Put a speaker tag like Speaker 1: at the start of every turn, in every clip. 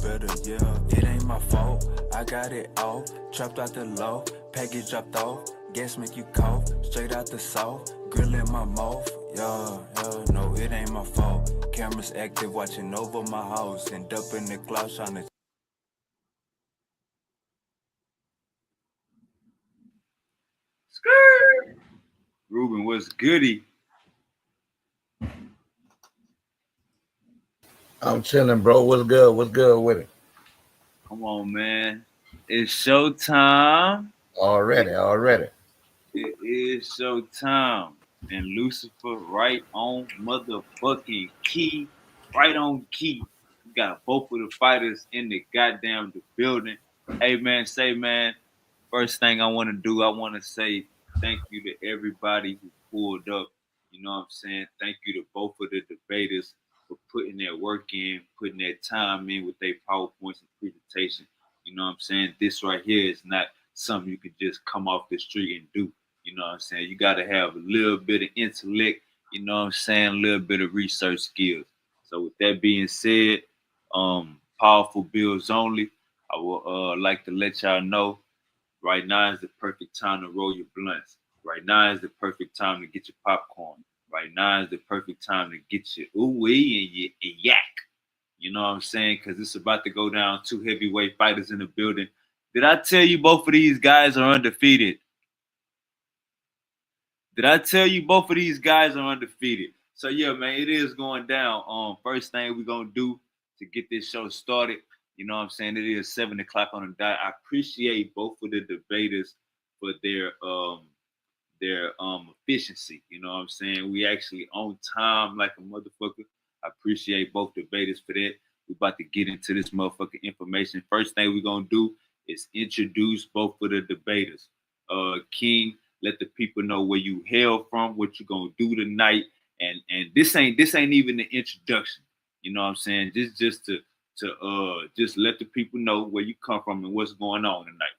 Speaker 1: better, yeah. It ain't my fault, I got it all. Trapped out the low, package dropped off. Gas make you cough, straight out the south. Grill in my mouth, yeah, no, it ain't my fault. Cameras active, watching over my house. End up in the clouds trying to...
Speaker 2: Reuben, what's goody?
Speaker 3: I'm chilling, bro. What's good? What's good with it?
Speaker 2: Come on, man. It's showtime.
Speaker 3: Already.
Speaker 2: It is showtime. And Lucifer right on motherfucking key. Right on key. We got both of the fighters in the goddamn building. Hey, man, first thing I want to do, I want to say thank you to everybody who pulled up. You know what I'm saying? Thank you to both of the debaters for putting their work in, putting their time in with their PowerPoints and presentation. You know what I'm saying? This right here is not something you can just come off the street and do. You know what I'm saying? You got to have a little bit of intellect, you know what I'm saying? A little bit of research skills. So with that being said, powerful bills only. I would like to let y'all know right now is the perfect time to roll your blunts. Right now is the perfect time to get your popcorn. Right now is the perfect time to get your ooh-wee and your yak. You know what I'm saying? Because it's about to go down. 2 heavyweight fighters in the building. Did I tell you both of these guys are undefeated? So yeah, man, it is going down. First thing we're gonna do to get this show started, you know what I'm saying? It is 7 o'clock on the dot. I appreciate both of the debaters for their efficiency. You know what I'm saying? We actually on time like a motherfucker. I appreciate both debaters for that. We're about to get into this motherfucking information. First thing we're gonna do is introduce both of the debaters. King, let the people know where you hail from, what you gonna do tonight, and this ain't even the introduction. You know what I'm saying? Just to let the people know where you come from and what's going on tonight.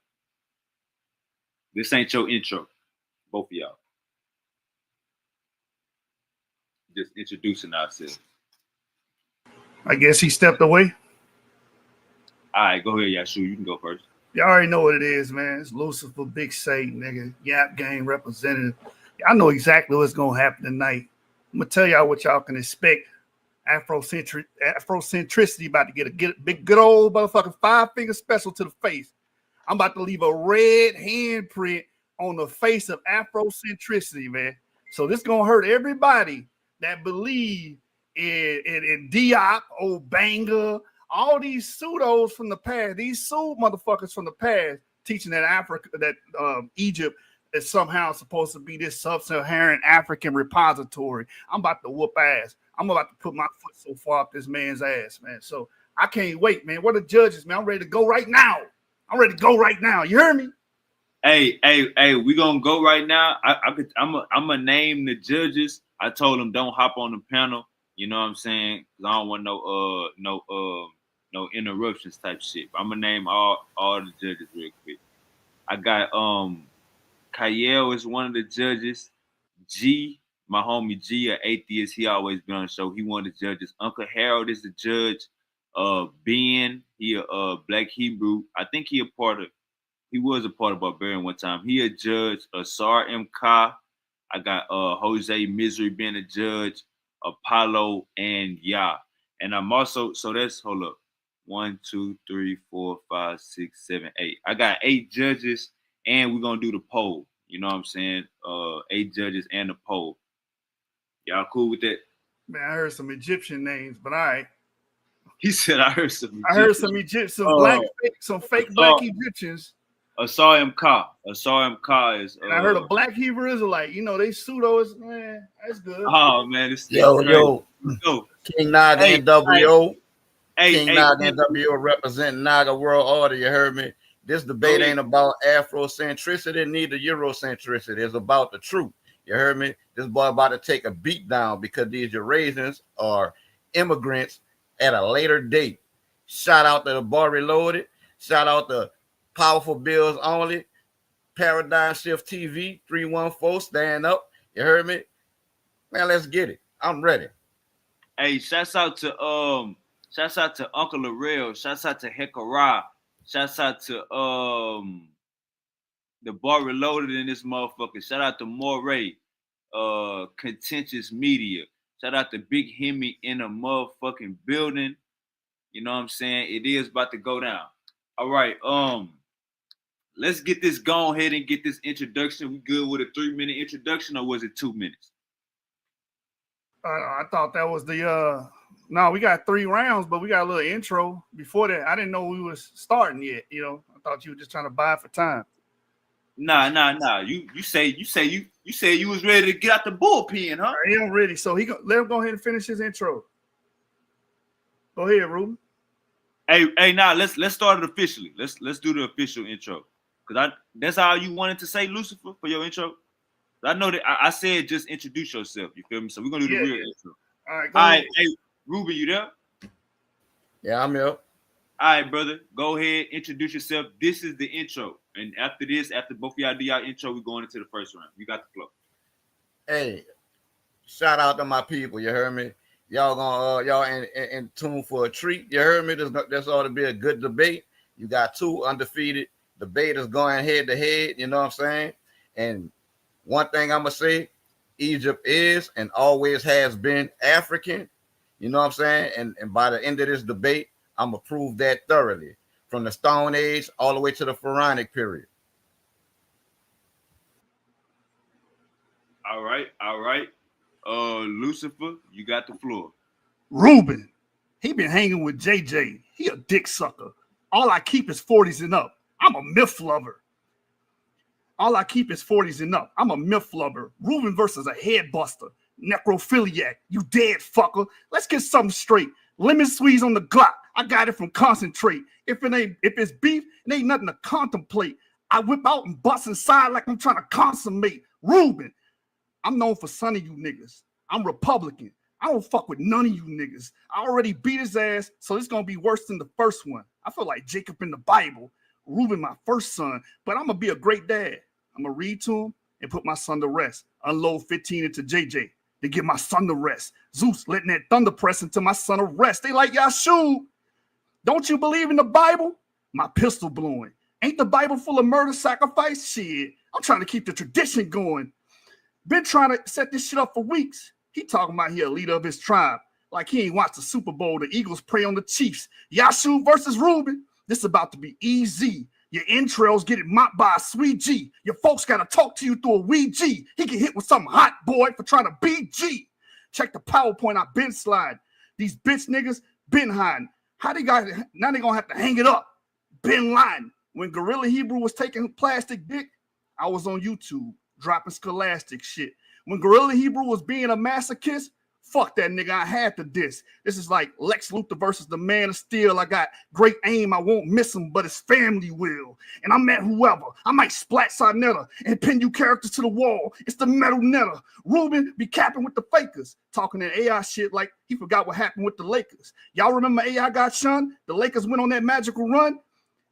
Speaker 2: This ain't your intro, both of y'all. Just introducing ourselves.
Speaker 4: I guess he stepped away.
Speaker 2: All right, go ahead, Yashu. You can go first.
Speaker 4: Y'all already know what it is, man. It's Lucifer, Big Satan, nigga. Yap Gang representative. I know exactly what's going to happen tonight. I'm going to tell y'all what y'all can expect. Afrocentricity about to get a good old motherfucking 5-finger special to the face. I'm about to leave a red handprint on the face of Afrocentricity, man. So this going to hurt everybody that believe in Diop, old Banger, all these pseudos from the past, these pseudo motherfuckers from the past, teaching that Africa, that Egypt is somehow supposed to be this sub-Saharan African repository. I'm about to whoop ass. I'm about to put my foot so far up this man's ass, man. So I can't wait, man. What are the judges, man? I'm ready to go right now. You hear me?
Speaker 2: Hey, we gonna go right now. I'm gonna name the judges. I told them don't hop on the panel. You know what I'm saying? Cause I don't want no interruptions type shit. But I'm gonna name all the judges real quick. I got Kyle is one of the judges. G, my homie G, an atheist. He always been on the show. He one of the judges. Uncle Harold is the judge. Ben, he a Black Hebrew. I think he was a part of Barbarian one time. He a judge. Sar M. Ka. I got Jose Misery being a judge. Apollo and Ya. And I'm also, so that's, hold up. 1, 2, 3, 4, 5, 6, 7, 8. I got 8 judges, and we're gonna do the poll. You know what I'm saying? 8 judges and the poll. Y'all cool with that?
Speaker 4: Man, I heard some Egyptian names, but all right.
Speaker 2: He said I heard some Egyptian.
Speaker 4: I heard some Egyptian, some fake black Egyptians.
Speaker 2: Asar M. Ka is.
Speaker 4: And I heard a Black Hebrew Israelite. You know, they pseudo is, man, that's good.
Speaker 2: Oh, man. It's
Speaker 3: yo. King Naga NWO. King Naga NWO representing Naga World Order. You heard me? This debate ain't about Afrocentricity, neither Eurocentricity. It's about the truth. You heard me? This boy about to take a beat down because these Eurasians are immigrants at a later date. Shout out to the Bar Reloaded. Shout out to Powerful Bills Only. Paradigm Shift TV. 314. Stand up. You heard me? Man, let's get it. I'm ready.
Speaker 2: Hey, shouts out to Shouts out to Uncle Larell. Shouts out to Hekara. Shouts out to the bar reloaded in this motherfucker. Shout out to Moray. Contentious Media. Shout out to Big Hemi in a motherfucking building. You know what I'm saying? It is about to go down. All right. Let's get this go ahead and get this introduction. We good with a 3-minute introduction, or was it 2 minutes?
Speaker 4: I thought that was the no, we got 3 rounds, but we got a little intro before that. I didn't know we was starting yet. You know, I thought you were just trying to buy for time.
Speaker 2: Nah. You say you was ready to get out the bullpen, huh?
Speaker 4: He ain't ready, so let him go ahead and finish his intro. Go ahead, Reuben.
Speaker 2: Hey, now let's start it officially. Let's do the official intro, cause that's how you wanted to say, Lucifer, for your intro. I know that I said just introduce yourself. You feel me? So we're gonna do the real intro. All right. Hey, Reuben, you there?
Speaker 3: Yeah, I'm here.
Speaker 2: All right, brother. Go ahead, introduce yourself. This is the intro, and after both of y'all do y'all intro, we're going into the first round. You got the flow.
Speaker 3: Hey, shout out to my people. You heard me? Y'all gonna y'all in tune for a treat. You heard me? This ought to be a good debate. You got 2 undefeated debaters going head to head. You know what I'm saying? And one thing I'm gonna say, Egypt is and always has been African. You know what I'm saying? And by the end of this debate, I'm gonna prove that thoroughly, from the Stone Age all the way to the Pharaonic period.
Speaker 2: All right. Lucifer, you got the floor.
Speaker 4: Reuben, he been hanging with JJ. He a dick sucker. All I keep is 40s and up. I'm a myth lover. All I keep is 40s and up. I'm a myth lover. Reuben versus a head buster. Necrophiliac. You dead fucker. Let's get something straight. Lemon squeeze on the Glock. I got it from concentrate. If it's beef, it ain't nothing to contemplate. I whip out and bust inside like I'm trying to consummate. Reuben, I'm known for son of you niggas. I'm Republican. I don't fuck with none of you niggas. I already beat his ass, so it's gonna be worse than the first one. I feel like Jacob in the Bible. Reuben, my first son, but I'm gonna be a great dad. I'm gonna read to him and put my son to rest. Unload 15 into JJ to get my son to rest. Zeus letting that thunder press into my son to rest. They like, y'all shoot. Don't you believe in the Bible? My pistol blowing. Ain't the Bible full of murder, sacrifice? Shit. I'm trying to keep the tradition going. Been trying to set this shit up for weeks. He talking about he a leader of his tribe. Like he ain't watched the Super Bowl. The Eagles prey on the Chiefs. Yashu versus Reuben. This about to be easy. Your entrails getting mopped by a sweet G. Your folks got to talk to you through a Ouija. He get hit with some hot boy for trying to be G. Check the PowerPoint I been slide. These bitch niggas been hiding. Now they gonna have to hang it up. Been lying. When Gorilla Hebrew was taking plastic dick, I was on YouTube dropping scholastic shit. When Gorilla Hebrew was being a masochist, fuck that nigga, I had to diss. This is like Lex Luthor versus the Man of Steel. I got great aim, I won't miss him, but his family will. And I'm at whoever. I might splat Sarnetta and pin you characters to the wall. It's the metal netter. Reuben be capping with the fakers, talking that AI shit like he forgot what happened with the Lakers. Y'all remember AI got shunned? The Lakers went on that magical run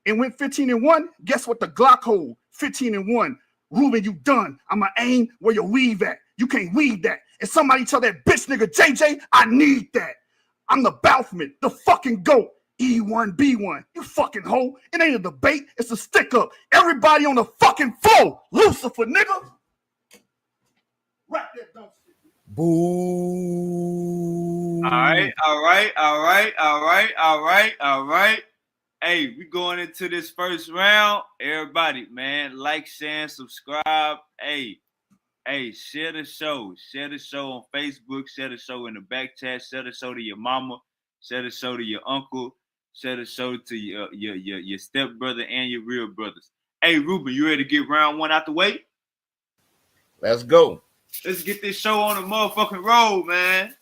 Speaker 4: and went 15-1. Guess what the Glock hold? 15-1. Reuben, you done. I'ma aim where your weave at. You can't weave that. And somebody tell that bitch nigga JJ, I need that. I'm the Balfman, the fucking GOAT. E1B1. You fucking hoe. It ain't a debate. It's a stick up. Everybody on the fucking floor. Lucifer, nigga. Wrap that dumb shit.
Speaker 3: Boo.
Speaker 2: All right. Hey, we going into this first round. Everybody, man, like, share, and subscribe. Hey, share the show. Share the show on Facebook. Share the show in the back chat. Share the show to your mama. Share the show to your uncle. Share the show to your stepbrother and your real brothers. Hey, Reuben, you ready to get round 1 out the way?
Speaker 3: Let's go.
Speaker 2: Let's get this show on the motherfucking road, man.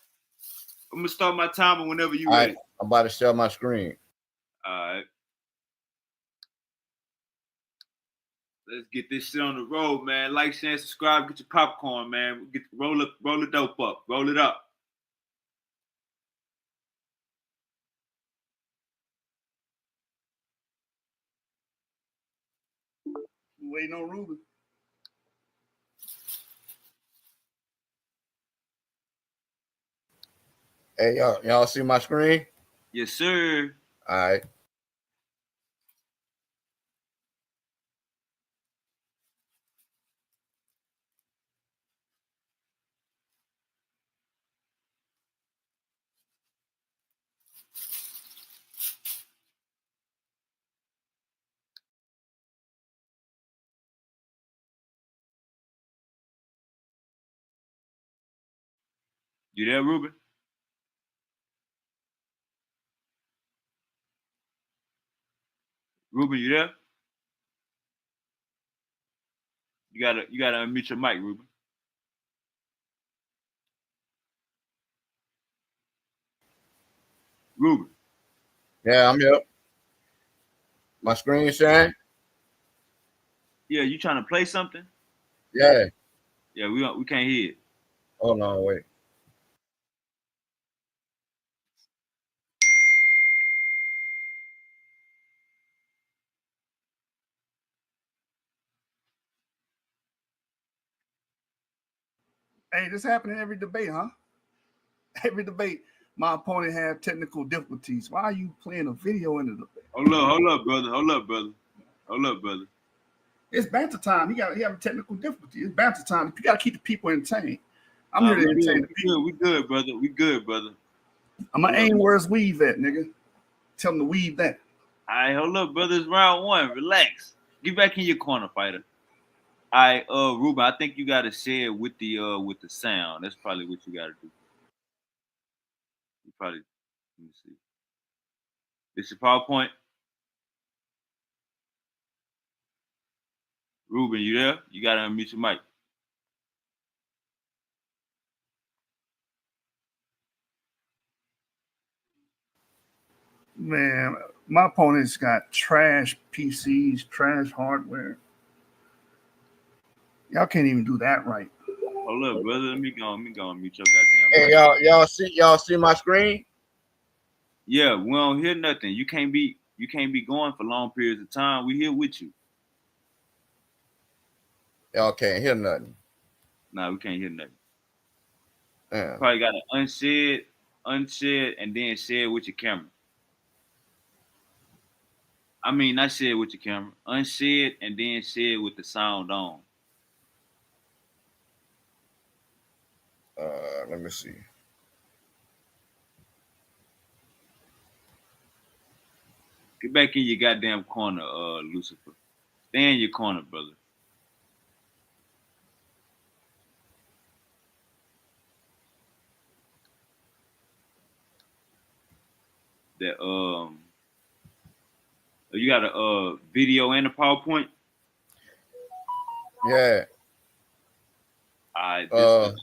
Speaker 2: I'm going to start my timer whenever you ready.
Speaker 3: Right, I'm about to share my screen.
Speaker 2: All right. Let's get this shit on the road, man. Like, share, and subscribe. Get your popcorn, man. Roll the dope up. Roll it up.
Speaker 4: Waiting on Reuben.
Speaker 3: Hey, y'all see my screen?
Speaker 2: Yes, sir.
Speaker 3: All right.
Speaker 2: You there, Reuben? Reuben, you there? You gotta unmute your mic, Reuben. Reuben.
Speaker 3: Yeah, I'm here. My screen shine?
Speaker 2: Yeah, you trying to play something?
Speaker 3: Yeah.
Speaker 2: Yeah, we can't hear it.
Speaker 3: Hold on, wait.
Speaker 4: Hey, this happening every debate, huh? Every debate, my opponent have technical difficulties. Why are you playing a video in the debate?
Speaker 2: Hold up, brother. Hold up, brother.
Speaker 4: It's banter time. He have a technical difficulty. It's banter time. You got to keep the people entertained. I'm here to entertain the people.
Speaker 2: We good, brother. We good, brother.
Speaker 4: I'm gonna aim where's weave at, nigga. Tell him to weave that.
Speaker 2: All right, hold up, brother. It's round one. Relax. Get back in your corner, fighter. All right, Reuben, I think you gotta share with the sound. That's probably what you gotta do. You probably let me see. This your PowerPoint? Reuben, you there? You gotta unmute your mic.
Speaker 4: Man, my opponent's got trash PCs, trash hardware. Y'all can't even do that right.
Speaker 2: Hold up, brother. Let me go and mute your goddamn
Speaker 3: mic. Hey, y'all see my screen?
Speaker 2: Yeah, we don't hear nothing. You can't be going for long periods of time. We here with you.
Speaker 3: Y'all can't hear nothing.
Speaker 2: Nah, we can't hear nothing.
Speaker 3: Yeah.
Speaker 2: Probably got to unshare, and then share with your camera. I mean, not share with your camera. Unshare and then share with the sound on.
Speaker 3: Let me see.
Speaker 2: Get back in your goddamn corner, Lucifer. Stay in your corner, brother. That you got a video and a PowerPoint?
Speaker 3: Yeah.
Speaker 2: All right.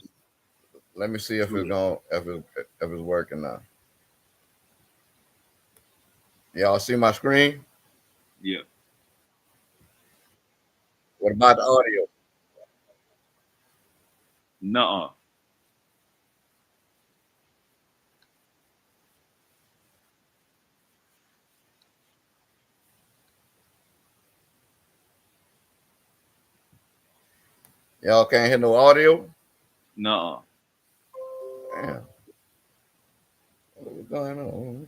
Speaker 3: Let me see if it's working now. Y'all see my screen?
Speaker 2: Yeah.
Speaker 3: What about the audio?
Speaker 2: Nuh-uh.
Speaker 3: Y'all can't hear no audio?
Speaker 2: Nuh-uh.
Speaker 3: Damn. What's going on?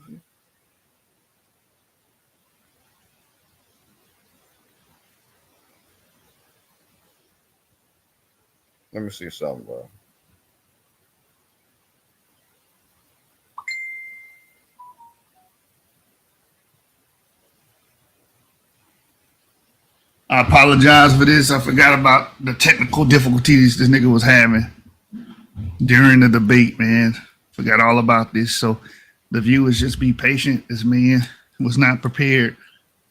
Speaker 3: Let me see something, bro.
Speaker 4: I apologize for this. I forgot about the technical difficulties this nigga was having during the debate, man. Forgot all about this. So the viewers just be patient. This man was not prepared.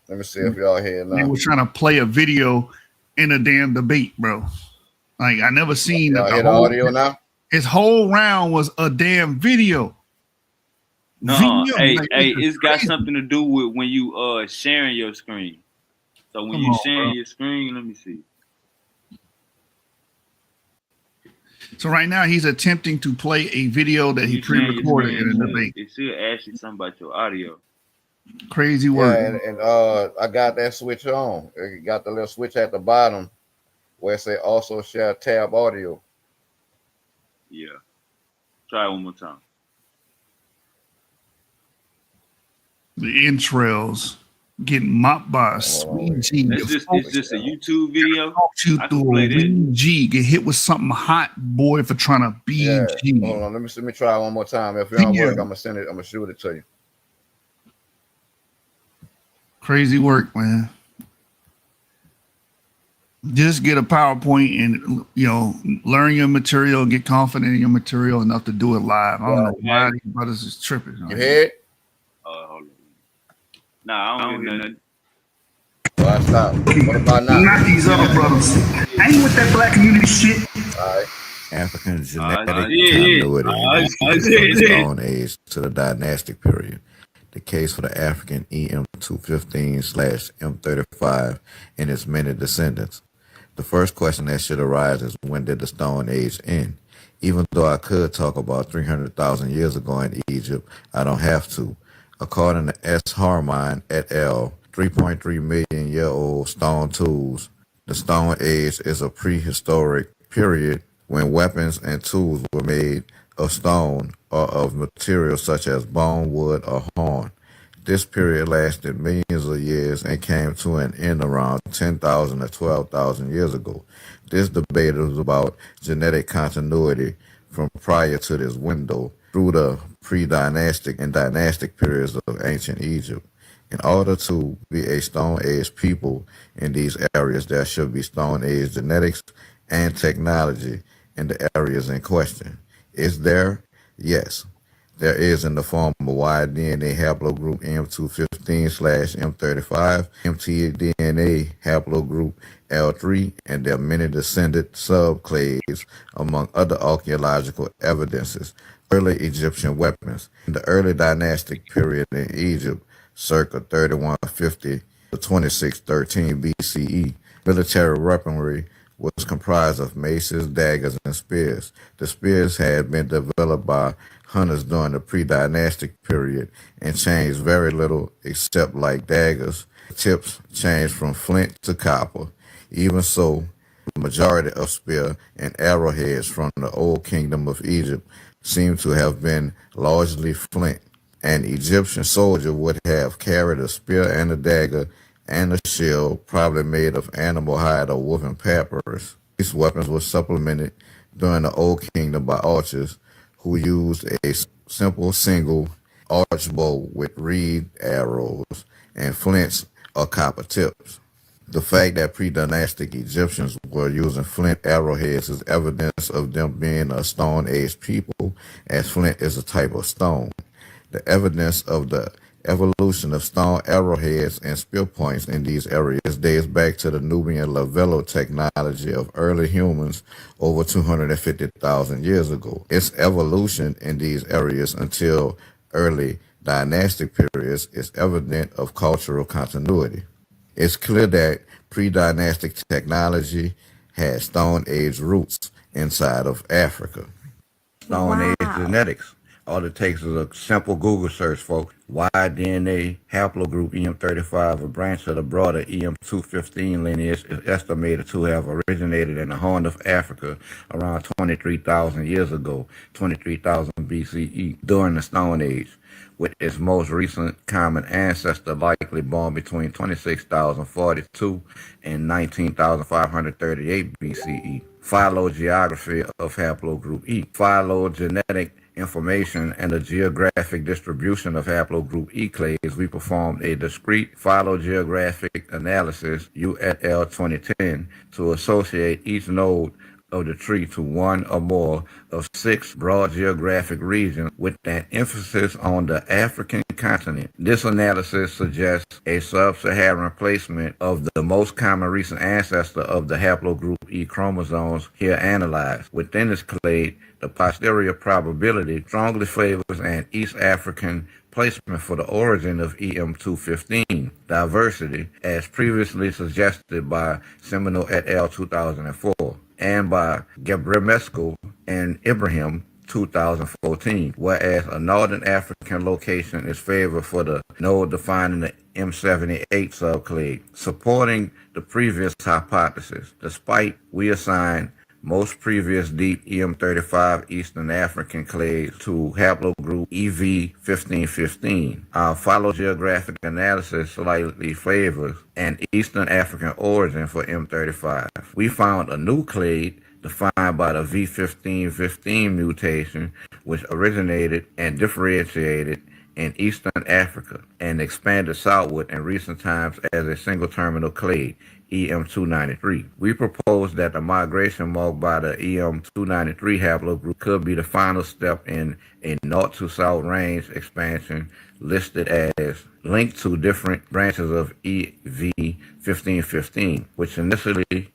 Speaker 3: Let me see if y'all hear now.
Speaker 4: They were trying to play a video in a damn debate, bro. Like I never seen
Speaker 3: y'all hear the audio now.
Speaker 4: His whole round was a damn video.
Speaker 2: No, hey, it's got something to do with when you sharing your screen. So when you sharing your screen, let me see.
Speaker 4: So right now he's attempting to play a video that he pre-recorded in a debate.
Speaker 2: It should ask you something about your audio.
Speaker 4: Crazy work.
Speaker 3: Yeah, and I got that switch on. It got the little switch at the bottom where it say also share tab audio.
Speaker 2: Yeah. Try it one more time.
Speaker 4: The entrails getting mopped by a sweet G.
Speaker 2: It's just a YouTube video.
Speaker 4: I can play that. G get hit with something hot, boy, for trying to be G.
Speaker 3: Hold on, let me try one more time. If it don't work, I'm gonna send it. I'm gonna shoot it to you.
Speaker 4: Crazy work, man. Just get a PowerPoint and learn your material, get confident in your material enough to do it live. I don't know why these brothers is tripping.
Speaker 3: You heard?
Speaker 2: Hold on. Nah, I don't hear nothing.
Speaker 3: Well, I stopped. What about now?
Speaker 4: Not these other brothers. I ain't with that black community shit.
Speaker 3: All right.
Speaker 5: African genetic continuity in the Stone Age to the dynastic period. The case for the African EM215/M35 and its many descendants. The first question that should arise is, when did the Stone Age end? Even though I could talk about 300,000 years ago in Egypt, I don't have to. According to S. Harmon et al., 3.3 million year old stone tools, the Stone Age is a prehistoric period when weapons and tools were made of stone or of materials such as bone, wood, or horn. This period lasted millions of years and came to an end around 10,000 to 12,000 years ago. This debate is about genetic continuity from prior to this window through the pre-dynastic and dynastic periods of ancient Egypt. In order to be a Stone Age people in these areas, there should be Stone Age genetics and technology in the areas in question. Is there? Yes. There is, in the form of Y-DNA haplogroup M215/M35, mtDNA haplogroup L3, and their many descended subclades, among other archaeological evidences. Early Egyptian weapons. In the early dynastic period in Egypt, circa 3150 to 2613 BCE, military weaponry was comprised of maces, daggers, and spears. The spears had been developed by hunters during the pre-dynastic period and changed very little except like daggers. Tips changed from flint to copper. Even so, the majority of spear and arrowheads from the Old Kingdom of Egypt seem to have been largely flint. An Egyptian soldier would have carried a spear and a dagger and a shield, probably made of animal hide or woven papyrus. These weapons were supplemented during the Old Kingdom by archers who used a simple single arch bow with reed arrows and flints or copper tips. The fact that pre-dynastic Egyptians were using flint arrowheads is evidence of them being a Stone Age people, as flint is a type of stone. The evidence of the evolution of stone arrowheads and spear points in these areas dates back to the Nubian lavello technology of early humans over 250,000 years ago. Its evolution in these areas until early dynastic periods is evident of cultural continuity. It's clear that pre-dynastic technology had Stone Age roots inside of Africa. Stone Age genetics. All it takes is a simple Google search, folks. Y-DNA haplogroup EM35, a branch of the broader EM215 lineage, is estimated to have originated in the Horn of Africa around 23,000 years ago, 23,000 BCE, during the Stone Age, with its most recent common ancestor likely born between 26,042 and 19,538 BCE. Phylogeography of haplogroup E. Phylogenetic information and the geographic distribution of haplogroup E clades, we performed a discrete phylogeographic analysis, U et al. 2010, to associate each node of the tree to one or more of 6 broad geographic regions with an emphasis on the African continent. This analysis suggests a sub-Saharan placement of the most common recent ancestor of the haplogroup E chromosomes here analyzed. Within this clade, the posterior probability strongly favors an East African placement for the origin of EM215 diversity, as previously suggested by Seminole et al. 2004 and by Gebremesco and Ibrahim 2014, whereas a Northern African location is favored for the node defining the M78 subclade, supporting the previous hypothesis. Despite we assign most previous deep EM35 Eastern African clades to haplogroup EV1515. Our phylogeographic analysis slightly favors an Eastern African origin for M35. We found a new clade defined by the V1515 mutation, which originated and differentiated in Eastern Africa and expanded southward in recent times as a single terminal clade, EM293. We propose that the migration marked by the EM293 haplogroup could be the final step in a north to south range expansion listed as linked to different branches of EV1515, which initially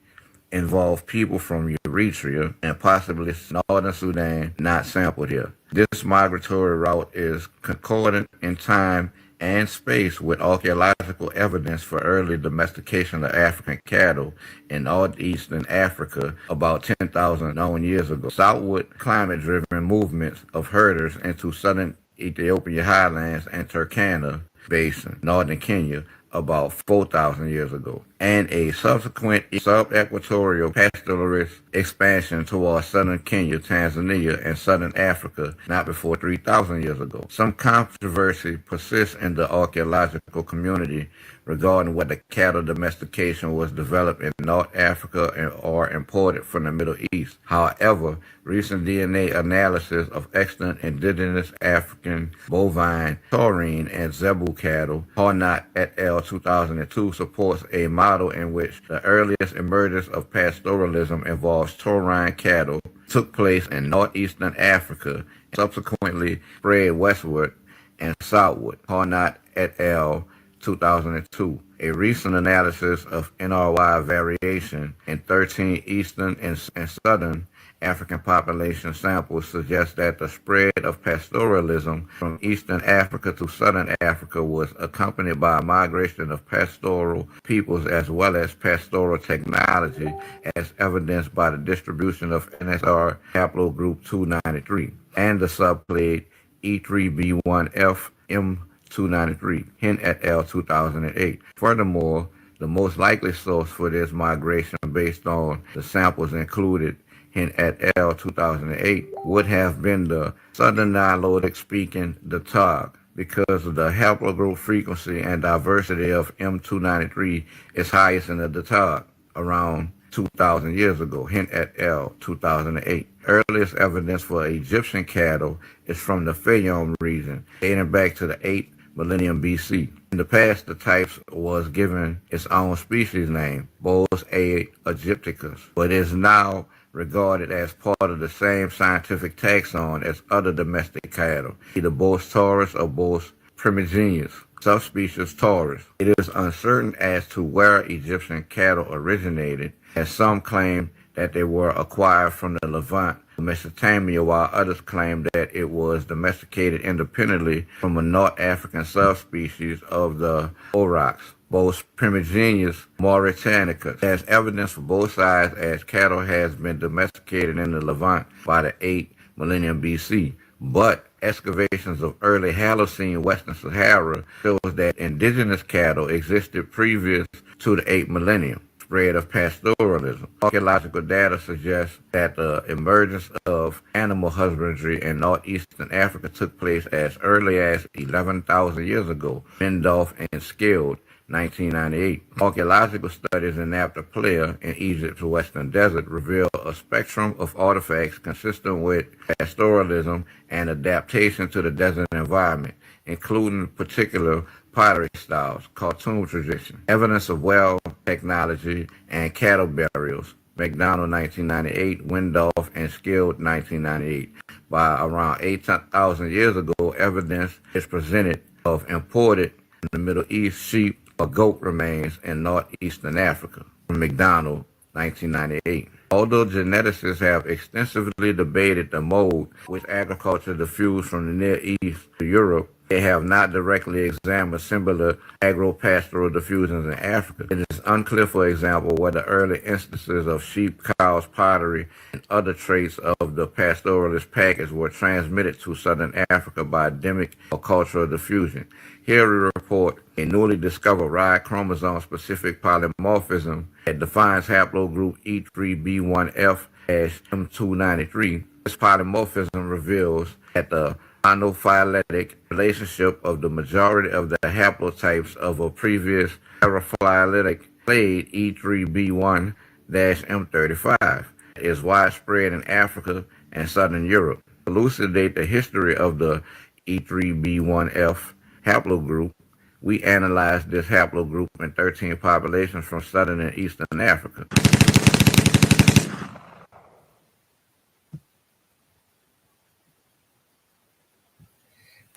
Speaker 5: involve people from Eritrea and possibly northern Sudan not sampled here. This migratory route is concordant in time and space with archaeological evidence for early domestication of African cattle in northeastern Africa about 10,000 known years ago. Southward climate-driven movements of herders into southern Ethiopia highlands and Turkana Basin, northern Kenya, about 4,000 years ago, and a subsequent sub-equatorial pastoralist expansion towards southern Kenya, Tanzania, and southern Africa not before 3,000 years ago. Some controversy persists in the archaeological community regarding whether cattle domestication was developed in North Africa or imported from the Middle East. However, recent DNA analysis of extant indigenous African bovine, taurine, and zebu cattle, Harnott et al. 2002, supports a model in which the earliest emergence of pastoralism involves taurine cattle took place in northeastern Africa and subsequently spread westward and southward. Harnott et al. 2002. A recent analysis of NRY variation in 13 eastern and southern African population samples suggests that the spread of pastoralism from eastern Africa to southern Africa was accompanied by a migration of pastoral peoples as well as pastoral technology, as evidenced by the distribution of NSR haplogroup 293 and the subclade E3B1F M293, Hen et al. 2008. Furthermore, the most likely source for this migration based on the samples included Hen et al. 2008 would have been the Southern Nilotic speaking Datag, because of the haplogroup frequency and diversity of M293 is highest in the Datag, around 2,000 years ago, Hen et al. 2008. Earliest evidence for Egyptian cattle is from the Fayum region, dating back to the 8th millennium BC. In the past, the type was given its own species name, Bos A. aegypticus, but is now regarded as part of the same scientific taxon as other domestic cattle, either Bos taurus or Bos primigenius, subspecies taurus. It is uncertain as to where Egyptian cattle originated, as some claim that they were acquired from the Levant, Mesopotamia, while others claim that it was domesticated independently from a North African subspecies of the aurochs, Bos primigenius mauritanicus. There's evidence for both sides, as cattle has been domesticated in the Levant by the 8th millennium BC, but excavations of early Holocene Western Sahara shows that indigenous cattle existed previous to the 8th millennium. Spread of pastoralism. Archaeological data suggests that the emergence of animal husbandry in northeastern Africa took place as early as 11,000 years ago. Mendorf and Skilled, 1998. Archaeological studies in Naphtali in Egypt's western desert reveal a spectrum of artifacts consistent with pastoralism and adaptation to the desert environment, including particular pottery styles, cartoon tradition, evidence of well technology, and cattle burials. McDonald, 1998, Windorf, and Skilled, 1998. By around 8,000 years ago, evidence is presented of imported in the Middle East sheep or goat remains in northeastern Africa. From McDonald, 1998. Although geneticists have extensively debated the mode which agriculture diffused from the Near East to Europe, they have not directly examined similar agro-pastoral diffusions in Africa. It is unclear, for example, whether early instances of sheep, cows, pottery, and other traits of the pastoralist package were transmitted to southern Africa by endemic or cultural diffusion. Here we report a newly discovered Y chromosome-specific polymorphism that defines haplogroup E3B1F M293. This polymorphism reveals that the monophyletic relationship of the majority of the haplotypes of a previous paraphyletic clade E3b1-M35 is widespread in Africa and Southern Europe. To elucidate the history of the E3b1F haplogroup, we analyzed this haplogroup in 13 populations from Southern and Eastern Africa.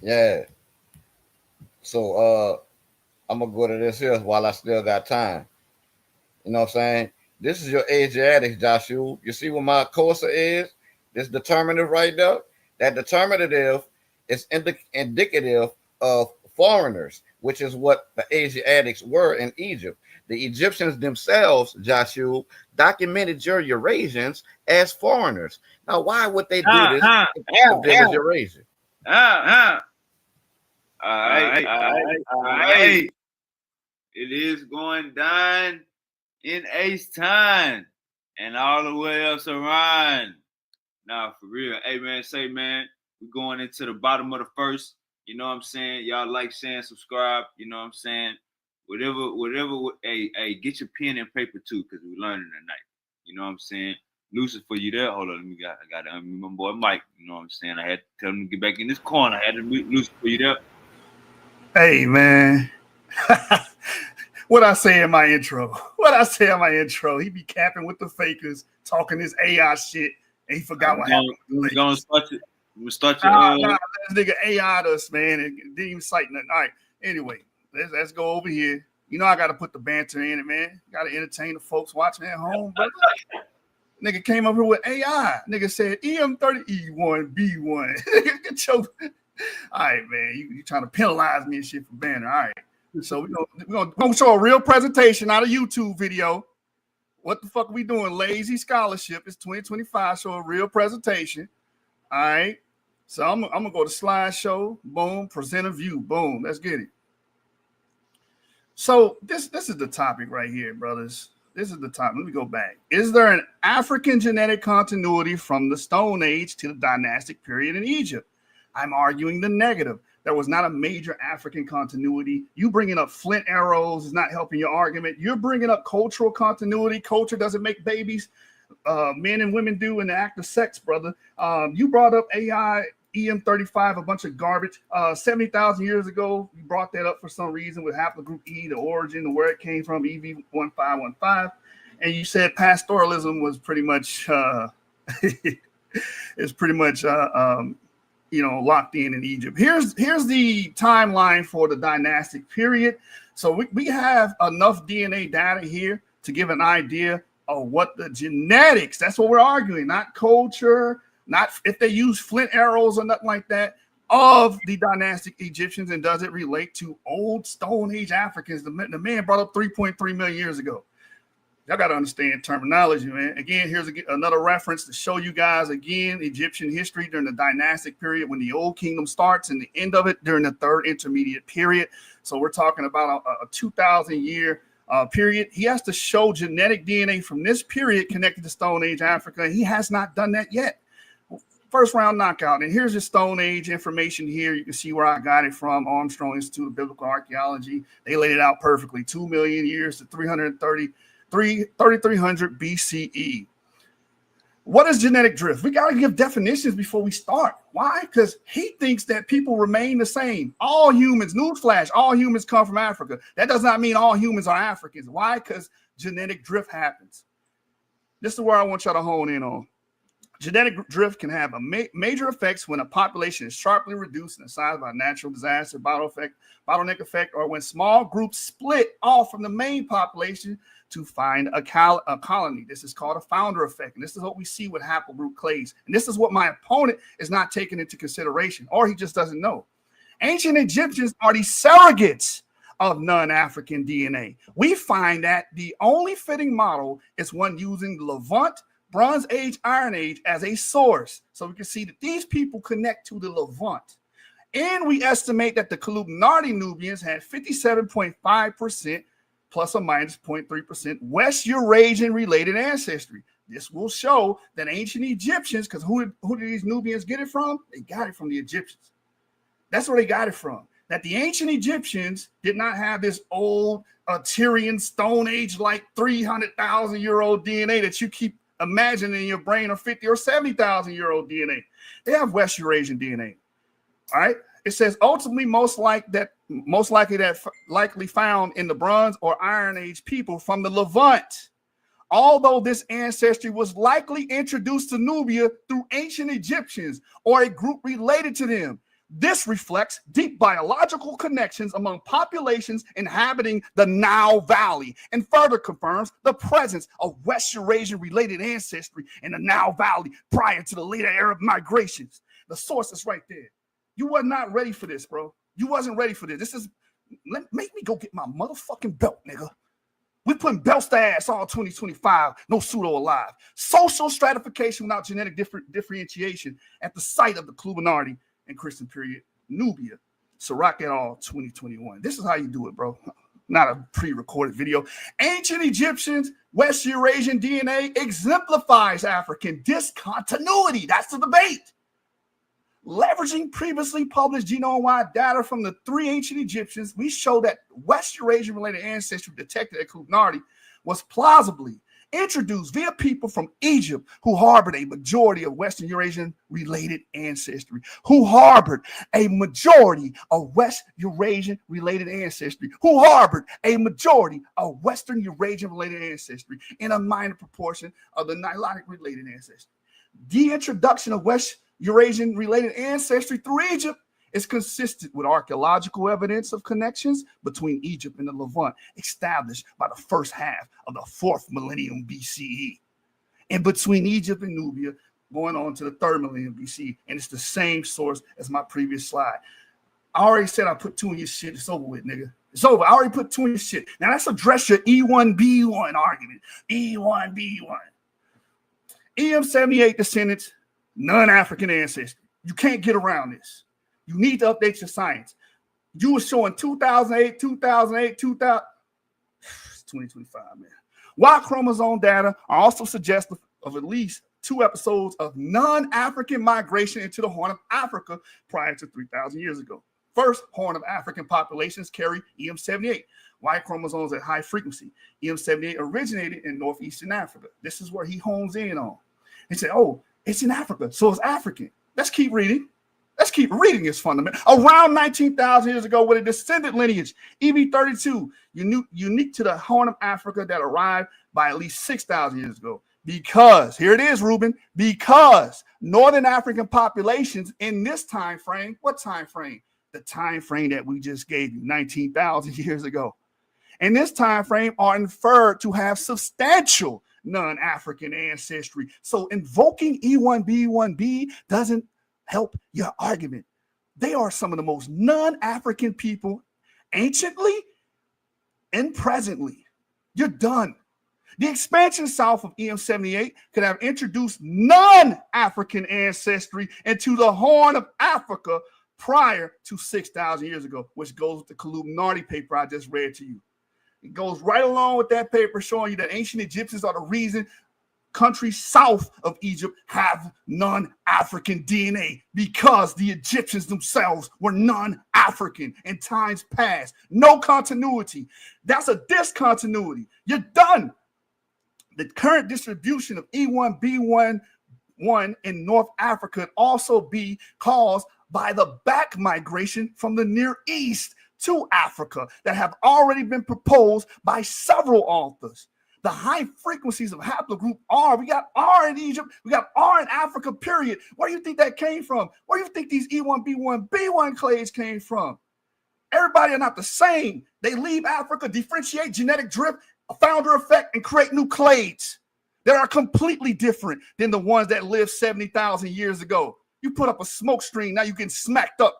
Speaker 5: Yeah. So I'm gonna go to this here while I still got time. You know what I'm saying? This is your Asiatics, Joshua. You see what my cursor is? This determinative right there. That determinative is indicative of foreigners, which is what the Asiatics were in Egypt. The Egyptians themselves, Joshua, documented your Eurasians as foreigners. Now, why would they do this if they was Eurasian?
Speaker 2: All right. It is going down in Ace time and all the way else around. Nah, for real. Hey, man, we're going into the bottom of the first. You know what I'm saying? Y'all like, share, and subscribe. You know what I'm saying? Whatever. Hey, get your pen and paper too, because we're learning tonight. You know what I'm saying? Lucifer, you there? Hold on, I got to unmute my boy Mike. You know what I'm saying? I had to tell him to get back in this corner. I had to mute Lucifer, you there?
Speaker 4: Hey, man. What I say in my intro? He be capping with the fakers, talking this AI shit, and he forgot what happened.
Speaker 2: We're gonna start your
Speaker 4: this nigga AI'd us, man, and didn't even cite nothing. All right. Anyway, let's go over here. You know I gotta put the banter in it, man. Gotta entertain the folks watching at home, brother. Nigga came up here with AI. Nigga said EM30E1B1. Get your... All right, man. You trying to penalize me and shit for banner. All right. So we're gonna show a real presentation, not a YouTube video. What the fuck are we doing? Lazy scholarship. It's 2025. Show a real presentation. All right. So I'm gonna go to slideshow. Boom. Present a view. Boom. Let's get it. So this is the topic right here, brothers. This is the topic. Let me go back. Is there an African genetic continuity from the Stone Age to the dynastic period in Egypt? I'm arguing the negative. There was not a major African continuity. You bringing up flint arrows is not helping your argument. You're bringing up cultural continuity. Culture doesn't make babies. Men and women do in the act of sex, brother. You brought up AI, EM35, a bunch of garbage. 70,000 years ago, you brought that up for some reason with haplogroup E, the origin, where it came from, EV1515. And you said pastoralism was pretty much, locked in Egypt. Here's the timeline for the dynastic period. So we have enough DNA data here to give an idea of what the genetics, that's what we're arguing, not culture, not if they use flint arrows or nothing like that, of the dynastic Egyptians, and does it relate to old Stone Age Africans? The man brought up 3.3 million years ago. Y'all got to understand terminology, man. Again, here's another reference to show you guys, again, Egyptian history during the dynastic period when the Old Kingdom starts and the end of it during the third intermediate period. So we're talking about a 2,000-year period. He has to show genetic DNA from this period connected to Stone Age Africa. He has not done that yet. First round knockout. And here's the Stone Age information here. You can see where I got it from, Armstrong Institute of Biblical Archaeology. They laid it out perfectly. 2 million years to 3300 BCE. What is genetic drift? We got to give definitions before we start. Why? Because he thinks that people remain the same. All humans, newsflash, all humans come from Africa. That does not mean all humans are Africans. Why? Because genetic drift happens. This is where I want y'all to hone in on. Genetic drift can have major effects when a population is sharply reduced in size by natural disaster, bottleneck effect, or when small groups split off from the main population to find a colony. This is called a founder effect. And this is what we see with haplogroup clades. And this is what my opponent is not taking into consideration, or he just doesn't know. Ancient Egyptians are the surrogates of non-African DNA. We find that the only fitting model is one using Levant, Bronze Age, Iron Age as a source. So we can see that these people connect to the Levant. And we estimate that the Kalubnardi Nubians had 57.5% plus or minus 0.3% West Eurasian related ancestry. This will show that ancient Egyptians, because who did these Nubians get it from? They got it from the Egyptians. That's where they got it from. That the ancient Egyptians did not have this old Tyrian Stone Age, like 300,000-year-old DNA that you keep imagining in your brain, or 50 or 70,000-year-old DNA. They have West Eurasian DNA. All right. It says ultimately most likely found in the Bronze or Iron Age people from the Levant. Although this ancestry was likely introduced to Nubia through ancient Egyptians or a group related to them, this reflects deep biological connections among populations inhabiting the Nile Valley and further confirms the presence of West Eurasian-related ancestry in the Nile Valley prior to the later Arab migrations. The source is right there. You were not ready for this, bro. You wasn't ready for this. Make me go get my motherfucking belt, nigga. We putting belts to ass all 2025. No pseudo alive. Social stratification without genetic differentiation at the site of the Clubinardi and Christian period, Nubia. Sirach et al. 2021. This is how you do it, bro. Not a pre-recorded video. Ancient Egyptians, West Eurasian DNA exemplifies African discontinuity. That's the debate. Leveraging previously published genome-wide data from the 3 ancient Egyptians, we show that West Eurasian-related ancestry detected at Clubinardi was plausibly introduced via people from Egypt who harbored a majority of Western Eurasian-related ancestry, who harbored a majority of West Eurasian-related ancestry, who harbored a majority of Western Eurasian-related ancestry in a minor proportion of the Nilotic-related ancestry. The introduction of West Eurasian-related ancestry through Egypt is consistent with archaeological evidence of connections between Egypt and the Levant established by the first half of the 4th millennium BCE, and between Egypt and Nubia going on to the 3rd millennium BCE, and it's the same source as my previous slide. I already said I put 2 in your shit. It's over with, nigga. It's over. I already put 2 in your shit. Now let's address your E1B1 argument. E1B1. EM78 descendants, non-African ancestry. You can't get around this. You need to update your science. You were showing 2008, 2025, man. Y chromosome data are also suggestive of at least 2 episodes of non-African migration into the Horn of Africa prior to 3,000 years ago. First, Horn of African populations carry EM78, Y chromosomes at high frequency. EM78 originated in northeastern Africa. This is where he hones in on. He said, oh, it's in Africa, so it's African. Let's keep reading. Let's keep reading its fundamental. Around 19,000 years ago, with a descendant lineage, EV32, unique to the Horn of Africa that arrived by at least 6,000 years ago. Because, here it is, Reuben, because Northern African populations in this time frame, what time frame? The time frame that we just gave you, 19,000 years ago. In this time frame are inferred to have substantial non-African ancestry. So invoking E1B1B doesn't help your argument. They are some of the most non-African people anciently and presently. You're done. The expansion south of EM78 could have introduced non-African ancestry into the Horn of Africa prior to 6,000 years ago, which goes with the Clubinardi paper I just read to you. It goes right along with that paper showing you that ancient Egyptians are the reason countries south of Egypt have non-African DNA, because the Egyptians themselves were non-African in times past. No continuity. That's a discontinuity. You're done. The current distribution of E1B1 in North Africa could also be caused by the back migration from the Near East to Africa that have already been proposed by several authors. The high frequencies of haplogroup R, we got R in Egypt, we got R in Africa, period. Where do you think that came from? Where do you think these E1B1B1 clades came from? Everybody are not the same. They leave Africa, differentiate, genetic drift, a founder effect, and create new clades that are completely different than the ones that lived 70,000 years ago. You put up a smoke screen, now you getting smacked up.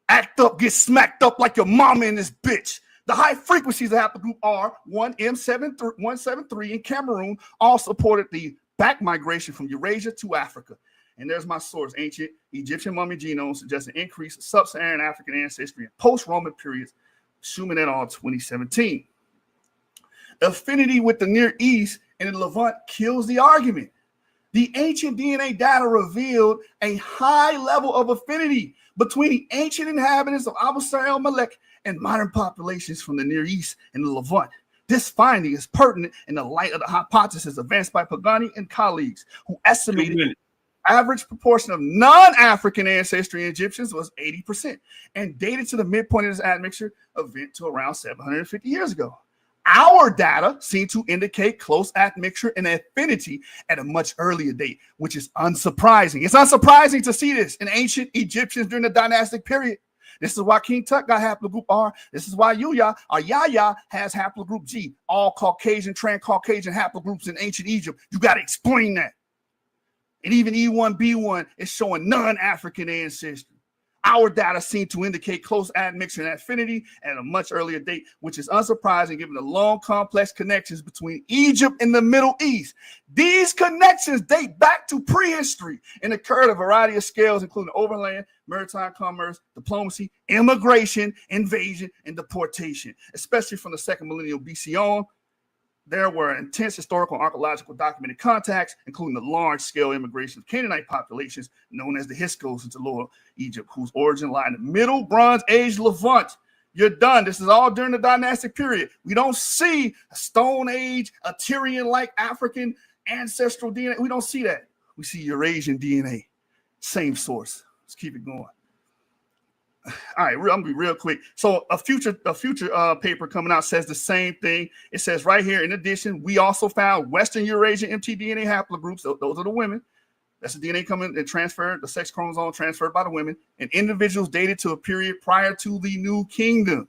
Speaker 4: Act up, get smacked up like your mama in this bitch. The high frequencies of haplogroup R1M173 in Cameroon all supported the back migration from Eurasia to Africa. And there's my source. Ancient Egyptian mummy genome suggests an increase of sub-Saharan African ancestry in post-Roman periods. Schumann et al. 2017. Affinity with the Near East and the Levant kills the argument. The ancient DNA data revealed a high level of affinity between the ancient inhabitants of Abu el-Malek and modern populations from the Near East and the Levant. This finding is pertinent in the light of the hypothesis advanced by Pagani and colleagues, who estimated the average proportion of non-African ancestry in Egyptians was 80% and dated to the midpoint of this admixture event to around 750 years ago. Our data seem to indicate close admixture and affinity at a much earlier date, which is unsurprising. It's unsurprising to see this in ancient Egyptians during the dynastic period. This is why King Tut got haplogroup R. This is why Yahya has haplogroup G. All Caucasian, trans-Caucasian haplogroups in ancient Egypt. You got to explain that. And even E1B1 is showing non-African ancestry. Our data seem to indicate close admixture and affinity at a much earlier date, which is unsurprising given the long, complex connections between Egypt and the Middle East. These connections date back to prehistory and occur at a variety of scales, including overland, maritime commerce, diplomacy, immigration, invasion, and deportation, especially from the second millennium BC on. There were intense historical and archaeological documented contacts, including the large-scale immigration of Canaanite populations known as the Hyksos into Lower Egypt, whose origin lie in the Middle Bronze Age Levant. You're done. This is all during the dynastic period. We don't see a Stone Age, Assyrian-like African ancestral DNA. We don't see that. We see Eurasian DNA. Same source. Let's keep it going. All right, I'm gonna be real quick. So a future paper coming out says the same thing. It says right here, in addition, we also found Western Eurasian mtDNA haplogroups. Those are the women. That's the DNA coming and transferred, the sex chromosome transferred by the women, and individuals dated to a period prior to the New Kingdom.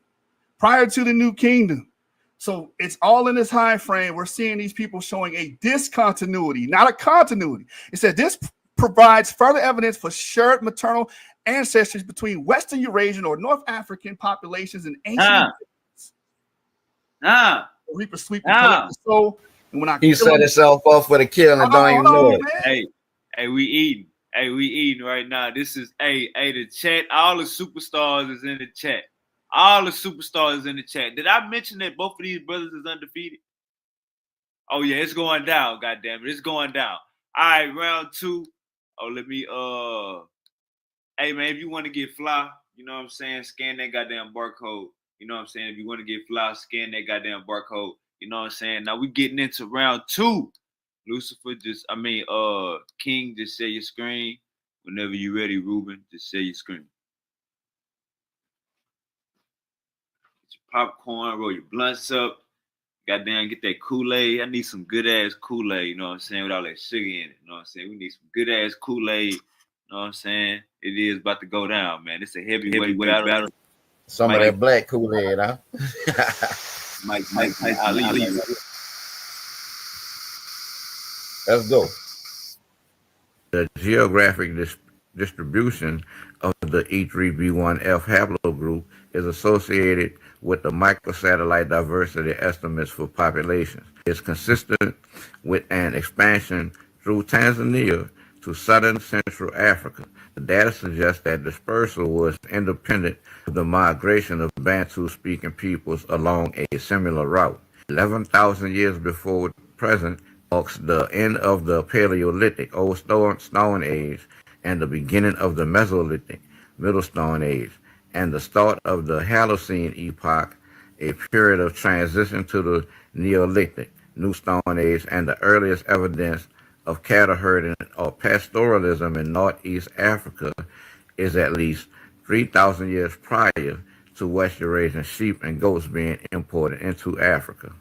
Speaker 4: So it's all in this high frame. We're seeing these people showing a discontinuity, not a continuity. It said this provides further evidence for shared maternal ancestries between Western Eurasian or North African populations and ancient Reaper sweep and collect the soul. And when
Speaker 3: he set himself up for the kill and don't even know it.
Speaker 2: Hey, we eating right now. This is the chat. All the superstars is in the chat. Did I mention that both of these brothers is undefeated? Oh yeah, it's going down. Goddamn it, it's going down. All right, round 2. Oh, let me hey man, if you want to get fly, you know what I'm saying, scan that goddamn barcode. You know what I'm saying? If you want to get fly, scan that goddamn barcode. You know what I'm saying? Now we getting into round 2. Lucifer, King, just share your screen. Whenever you ready, Reuben, just share your screen. Get your popcorn, roll your blunts up. Goddamn, get that Kool-Aid. I need some good ass Kool-Aid, you know what I'm saying, with all that sugar in it. You know what I'm saying? We need some good ass Kool-Aid. You know what I'm saying? It is about to go down, man. It's a heavyweight battle.
Speaker 3: Some of that black Kool-Aid, huh?
Speaker 2: Mike Ali.
Speaker 3: Let's go.
Speaker 5: The geographic distribution of the E3B1F haplogroup is associated with the microsatellite diversity estimates for populations. It's consistent with an expansion through Tanzania to southern Central Africa. The data suggests that dispersal was independent of the migration of Bantu-speaking peoples along a similar route. 11,000 years before present marks the end of the Paleolithic, Old Stone Age, and the beginning of the Mesolithic, Middle Stone Age, and the start of the Holocene epoch, a period of transition to the Neolithic, New Stone Age, and the earliest evidence of cattle herding or pastoralism in Northeast Africa is at least 3,000 years prior to West Eurasian sheep and goats being imported into Africa.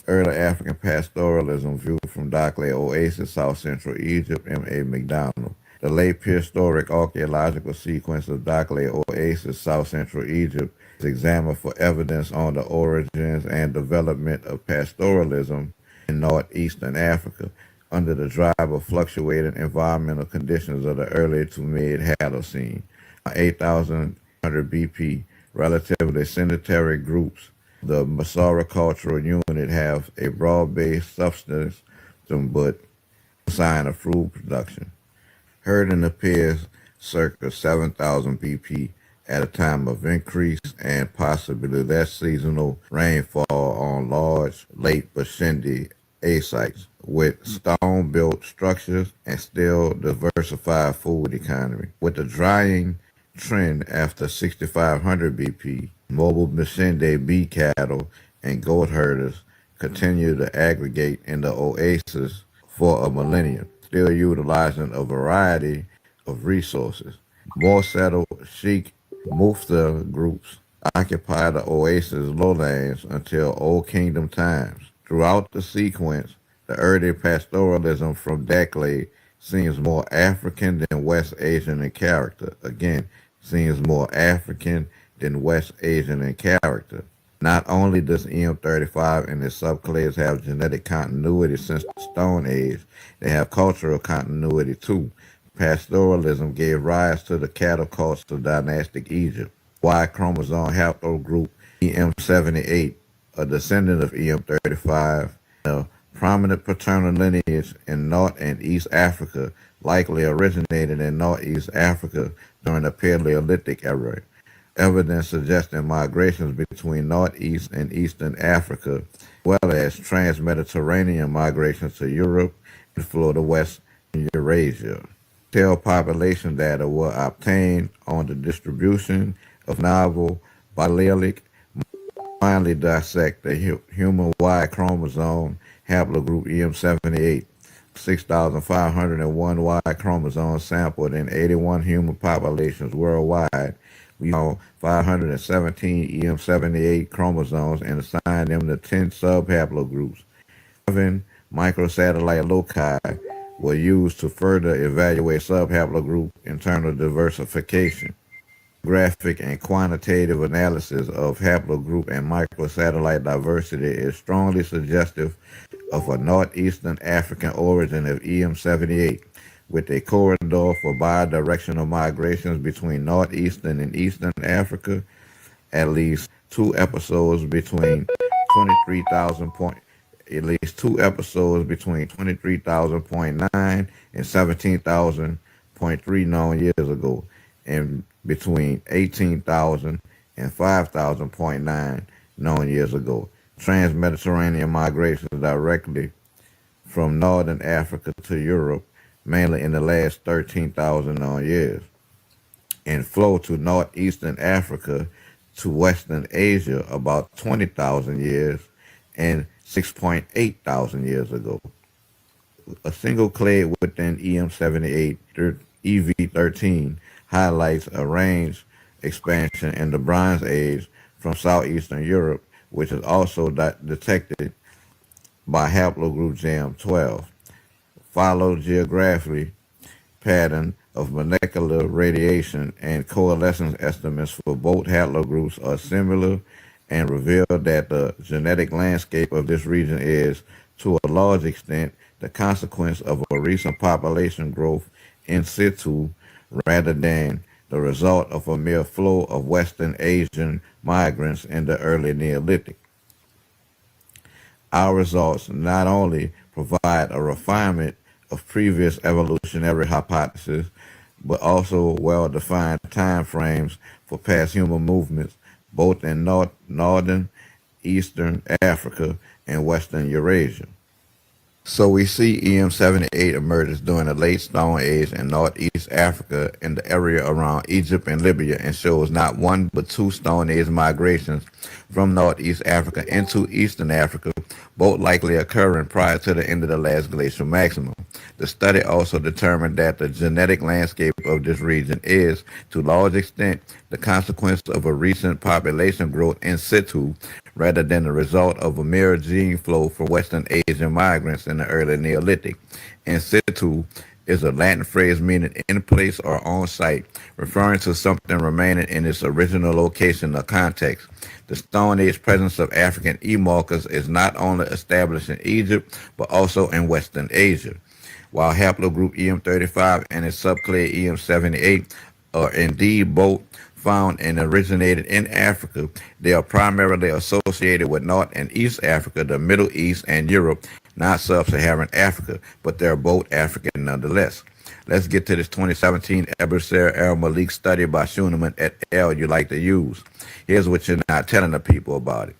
Speaker 5: Early African pastoralism viewed from Dakhla Oasis, South Central Egypt, M.A. McDonald. The late prehistoric archaeological sequence of Dakhla Oasis, South Central Egypt, is examined for evidence on the origins and development of pastoralism in northeastern Africa under the drive of fluctuating environmental conditions of the early to mid-Holocene. 8,100 BP, relatively sedentary groups, the Masara cultural unit have a broad-based substance but sign of food production. Herding appears circa 7,000 BP at a time of increase and possibly less seasonal rainfall on large Lake Bashindi A sites with stone-built structures and still diversified food economy. With the drying trend after 6500 BP, mobile Machende bee cattle and goat herders continue to aggregate in the oasis for a millennium, still utilizing a variety of resources. More settled Sheikh Mufta groups occupy the oasis lowlands until Old Kingdom times. Throughout the sequence, the early pastoralism from Dakley seems more African than West Asian in character. Again, seems more African than West Asian in character. Not only does EM35 and its subclades have genetic continuity since the Stone Age, they have cultural continuity too. Pastoralism gave rise to the cattle cults of dynastic Egypt. Y chromosome haplogroup EM78, a descendant of EM35, a prominent paternal lineage in North and East Africa, likely originated in Northeast Africa during the Paleolithic era. Evidence suggesting migrations between Northeast and Eastern Africa, as well as trans-Mediterranean migrations to Europe and Florida West and Eurasia. Detailed population data were obtained on the distribution of novel biallelic, finally dissect the human Y chromosome haplogroup EM78. 6,501 Y chromosomes sampled in 81 human populations worldwide. We found 517 EM78 chromosomes and assigned them to 10 subhaplogroups. 7 microsatellite loci were used to further evaluate subhaplogroup internal diversification. Graphic and quantitative analysis of haplogroup and microsatellite diversity is strongly suggestive of a northeastern African origin of EM78, with a corridor for bidirectional migrations between northeastern and eastern Africa, at least two episodes between 23,000.9 and 17,000.3 known years ago, and between 18,000 and 5,000.9 known years ago. Trans-Mediterranean migrations directly from northern Africa to Europe, mainly in the last 13,000 known years, and flow to northeastern Africa to western Asia about 20,000 years and 6.8 thousand years ago. A single clade within EM78 EV13 highlights a range expansion in the Bronze Age from southeastern Europe, which is also detected by haplogroup JAM12. Phylogeographically pattern of molecular radiation and coalescence estimates for both haplogroups are similar and reveal that the genetic landscape of this region is, to a large extent, the consequence of a recent population growth in situ rather than the result of a mere flow of Western Asian migrants in the early Neolithic. Our results not only provide a refinement of previous evolutionary hypotheses, but also well-defined time frames for past human movements, both in northern, eastern Africa and western Eurasia. So we see EM78 emerges during the late Stone Age in northeast Africa in the area around Egypt and Libya, and shows not one but two Stone Age migrations from northeast Africa into eastern Africa, both likely occurring prior to the end of the last glacial maximum. The study also determined that the genetic landscape of this region is, to a large extent, the consequence of a recent population growth in situ rather than the result of a mere gene flow from Western Asian migrants in the early Neolithic. In situ is a Latin phrase meaning in place or on site, referring to something remaining in its original location or context. The Stone Age presence of African e-markers is not only established in Egypt, but also in Western Asia. While haplogroup EM35 and its subclade EM78 are indeed both found and originated in Africa, they are primarily associated with North and East Africa, the Middle East, and Europe, not sub-Saharan Africa, but they're both African nonetheless. Let's get to this 2017 Eberser El-Malik study by Schuneman et al. You like to use. Here's what you're not telling the people about it.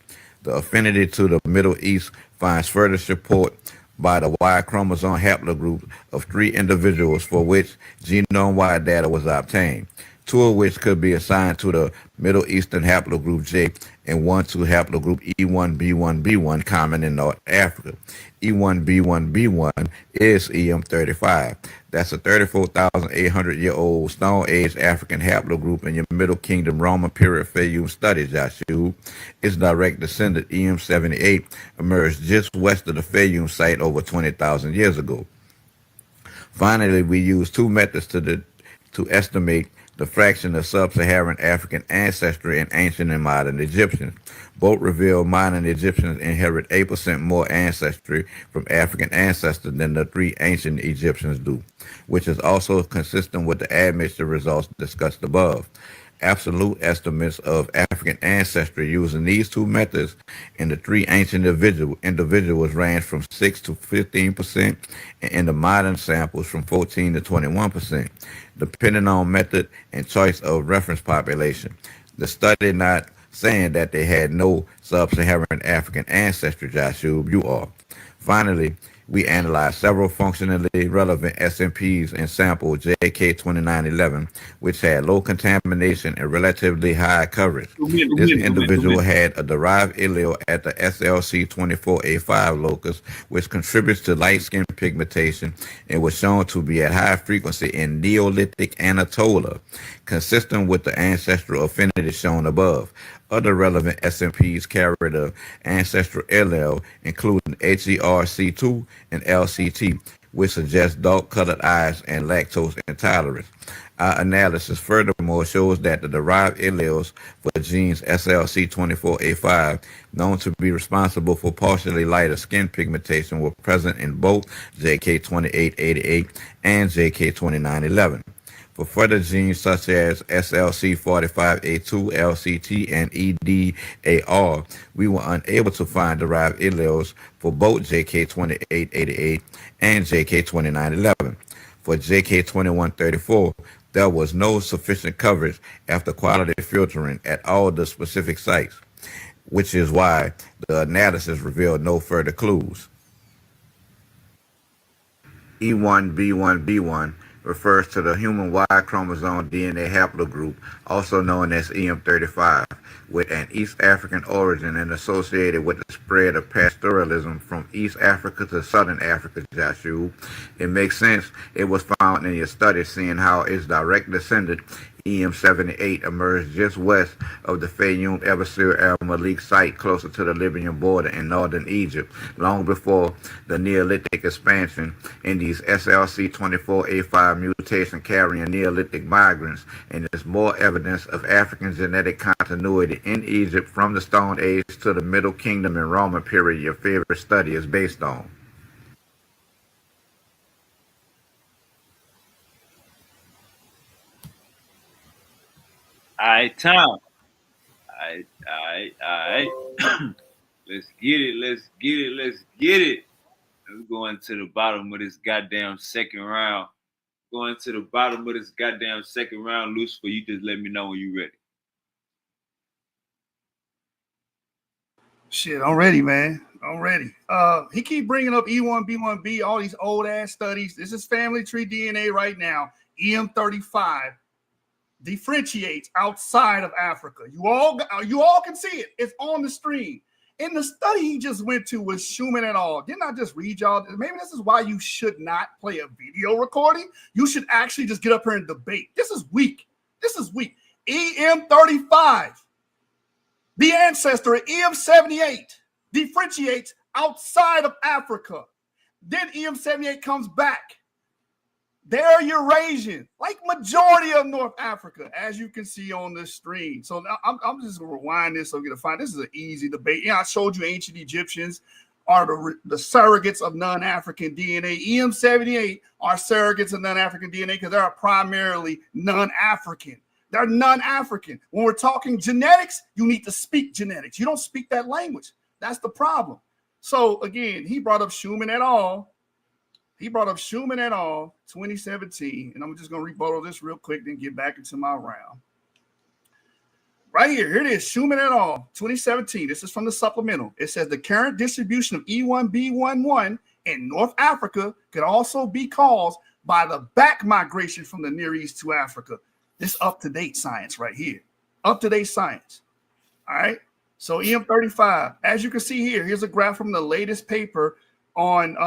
Speaker 5: The affinity to the Middle East finds further support by the Y chromosome haplogroup of 3 individuals for which genome-wide data was obtained, 2 of which could be assigned to the Middle Eastern haplogroup J and 1 to haplogroup E1B1B1 common in North Africa. E1B1B1 is EM35. That's a 34,800-year-old Stone Age African haplogroup in your Middle Kingdom Roman period Fayum study, Joshua. Its direct descendant, EM78, emerged just west of the Fayum site over 20,000 years ago. Finally, we use 2 methods to estimate the fraction of sub-Saharan African ancestry in ancient and modern Egyptians. Both reveal modern Egyptians inherit 8% more ancestry from African ancestors than the 3 ancient Egyptians do, which is also consistent with the admixture results discussed above. Absolute estimates of African ancestry using these 2 methods in the 3 ancient individuals range from 6 to 15%, and in the modern samples from 14 to 21%, depending on method and choice of reference population. The study not saying that they had no sub-Saharan African ancestry, Joshua, you are. Finally, we analyzed several functionally relevant SNPs in sample JK2911, which had low contamination and relatively high coverage. This individual had a derived allele at the SLC24A5 locus, which contributes to light skin pigmentation and was shown to be at high frequency in Neolithic Anatolia, consistent with the ancestral affinity shown above. Other relevant SNPs carry the ancestral allele, including HERC2 and LCT, which suggests dark-colored eyes and lactose intolerance. Our analysis furthermore shows that the derived alleles for genes SLC24A5, known to be responsible for partially lighter skin pigmentation, were present in both JK2888 and JK2911. For further genes such as SLC45A2, LCT, and EDAR, we were unable to find derived alleles for both JK2888 and JK2911. For JK2134, there was no sufficient coverage after quality filtering at all the specific sites, which is why the analysis revealed no further clues. E1B1B1 refers to the human Y chromosome DNA haplogroup, also known as EM35, with an East African origin and associated with the spread of pastoralism from East Africa to Southern Africa, Joshua. It makes sense it was found in your study, seeing how its direct descendant, EM78, emerged just west of the Fayum Ebasir el-Malik site closer to the Libyan border in northern Egypt, long before the Neolithic expansion in these SLC24A5 mutation-carrying Neolithic migrants, and is more evidence of African genetic continuity in Egypt from the Stone Age to the Middle Kingdom and Roman period your favorite study is based on.
Speaker 2: All right, Tom. All right. Let's get it. Let's get it. We're going to the bottom of this goddamn second round. Going to the bottom of this goddamn second round. Lucifer, you just let me know when you're ready.
Speaker 4: Shit, I'm ready, man. I'm ready. He keep bringing up E1B1B, all these old ass studies. This is family tree DNA right now. EM35 differentiates outside of Africa. You all can see it. It's on the stream. In the study he just went to was Schumann et al. Didn't I just read y'all? Maybe this is why you should not play a video recording. You should actually just get up here and debate. This is weak. EM35, the ancestor of EM78, differentiates outside of Africa. Then EM78 comes back. They're Eurasian, like majority of North Africa, as you can see on the stream. So now I'm just going to rewind this so we can find. This is an easy debate. Yeah, I showed you ancient Egyptians are the surrogates of non-African DNA. EM78 are surrogates of non-African DNA because they're primarily non-African. They're non-African. When we're talking genetics, you need to speak genetics. You don't speak that language. That's the problem. So again, he brought up Schumann et al. 2017, and I'm just going to rebuttal this real quick, then get back into my round. Right here it is, Schumann et al., 2017. This is from the supplemental. It says the current distribution of E1B11 in North Africa could also be caused by the back migration from the Near East to Africa. This up-to-date science right here. Up-to-date science. All right. So EM35, as you can see here, here's a graph from the latest paper on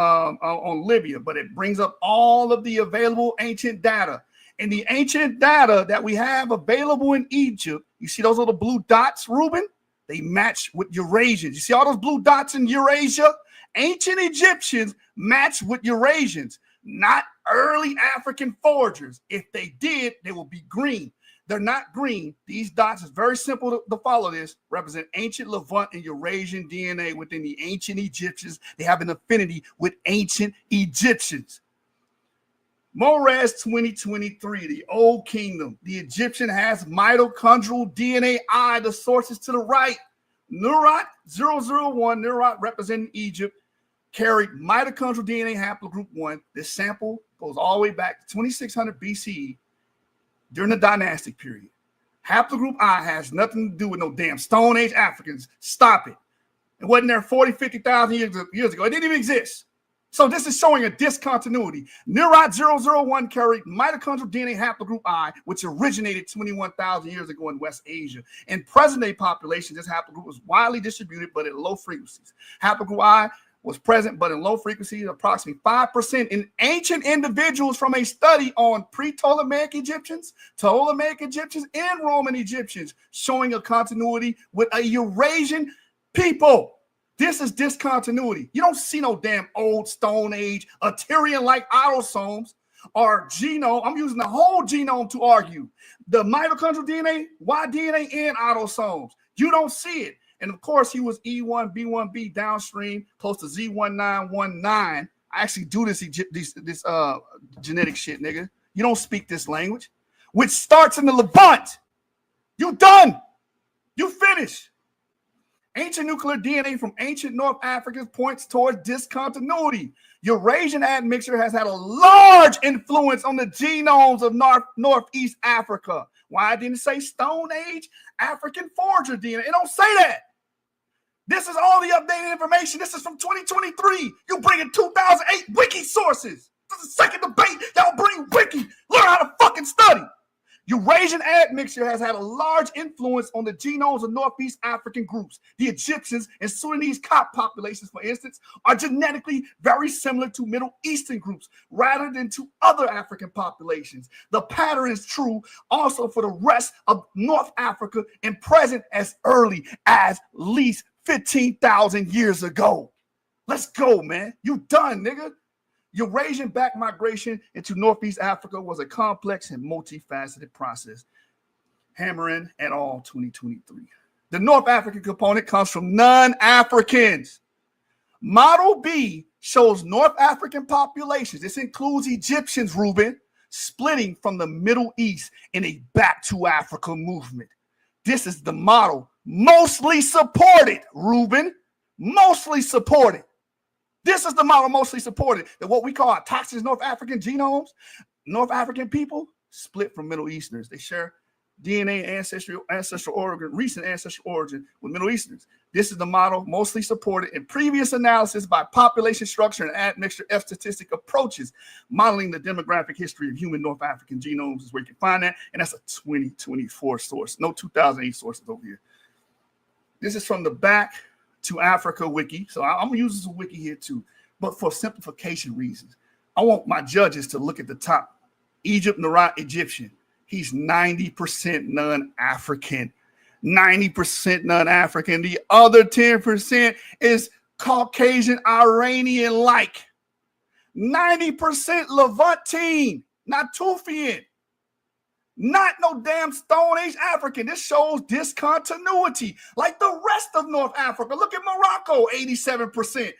Speaker 4: Libya, but it brings up all of the available ancient data. And the ancient data that we have available in Egypt, you see those little blue dots, Reuben? They match with Eurasians. You see all those blue dots in Eurasia? Ancient Egyptians match with Eurasians, not early African foragers. If they did, they will be green. They're not green. These dots is very simple to follow this, represent ancient Levant and Eurasian DNA within the ancient Egyptians. They have an affinity with ancient Egyptians. Morez 2023, the Old Kingdom. The Egyptian has mitochondrial DNA I, the sources to the right. Nurat 001, Nurat representing Egypt, carried mitochondrial DNA haplogroup 1. This sample goes all the way back to 2600 BCE during the dynastic period. Haplogroup I has nothing to do with no damn Stone Age Africans. Stop it. It wasn't there 40, 50,000 years ago. It didn't even exist. So this is showing a discontinuity. Nurat 001 carried mitochondrial DNA haplogroup I, which originated 21,000 years ago in West Asia. In present-day populations, this haplogroup was widely distributed, but at low frequencies. Haplogroup I was present, but in low frequencies, approximately 5% in ancient individuals from a study on pre-Ptolemaic Egyptians, Ptolemaic Egyptians, and Roman Egyptians, showing a continuity with a Eurasian people. This is discontinuity. You don't see no damn old Stone Age Assyrian-like autosomes or genome. I'm using the whole genome to argue. The mitochondrial DNA, Y DNA, and autosomes. You don't see it. And of course, he was E1B1B downstream, close to Z1919. I actually do this genetic shit, nigga. You don't speak this language, which starts in the Levant. You done. You finished. Ancient nuclear DNA from ancient North Africans points towards discontinuity. Eurasian admixture has had a large influence on the genomes of Northeast Africa. Why I didn't say Stone Age African forager DNA? It don't say that. This is all the updated information. This is from 2023. You bring in 2008 wiki sources. This is the second debate. Y'all bring wiki. Learn how to fucking study. Eurasian admixture has had a large influence on the genomes of Northeast African groups. The Egyptians and Sudanese Cop populations, for instance, are genetically very similar to Middle Eastern groups rather than to other African populations. The pattern is true also for the rest of North Africa and present as early as least 15,000 years ago. Let's go, man. You done, nigga. Eurasian back migration into Northeast Africa was a complex and multifaceted process. Hammerin et al. 2023. The North African component comes from non-Africans. Model B shows North African populations. This includes Egyptians, Reuben, splitting from the Middle East in a back to Africa movement. This is the model mostly supported, Reuben, mostly supported. This is the model mostly supported, that what we call toxic North African genomes. North African people split from Middle Easterners. They share DNA ancestral origin, recent ancestral origin with Middle Easterners. This is the model mostly supported in previous analysis by population structure and admixture F statistic approaches. Modeling the demographic history of human North African genomes is where you can find that. And that's a 2024 source. No 2008 sources over here. This is from the Back to Africa wiki. So I'm going to use this wiki here too. But for simplification reasons, I want my judges to look at the top. Egypt, Nurat, Egyptian. He's 90% non-African. 90% non-African. The other 10% is Caucasian, Iranian-like. 90% Levantine, not Tufian. Not no damn Stone Age African. This shows discontinuity, like the rest of North Africa. Look at Morocco, 87%.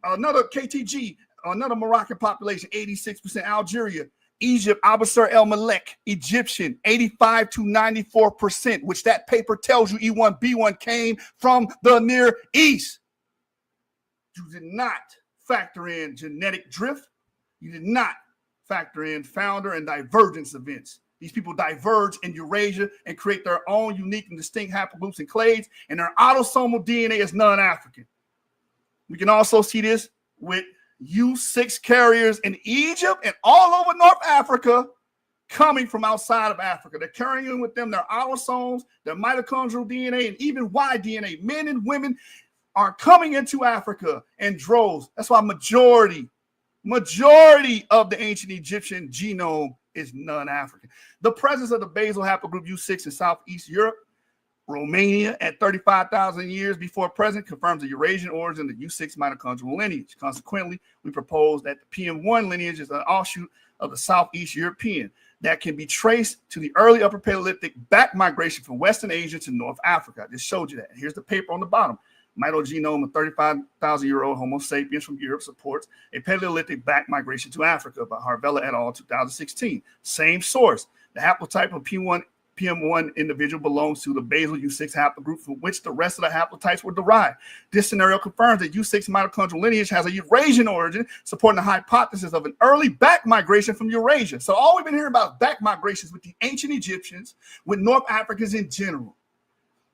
Speaker 4: Another KTG, another Moroccan population, 86%. Algeria, Egypt, Abasar El Malek, Egyptian, 85 to 94%, which that paper tells you E1B1 came from the Near East. You did not factor in genetic drift. You did not factor in founder and divergence events. These people diverge in Eurasia and create their own unique and distinct haplogroups and clades, and their autosomal DNA is non-African. We can also see this with U6 carriers in Egypt and all over North Africa coming from outside of Africa. They're carrying with them their autosomes, their mitochondrial DNA, and even Y DNA. Men and women are coming into Africa in droves. That's why majority of the ancient Egyptian genome is non-African. The presence of the basal haplogroup U6 in Southeast Europe, Romania at 35,000 years before present confirms the Eurasian origin of the U6 mitochondrial lineage. Consequently, we propose that the PM1 lineage is an offshoot of the Southeast European that can be traced to the early Upper Paleolithic back migration from Western Asia to North Africa. I just showed you that. Here's the paper on the bottom. Mitogenome of 35,000-year-old Homo sapiens from Europe supports a Paleolithic back migration to Africa by Harvella et al. 2016. Same source. The haplotype of PM1 individual belongs to the basal U6 haplogroup from which the rest of the haplotypes were derived. This scenario confirms that U6 mitochondrial lineage has a Eurasian origin, supporting the hypothesis of an early back migration from Eurasia. So all we've been hearing about back migrations with the ancient Egyptians, with North Africans in general.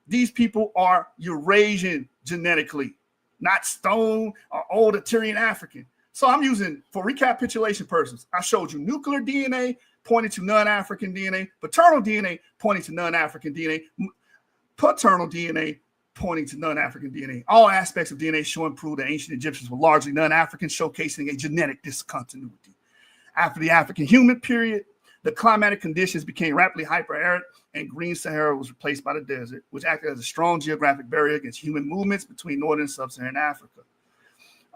Speaker 4: These people are Eurasian genetically, not Stone or old Assyrian African. So I'm using, for recapitulation purposes, I showed you nuclear DNA pointing to non-African DNA, paternal DNA pointing to non-African DNA, paternal DNA pointing to non-African DNA. All aspects of DNA show and prove that ancient Egyptians were largely non-African, showcasing a genetic discontinuity. After the African human period, the climatic conditions became rapidly hyper-arid, and green Sahara was replaced by the desert, which acted as a strong geographic barrier against human movements between northern and sub-Saharan Africa.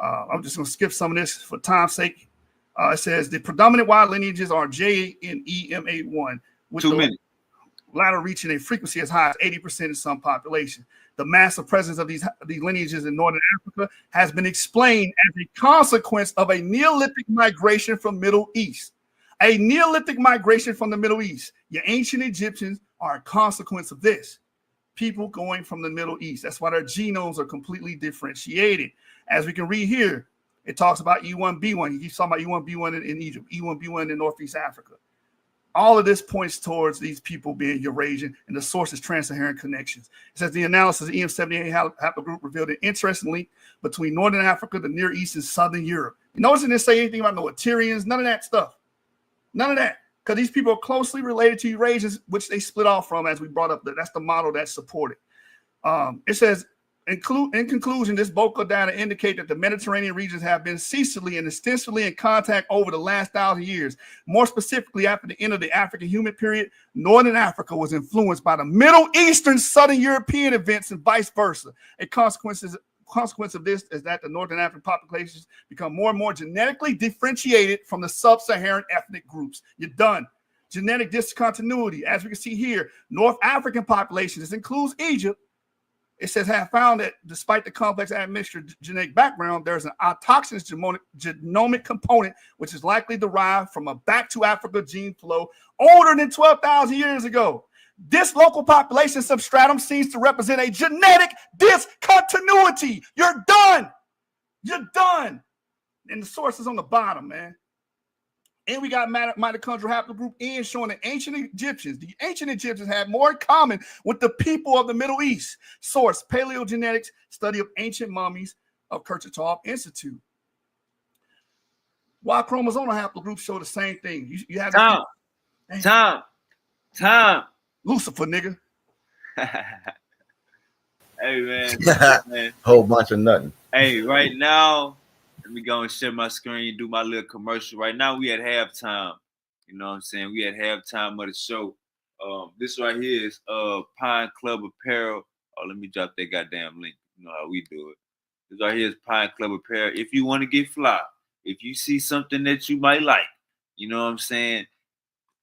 Speaker 4: I'm just going to skip some of this for time's sake. It says the predominant wild lineages are J and EMA1, with the latter reaching a frequency as high as 80% in some population. The massive presence of these lineages in northern Africa has been explained as a consequence of a Neolithic migration from Middle East. A Neolithic migration from the Middle East. Your ancient Egyptians are a consequence of this. People going from the Middle East. That's why their genomes are completely differentiated. As we can read here, it talks about E1B1. He keeps talking about E1B1 in Egypt, E1B1 in Northeast Africa. All of this points towards these people being Eurasian, and the source is trans-Saharan connections. It says the analysis of EM78 haplogroup revealed an interesting link between Northern Africa, the Near East, and Southern Europe. You notice it didn't say anything about no Assyrians, none of that stuff. None of that. Because these people are closely related to Eurasians, which they split off from, as we brought up. That's the model that's supported. It says, in conclusion, this vocal data indicate that the Mediterranean regions have been ceaselessly and extensively in contact over the last 1,000 years. More specifically, after the end of the African human period, Northern Africa was influenced by the Middle Eastern Southern European events and vice versa. A consequence of this is that the Northern African populations become more and more genetically differentiated from the sub-Saharan ethnic groups. You're done. Genetic discontinuity. As we can see here, North African populations, this includes Egypt, it says have found that despite the complex admixture genetic background, there's an autochthonous genomic component which is likely derived from a back to Africa gene flow older than 12,000 years ago. This local population substratum seems to represent a genetic discontinuity. You're done. You're done. And the source is on the bottom, man. And we got mitochondrial haplogroup N showing the ancient Egyptians had more in common with the people of the Middle East. Source, Paleogenetics, study of ancient mummies of Kurchatov Institute. Y chromosomal haplogroups show the same thing. You have
Speaker 2: Time.
Speaker 4: Lucifer, nigga.
Speaker 2: Hey, man.
Speaker 3: Whole bunch of nothing.
Speaker 2: Hey, right now, let me go and share my screen, do my little commercial. Right now, we at halftime. You know what I'm saying? We at halftime of the show. This right here is Pine Club Apparel. Oh, let me drop that goddamn link. You know how we do it. This right here is Pine Club Apparel. If you want to get fly, if you see something that you might like, you know what I'm saying?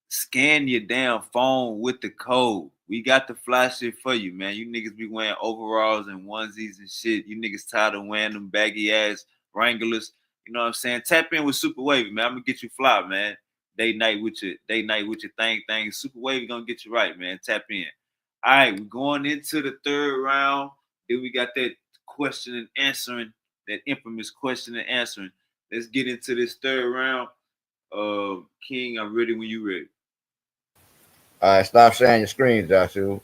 Speaker 2: Scan your damn phone with the code. We got the fly shit for you, man. You niggas be wearing overalls and onesies and shit. You niggas tired of wearing them baggy ass Wranglers. You know what I'm saying? Tap in with Super Wavy, man. I'm gonna get you fly, man. Day night with your thing. Super Wavy gonna get you right, man. Tap in. All right, we're going into the third round. Then we got that question and answering, that infamous question and answering. Let's get into this third round. King, I'm ready when you ready.
Speaker 3: All right, stop sharing your screen, Joshua.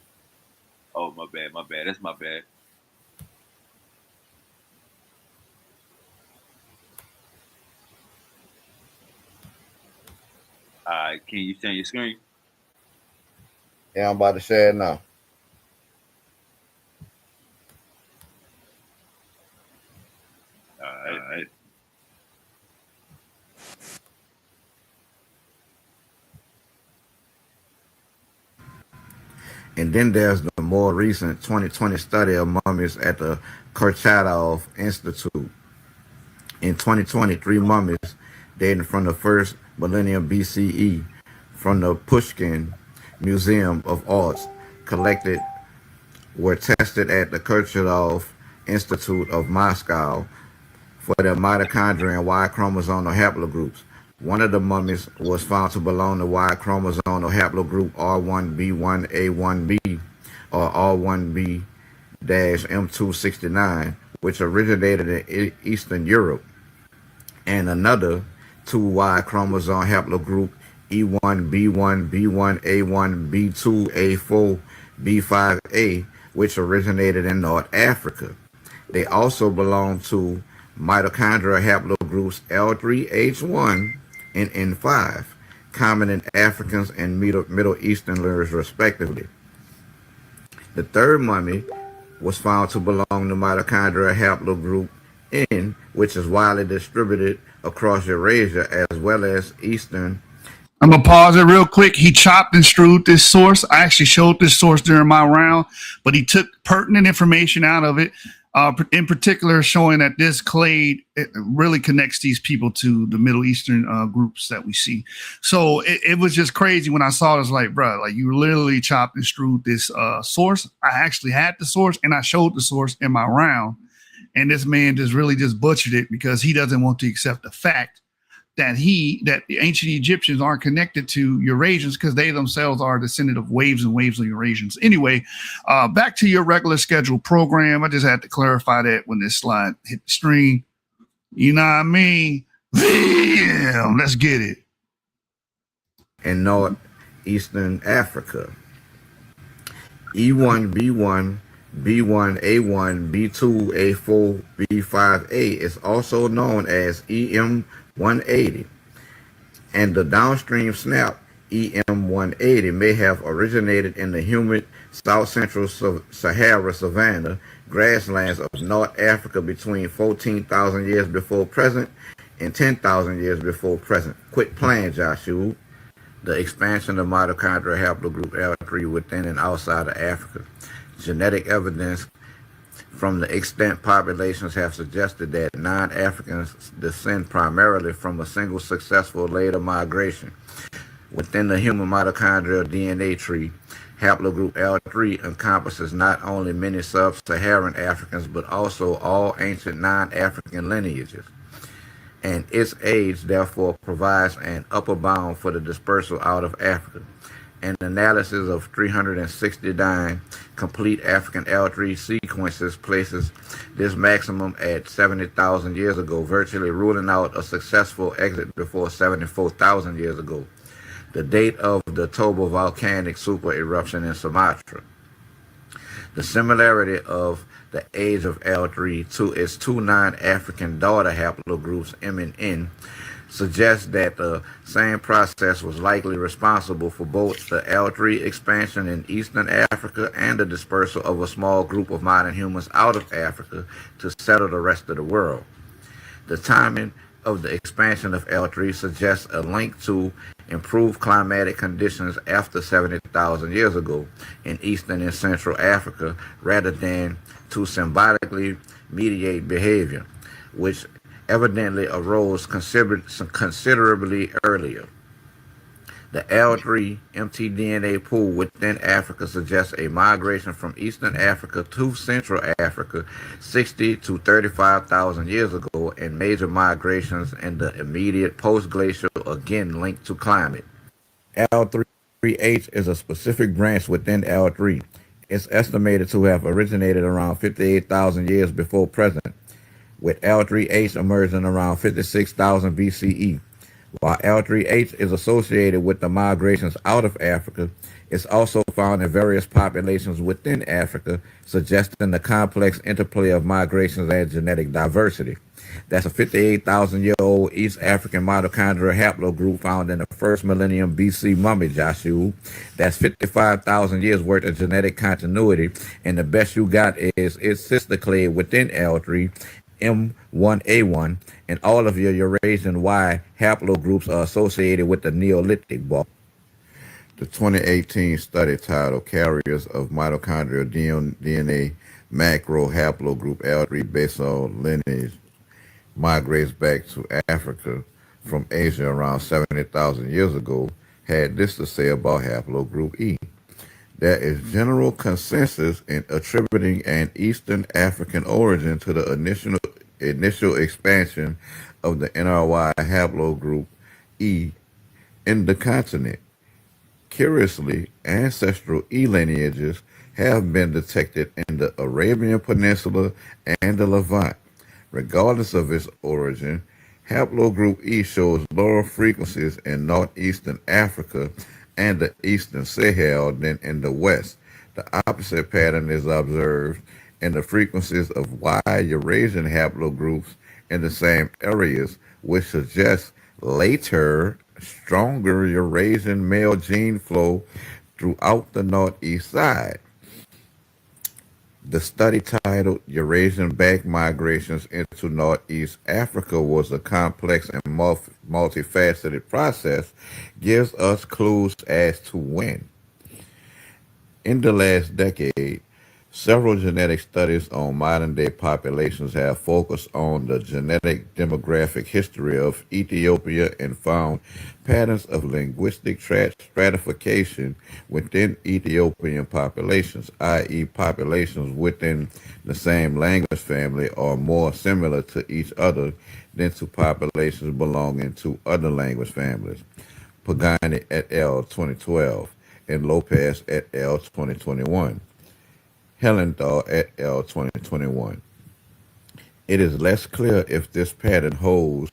Speaker 2: Oh, my bad. That's my bad. All right, can you share your screen?
Speaker 3: Yeah, I'm about to share it now.
Speaker 2: All right.
Speaker 5: And then there's the more recent 2020 study of mummies at the Kurchatov Institute. In 2020, 3 mummies dating from the first millennium BCE from the Pushkin Museum of Arts collected were tested at the Kurchatov Institute of Moscow for their mitochondria and Y chromosomal haplogroups. One of the mummies was found to belong to Y chromosomal haplogroup R1b1a1b or R1b-M269, which originated in Eastern Europe, and another 2Y chromosome haplogroup E1b1b1a1b2a4b5a, which originated in North Africa. They also belong to mitochondrial haplogroups L3H1 and N5, common in Africans and Middle Easterners respectively. The third mummy was found to belong to mitochondrial haplogroup N, which is widely distributed across Eurasia as well as Eastern.
Speaker 4: I'm gonna pause it real quick. He chopped and screwed this source. I actually showed this source during my round, but he took pertinent information out of it. In particular, showing that this clade really connects these people to the Middle Eastern groups that we see. So it was just crazy when I saw this. Like, bro, like you literally chopped and screwed this source. I actually had the source and I showed the source in my round, and this man just really just butchered it because he doesn't want to accept the fact that the ancient Egyptians aren't connected to Eurasians because they themselves are descendant of waves and waves of Eurasians. Anyway, back to your regular scheduled program. I just had to clarify that when this slide hit the screen. You know what I mean? Damn, let's get it.
Speaker 5: In northeastern Africa, E1B1, B1A1, B2A4, B5A is also known as EM180, and the downstream snap EM180 may have originated in the humid south central Sahara savanna grasslands of North Africa between 14,000 years before present and 10,000 years before present. Quit playing, Joshua. The expansion of mitochondrial haplogroup L3 within and outside of Africa. Genetic evidence from the extant populations have suggested that non-Africans descend primarily from a single successful later migration. Within the human mitochondrial DNA tree, haplogroup L3 encompasses not only many sub-Saharan Africans but also all ancient non-African lineages, and its age therefore provides an upper bound for the dispersal out of Africa. An analysis of 369 complete African L3 sequences places this maximum at 70,000 years ago, virtually ruling out a successful exit before 74,000 years ago, the date of the Toba volcanic super eruption in Sumatra. The similarity of the age of L3 to its 2 non-African daughter haplogroups M and N suggests that the same process was likely responsible for both the L3 expansion in Eastern Africa and the dispersal of a small group of modern humans out of Africa to settle the rest of the world. The timing of the expansion of L3 suggests a link to improved climatic conditions after 70,000 years ago in Eastern and Central Africa rather than to symbolically mediate behavior, which evidently arose considerably earlier. The L3 mtDNA pool within Africa suggests a migration from Eastern Africa to Central Africa 60 to 35,000 years ago, and major migrations in the immediate post-glacial again linked to climate. L3H is a specific branch within L3. It's estimated to have originated around 58,000 years before present, with L3H emerging around 56,000 BCE. While L3H is associated with the migrations out of Africa, it's also found in various populations within Africa, suggesting the complex interplay of migrations and genetic diversity. That's a 58,000-year-old East African mitochondrial haplogroup found in the first millennium BC mummy, Joshua. That's 55,000 years worth of genetic continuity, and the best you got is its sister clade within L3, M1A1, and all of your Eurasian Y haplogroups are associated with the Neolithic bulk. The 2018 study titled Carriers of Mitochondrial DNA Macro Haplogroup L3 basal lineage migrates back to Africa from Asia around 70,000 years ago had this to say about haplogroup E. There is general consensus in attributing an Eastern African origin to the initial expansion of the NRY haplogroup E in the continent. Curiously, ancestral E lineages have been detected in the Arabian Peninsula and the Levant. Regardless of its origin, haplogroup E shows lower frequencies in northeastern Africa and the eastern Sahel than in the west. The opposite pattern is observed in the frequencies of Y Eurasian haplogroups in the same areas, which suggests later, stronger Eurasian male gene flow throughout the northeast side. The study titled Eurasian Back Migrations into Northeast Africa was a complex and multifaceted process, gives us clues as to when. In the last decade, several genetic studies on modern-day populations have focused on the genetic demographic history of Ethiopia and found patterns of linguistic stratification within Ethiopian populations, i.e. populations within the same language family are more similar to each other than to populations belonging to other language families. Pagani et al. 2012 and Lopez et al. 2021. Hellenthal et al. 2021. It is less clear if this pattern holds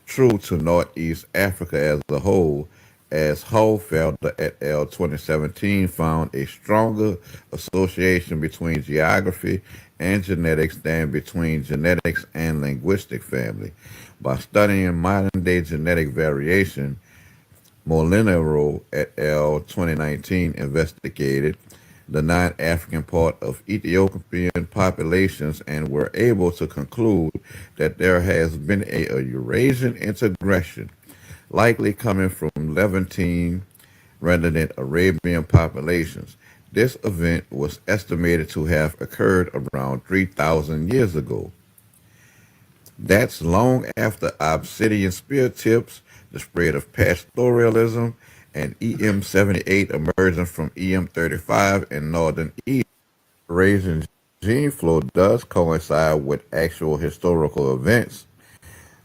Speaker 5: true to Northeast Africa as a whole, as Hohlfelder et al. 2017 found a stronger association between geography and genetics than between genetics and linguistic family. By studying modern-day genetic variation, Molinaro et al. 2019 investigated the non-African part of Ethiopian populations and were able to conclude that there has been a Eurasian integration, likely coming from Levantine rather than Arabian populations. This event was estimated to have occurred around 3,000 years ago. That's long after obsidian spear tips, the spread of pastoralism, and EM78 emerging from EM35 in northern Egypt. Eurasian gene flow does coincide with actual historical events.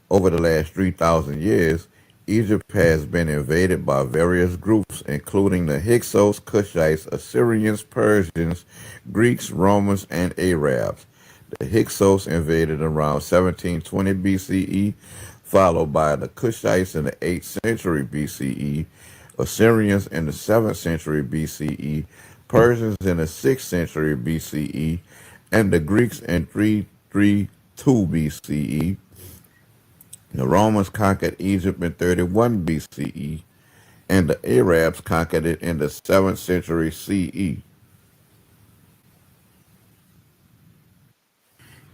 Speaker 5: Over the last 3,000 years, Egypt has been invaded by various groups, including the Hyksos, Cushites, Assyrians, Persians, Greeks, Romans, and Arabs. The Hyksos invaded around 1720 BCE, followed by the Cushites in the 8th century BCE, Assyrians in the 7th century BCE, Persians in the 6th century BCE, and the Greeks in 332 BCE. The Romans conquered Egypt in 31 BCE, and the Arabs conquered it in the 7th century CE.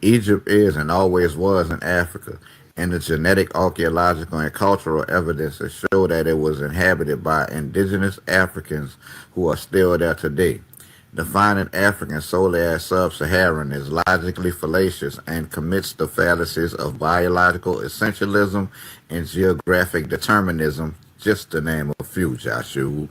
Speaker 5: Egypt is and always was in Africa, and the genetic, archaeological, and cultural evidences show that it was inhabited by indigenous Africans who are still there today. Defining African solely as sub-Saharan is logically fallacious and commits the fallacies of biological essentialism and geographic determinism, just to name a few, Joshua.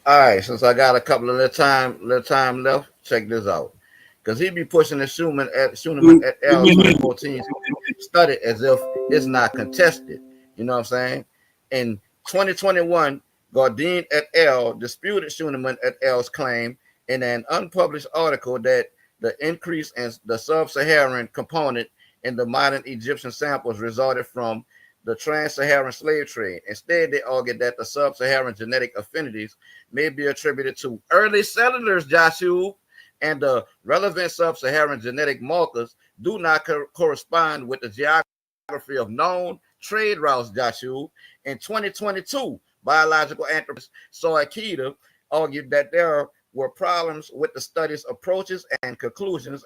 Speaker 5: All right, since I got a couple of little time left, check this out. Because he be pushing the Schumann at L 2014 study as if it's not contested. You know what I'm saying? In 2021,
Speaker 3: Gardine et al. Disputed Schuneman et al.'s claim in an unpublished article that the increase in the sub-Saharan component in the modern Egyptian samples resulted from the trans-Saharan slave trade. Instead, they argued that the sub-Saharan genetic affinities may be attributed to early settlers, Joshua, and the relevant sub-Saharan genetic markers do not correspond with the geography of known trade routes, Joshua. In 2022, biological anthropologist Soakita argued that there were problems with the study's approaches and conclusions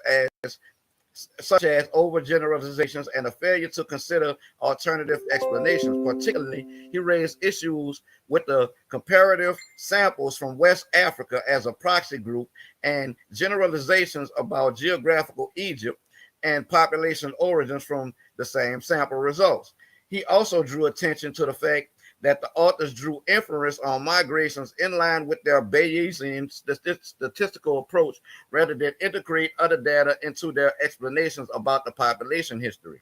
Speaker 3: such as overgeneralizations and a failure to consider alternative explanations. Particularly, he raised issues with the comparative samples from West Africa as a proxy group and generalizations about geographical Egypt and population origins from the same sample results. He also drew attention to the fact that the authors drew inference on migrations in line with their Bayesian statistical approach rather than integrate other data into their explanations about the population history.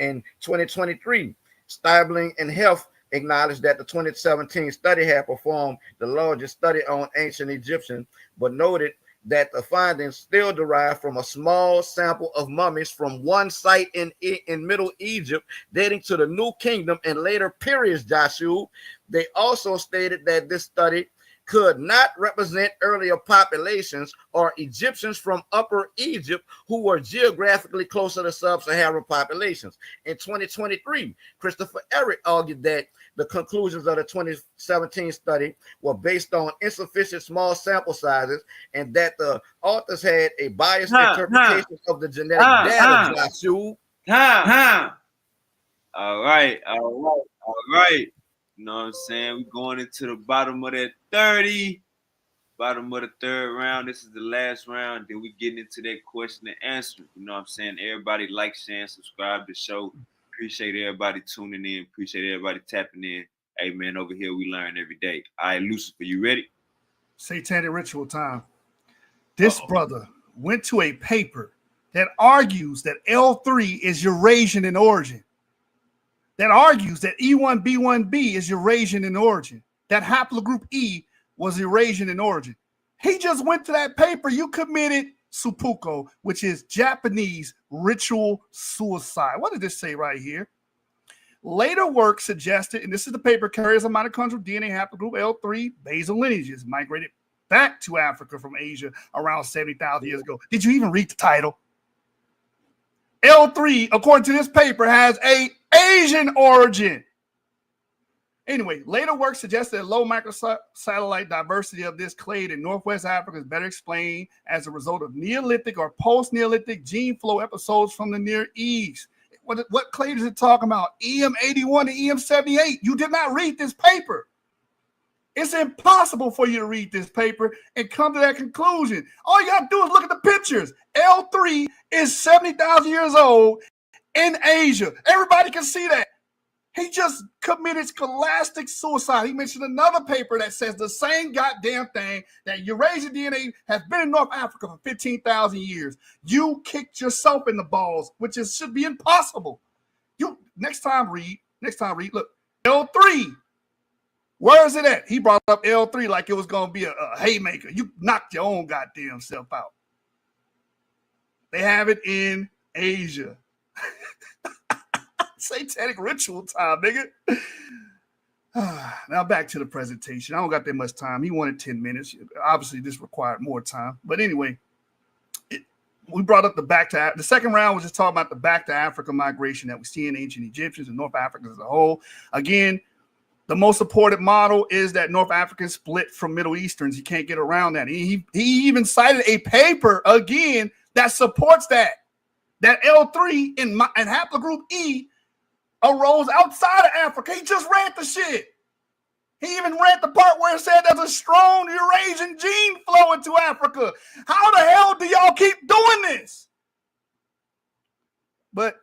Speaker 3: In 2023, Stabling and Health acknowledged that the 2017 study had performed the largest study on ancient Egyptians, but noted that the findings still derive from a small sample of mummies from one site in Middle Egypt dating to the New Kingdom and later periods, Joshua. They also stated that this study could not represent earlier populations or Egyptians from Upper Egypt who were geographically closer to sub-Saharan populations. In 2023, Christopher Eric argued that the conclusions of the 2017 study were based on insufficient small sample sizes and that the authors had a biased interpretation of the genetic data.
Speaker 2: All right. You know what I'm saying? We're going into the bottom of that 30, bottom of the third round. This is the last round. Then we getting into that question and answer. You know what I'm saying? Everybody like, share, and subscribe to the show. Appreciate everybody tuning in. Appreciate everybody tapping in. Hey, man, over here we learn every day. All right, Lucifer, you ready?
Speaker 4: Satanic ritual time. This brother went to a paper that argues that L3 is Eurasian in origin. That argues that E1B1B is Eurasian in origin. That haplogroup E was Eurasian in origin. He just went to that paper. You committed seppuku, which is Japanese ritual suicide. What did this say right here? Later work suggested, and this is the paper, carriers of mitochondrial DNA haplogroup L3 basal lineages migrated back to Africa from Asia around 70,000 years ago. Did you even read the title? L3, according to this paper, has a Asian origin. Anyway, later work suggested that low microsatellite diversity of this clade in Northwest Africa is better explained as a result of Neolithic or post-Neolithic gene flow episodes from the Near East. What clade is it talking about? EM81 and EM78. You did not read this paper. It's impossible for you to read this paper and come to that conclusion. All you got to do is look at the pictures. L3 is 70,000 years old in Asia. Everybody can see that. He just committed scholastic suicide. He mentioned another paper that says the same goddamn thing, that Eurasian DNA has been in North Africa for 15,000 years. You kicked yourself in the balls, which should be impossible. Next time read. Look, L3. Where is it at? He brought up L3 like it was going to be a haymaker. You knocked your own goddamn self out. They have it in Asia. Satanic ritual time, nigga. Now back to the presentation. I don't got that much time. He wanted 10 minutes. Obviously, this required more time. But anyway, we brought up the second round was just talking about the back to Africa migration that we see in ancient Egyptians and North Africa as a whole. Again, the most supported model is that North Africans split from Middle Easterns. You can't get around that. He even cited a paper, again, that supports that L3 and haplogroup E arose outside of Africa. He just read the shit. He even read the part where it said there's a strong Eurasian gene flow into Africa. How the hell do y'all keep doing this? But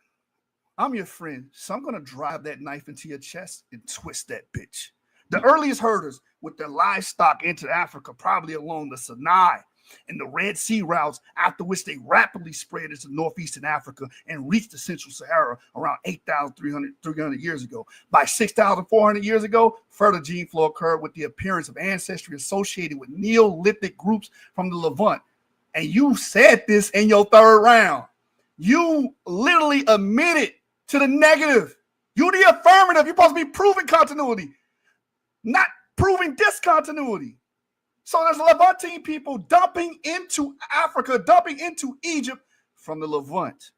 Speaker 4: I'm your friend, so I'm going to drive that knife into your chest and twist that bitch. The earliest herders with their livestock into Africa, probably along the Sinai, and the Red Sea routes, after which they rapidly spread into northeastern Africa and reached the Central Sahara around 8,300 years ago. By 6,400 years ago, further gene flow occurred with the appearance of ancestry associated with Neolithic groups from the Levant. And you said this in your third round. You literally admitted to the negative. You the affirmative. You're supposed to be proving continuity, not proving discontinuity. So there's Levantine people dumping into Africa, dumping into Egypt from the Levant.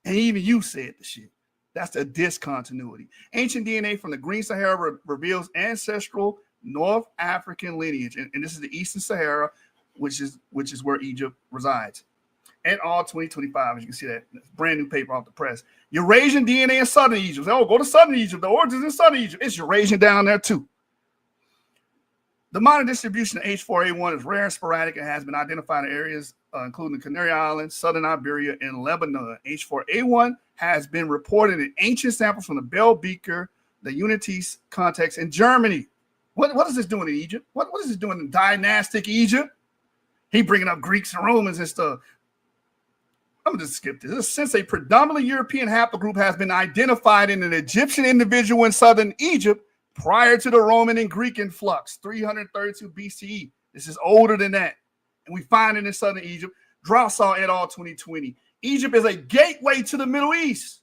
Speaker 4: And even you said the shit. That's the discontinuity. Ancient DNA from the Green Sahara reveals ancestral North African lineage. And this is the Eastern Sahara, which is where Egypt resides. And all 2025, as you can see that brand new paper off the press. Eurasian DNA in Southern Egypt. Oh, go to Southern Egypt. The origins in Southern Egypt. It's Eurasian down there too. The modern distribution of H4A1 is rare and sporadic and has been identified in areas including the Canary Islands, Southern Iberia, and Lebanon. H4A1 has been reported in ancient samples from the Bell Beaker, the Unities context in Germany. What is this doing in Egypt? What is this doing in dynastic Egypt? He bringing up Greeks and Romans and stuff. I'm going to just skip this. Since a predominantly European haplogroup has been identified in an Egyptian individual in southern Egypt prior to the Roman and Greek influx, 332 BCE. This is older than that. And we find it in southern Egypt. Drossall et al. 2020. Egypt is a gateway to the Middle East.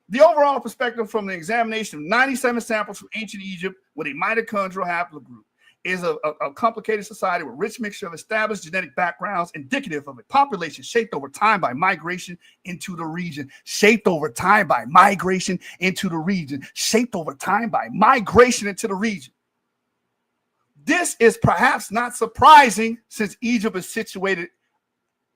Speaker 4: The overall perspective from the examination of 97 samples from ancient Egypt with a mitochondrial haplogroup is a complicated society with rich mixture of established genetic backgrounds indicative of a population shaped over time by migration into the region. Shaped over time by migration into the region. Shaped over time by migration into the region. This is perhaps not surprising since Egypt is situated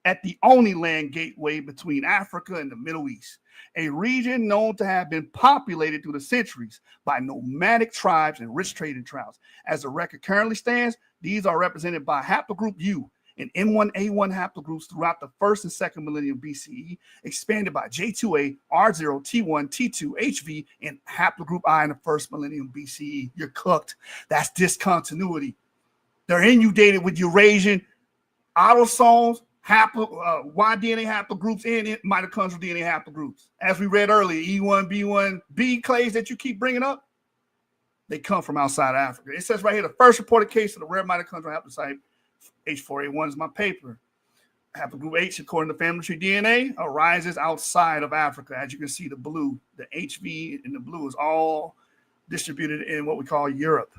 Speaker 4: at the only land gateway between Africa and the Middle East, a region known to have been populated through the centuries by nomadic tribes and rich trading routes. As the record currently stands, these are represented by haplogroup U and M1A1 haplogroups throughout the first and second millennium BCE, expanded by J2A, R0, T1, T2, HV, and haplogroup I in the first millennium BCE. You're cooked. That's discontinuity. They're inundated with Eurasian autosomes, Y-DNA haplogroups, and mitochondrial DNA haplogroups. As we read earlier, E1, B1, B clades that you keep bringing up, they come from outside Africa. It says right here, the first reported case of the rare mitochondrial haplotype, H4A1 is my paper. Haplogroup H, according to family tree DNA, arises outside of Africa. As you can see, the blue, the HV and the blue is all distributed in what we call Europe.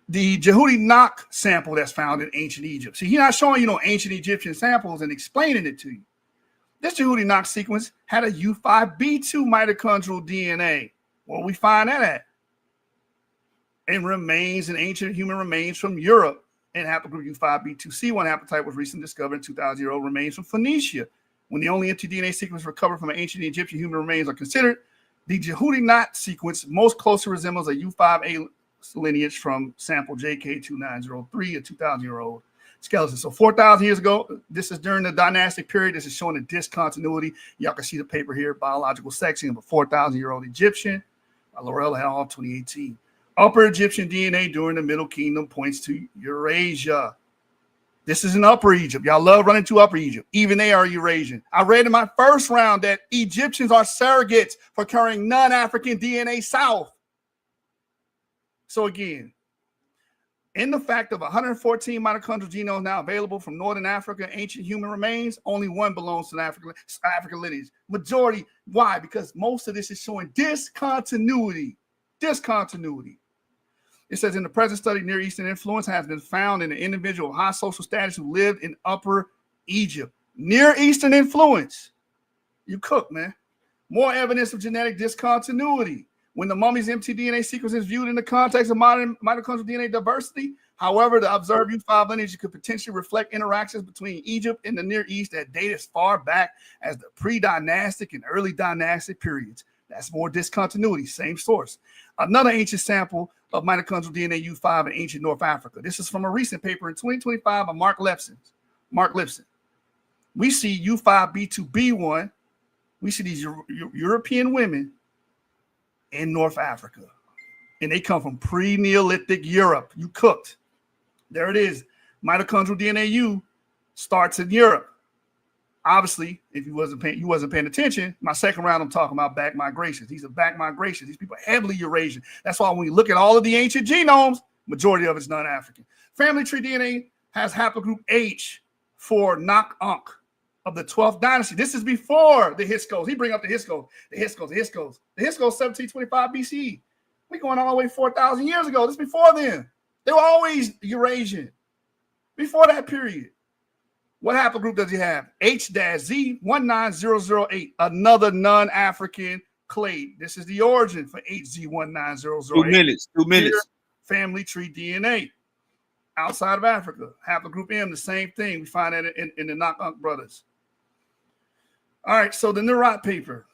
Speaker 4: The Jehudi Nak sample that's found in ancient Egypt. See, he's not showing you no ancient Egyptian samples and explaining it to you. This Jehudi Nak sequence had a U5B2 mitochondrial DNA. Where we find that at? In remains, in ancient human remains from Europe. And haplogroup U5B2C1 haplotype was recently discovered in 2000 remains from Phoenicia. When the only mtDNA sequence recovered from an ancient Egyptian human remains are considered, the Jehudi Nak sequence most closely resembles a U5A lineage from sample JK2903, a 2,000-year-old skeleton. So 4,000 years ago, this is during the dynastic period. This is showing the discontinuity. Y'all can see the paper here, biological section of a 4,000-year-old Egyptian by Lorella et al. 2018. Upper Egyptian DNA during the Middle Kingdom points to Eurasia. This is in Upper Egypt. Y'all love running to Upper Egypt. Even they are Eurasian. I read in my first round that Egyptians are surrogates for carrying non-African DNA south. So again, in the fact of 114 mitochondrial genomes now available from Northern Africa, ancient human remains, only one belongs to the African lineage. Majority, why? Because most of this is showing discontinuity. Discontinuity. It says in the present study, Near Eastern influence has been found in an individual of high social status who lived in Upper Egypt. Near Eastern influence. You cook, man. More evidence of genetic discontinuity. When the mummy's mtDNA sequence is viewed in the context of modern mitochondrial DNA diversity, however, the observed U5 lineage could potentially reflect interactions between Egypt and the Near East that date as far back as the pre-dynastic and early dynastic periods. That's more discontinuity, same source. Another ancient sample of mitochondrial DNA U5 in ancient North Africa. This is from a recent paper in 2025 by Mark Lipson. We see U5B2B1. We see these European women in North Africa, and they come from pre-Neolithic Europe. You cooked. There it is. Mitochondrial DNA U starts in Europe. Obviously, if you wasn't paying attention, my second round, I'm talking about back migrations. These are back migrations. These people are heavily Eurasian. That's why when you look at all of the ancient genomes, majority of it's non-African. Family tree DNA has haplogroup H for Nak-Unk of the 12th dynasty. This is before the Hyksos. He bring up the Hyksos. The Hyksos 1725 BCE. We're going all the way 4,000 years ago. This is before then. They were always Eurasian. Before that period. What haplogroup does he have? H-Z19008, another non-African clade. This is the origin for HZ19008.
Speaker 2: 2 minutes. 2 minutes.
Speaker 4: Here, family tree DNA. Outside of Africa. Haplogroup M, the same thing. We find that in the Nak-Unk brothers. All right, so the Nerat paper.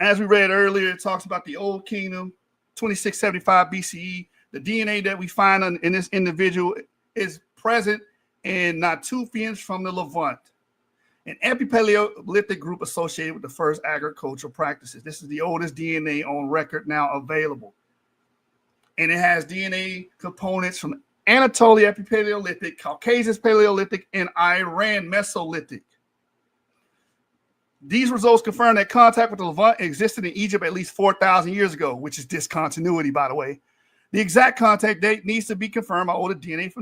Speaker 4: As we read earlier, it talks about the Old Kingdom, 2675 BCE. The DNA that we find in this individual is present in Natufians from the Levant, an epipaleolithic group associated with the first agricultural practices. This is the oldest DNA on record now available. And it has DNA components from Anatolia Epipaleolithic, Caucasus Paleolithic, and Iran Mesolithic. These results confirm that contact with the Levant existed in Egypt at least 4,000 years ago, which is discontinuity, by the way. The exact contact date needs to be confirmed by older DNA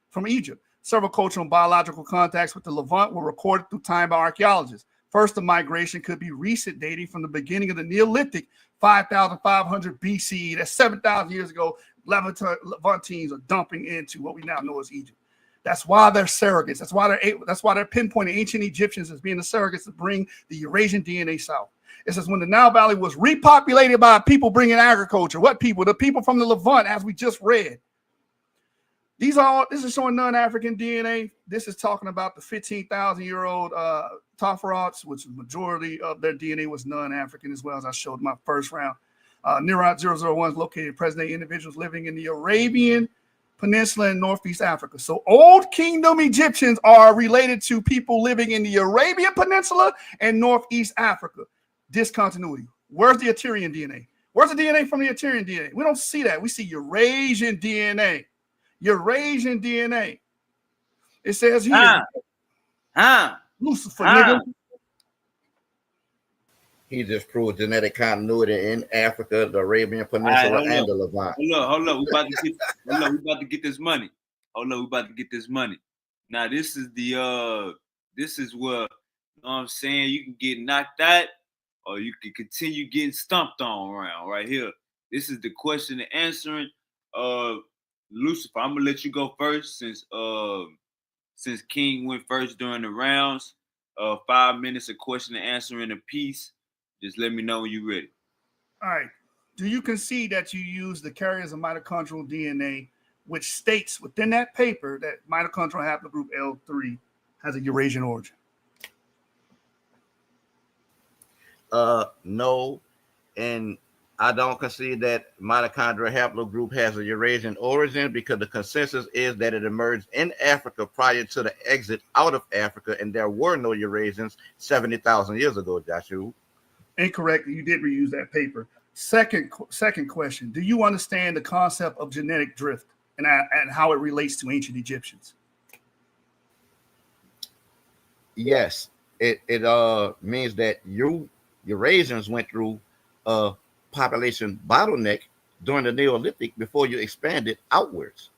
Speaker 4: from Egypt. Several cultural and biological contacts with the Levant were recorded through time by archaeologists. First, the migration could be recent, dating from the beginning of the Neolithic, 5,500 BCE. That's 7,000 years ago. Levantines are dumping into what we now know as Egypt. That's why they're surrogates. That's why they're pinpointing ancient Egyptians as being the surrogates to bring the Eurasian DNA south. It says when the Nile Valley was repopulated by people bringing agriculture. What people? The people from the Levant, as we just read. This is showing non-African DNA. This is talking about the 15,000-year-old Taffarats, which the majority of their DNA was non-African, as well as I showed in my first round. Nerat 001 is located present-day individuals living in the Arabian Peninsula in Northeast Africa. So Old Kingdom Egyptians are related to people living in the Arabian Peninsula and Northeast Africa. Discontinuity. Where's the Assyrian DNA? Where's the DNA from the Assyrian DNA? We don't see that. We see Eurasian DNA. Eurasian DNA. It says here, Lucifer, nigga.
Speaker 3: He just proved genetic continuity in Africa, the Arabian Peninsula, and the Levant.
Speaker 2: Hold up. We about to get this money. Now this is where, you know what I'm saying, you can get knocked out or you can continue getting stomped on around right here. This is the question and answering. Lucifer, I'm gonna let you go first since King went first during the rounds. 5 minutes of question and answering a piece. Just let me know when you're ready.
Speaker 4: All right. Do you concede that you use the carriers of mitochondrial DNA, which states within that paper that mitochondrial haplogroup L3 has a Eurasian origin?
Speaker 3: No, and I don't concede that mitochondrial haplogroup has a Eurasian origin because the consensus is that it emerged in Africa prior to the exit out of Africa, and there were no Eurasians 70,000 years ago, Joshua.
Speaker 4: Incorrect. You did reuse that paper. Second question. Do you understand the concept of genetic drift and how it relates to ancient Egyptians?
Speaker 3: Yes. It means that Eurasians went through a population bottleneck during the Neolithic before you expanded outwards.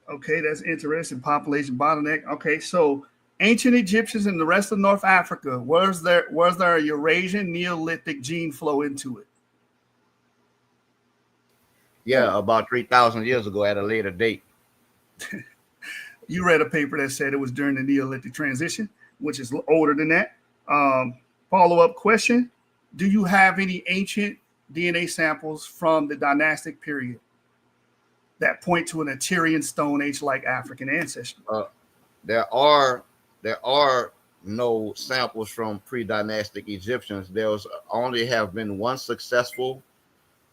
Speaker 4: Okay, that's interesting. Population bottleneck. Okay, so ancient Egyptians and the rest of North Africa, was there a Eurasian Neolithic gene flow into it?
Speaker 3: Yeah, about 3,000 years ago at a later date.
Speaker 4: You read a paper that said it was during the Neolithic transition, which is older than that. Follow-up question. Do you have any ancient DNA samples from the dynastic period that point to an Assyrian Stone Age-like African ancestry?
Speaker 3: There are no samples from pre-dynastic Egyptians. There's only have been one successful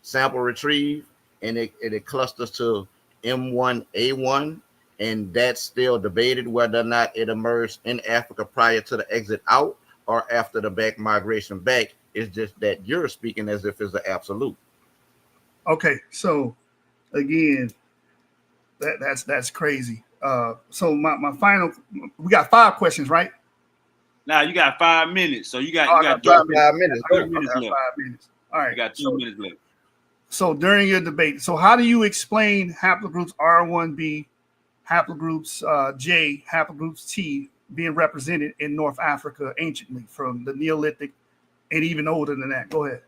Speaker 3: sample retrieve, and it clusters to M1A1, and that's still debated whether or not it emerged in Africa prior to the exit out or after the back migration back. It's just that you're speaking as if it's the absolute.
Speaker 4: Okay, so again, That's crazy. So my final, we got 5 questions, right?
Speaker 2: Now you got 5 minutes, so you got
Speaker 3: 5 minutes.
Speaker 2: 3 minutes left.
Speaker 4: 5 minutes. All right,
Speaker 2: You got 2 minutes left.
Speaker 4: So during your debate, so how do you explain haplogroups R1b, haplogroups J, haplogroups T being represented in North Africa anciently from the Neolithic and even older than that? Go ahead.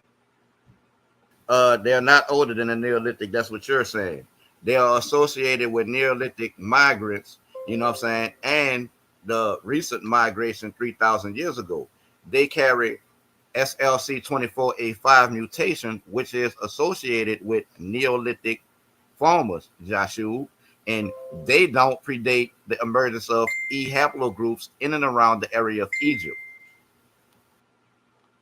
Speaker 3: They're not older than the Neolithic. That's what you're saying. They are associated with Neolithic migrants, you know what I'm saying, and the recent migration 3,000 years ago. They carry SLC24A5 mutation, which is associated with Neolithic farmers, Joshua, and they don't predate the emergence of E haplogroups in and around the area of Egypt.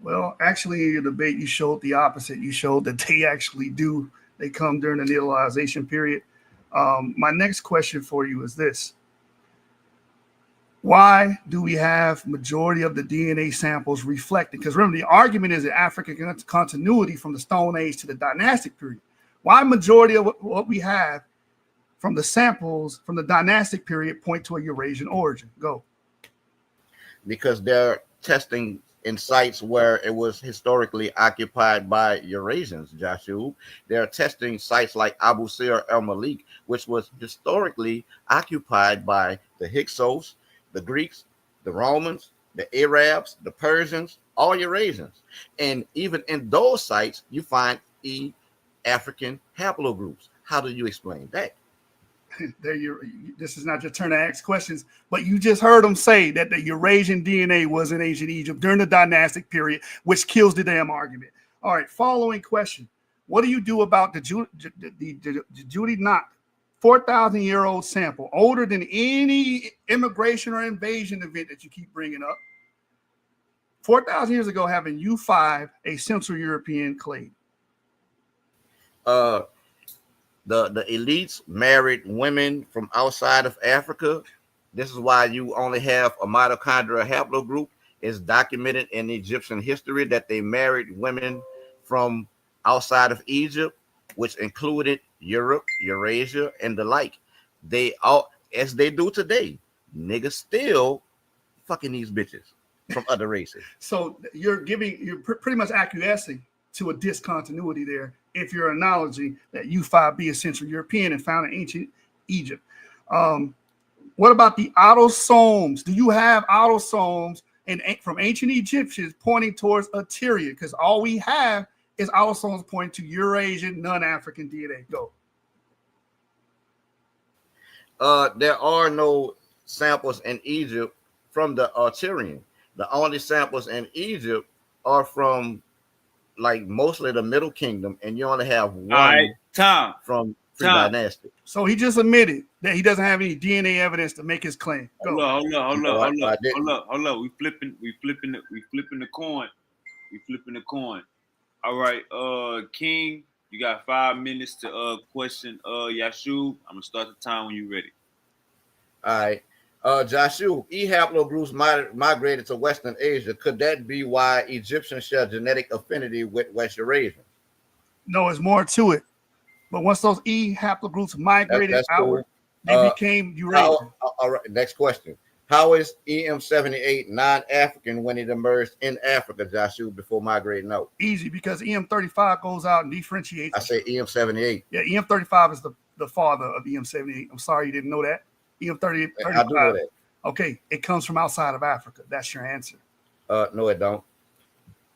Speaker 4: Well, actually, in your debate, you showed the opposite. You showed that they actually do. They come during the neolithic period. My next question for you is this. Why do we have majority of the DNA samples reflected? Because remember, the argument is that African continuity from the Stone Age to the dynastic period. Why majority of what we have from the samples from the dynastic period point to a Eurasian origin? Go.
Speaker 3: Because they're testing in sites where it was historically occupied by Eurasians, Joshua. They're testing sites like Abu Sir el-Malik, which was historically occupied by the Hyksos, the Greeks, the Romans, the Arabs, the Persians, all Eurasians. And even in those sites, you find African haplogroups. How do you explain that?
Speaker 4: This is not your turn to ask questions, but you just heard them say that the Eurasian DNA was in ancient Egypt during the dynastic period, which kills the damn argument. All right, following question. What do you do about the Judy Knott 4,000-year-old sample, older than any immigration or invasion event that you keep bringing up? 4,000 years ago, having U5, a Central European clade.
Speaker 3: The elites married women from outside of Africa. This is why you only have a mitochondrial haplogroup. It's documented in Egyptian history that they married women from outside of Egypt, which included Europe, Eurasia, and the like. They all, as they do today, niggas still fucking these bitches from other races.
Speaker 4: So you're pretty much acquiescing to a discontinuity there if you're acknowledging that U5B is Central European and found in ancient Egypt. What about the autosomes? Do you have autosomes from ancient Egyptians pointing towards Assyria? Because all we have is autosomes pointing to Eurasian, non-African DNA. Go.
Speaker 3: There are no samples in Egypt from the Assyrian. The only samples in Egypt are from like mostly the Middle Kingdom, and you only have one from pre-dynastic.
Speaker 4: So he just admitted that he doesn't have any DNA evidence to make his claim.
Speaker 2: Hold up. We flipping the coin. All right, King, you got 5 minutes to question Yashu. I'm gonna start the time when you're ready.
Speaker 3: All right. Joshua, E haplogroups migrated to Western Asia. Could that be why Egyptians share genetic affinity with West Eurasians?
Speaker 4: No, it's more to it. But once those E haplogroups migrated outward, they became Eurasian.
Speaker 3: All right, next question. How is EM78 non-African when it emerged in Africa, Joshua, before migrating out?
Speaker 4: Easy, because EM35 goes out and differentiates.
Speaker 3: I say EM78.
Speaker 4: Yeah, EM35 is the father of EM78. I'm sorry you didn't know that. EM35.
Speaker 3: I do know that.
Speaker 4: Okay, it comes from outside of Africa. That's your answer.
Speaker 3: No, it don't.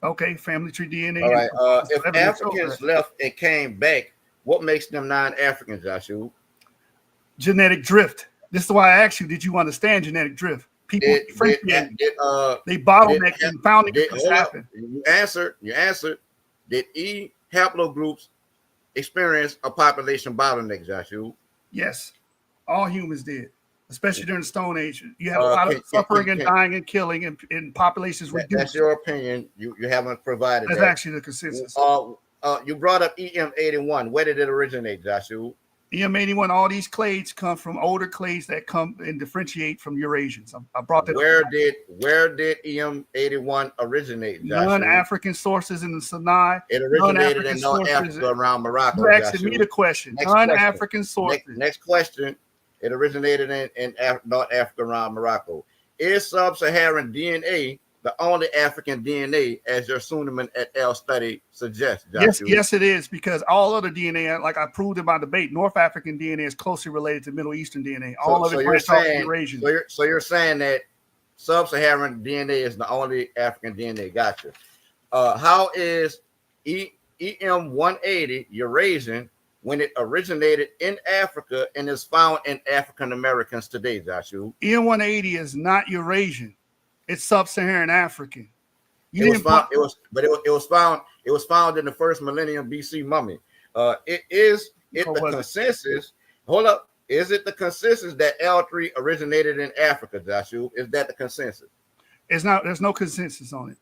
Speaker 4: Okay, family tree DNA.
Speaker 3: All right. If Africans left and came back, what makes them non-African, Joshua?
Speaker 4: Genetic drift. This is why I asked you, did you understand genetic drift? People they bottleneck and found it happen.
Speaker 3: You answered. Did E haplogroups experience a population bottleneck, Joshua?
Speaker 4: Yes. All humans did, especially during the Stone Age. You have a lot of suffering and dying and killing and populations reduced.
Speaker 3: That's your opinion. You haven't provided
Speaker 4: That's
Speaker 3: that.
Speaker 4: actually the consensus.
Speaker 3: You brought up EM81. Where did it originate, Joshua?
Speaker 4: EM81, all these clades come from older clades that come and differentiate from Eurasians. I brought that
Speaker 3: where
Speaker 4: up.
Speaker 3: did EM81 originate?
Speaker 4: Non-African sources in the Sinai.
Speaker 3: It originated in North Africa around Morocco.
Speaker 4: You asking me the question. Non-African sources.
Speaker 3: Next question. It originated in North Africa around Morocco. Is sub-Saharan DNA the only African DNA, as your Suleiman et al. Study suggests?
Speaker 4: Yes, it is, because all other DNA, like I proved in my debate, North African DNA is closely related to Middle Eastern DNA. All of it branched off Eurasian.
Speaker 3: So you're saying that sub-Saharan DNA is the only African DNA? Gotcha. How is EM180 Eurasian when it originated in Africa and is found in African Americans today, Joshua?
Speaker 4: EM180 is not Eurasian. It's sub-Saharan African.
Speaker 3: It was found in the first millennium BC mummy. Is it the consensus? Hold up. Is it the consensus that L3 originated in Africa, Joshua? Is that the consensus?
Speaker 4: It's not. There's no consensus on it.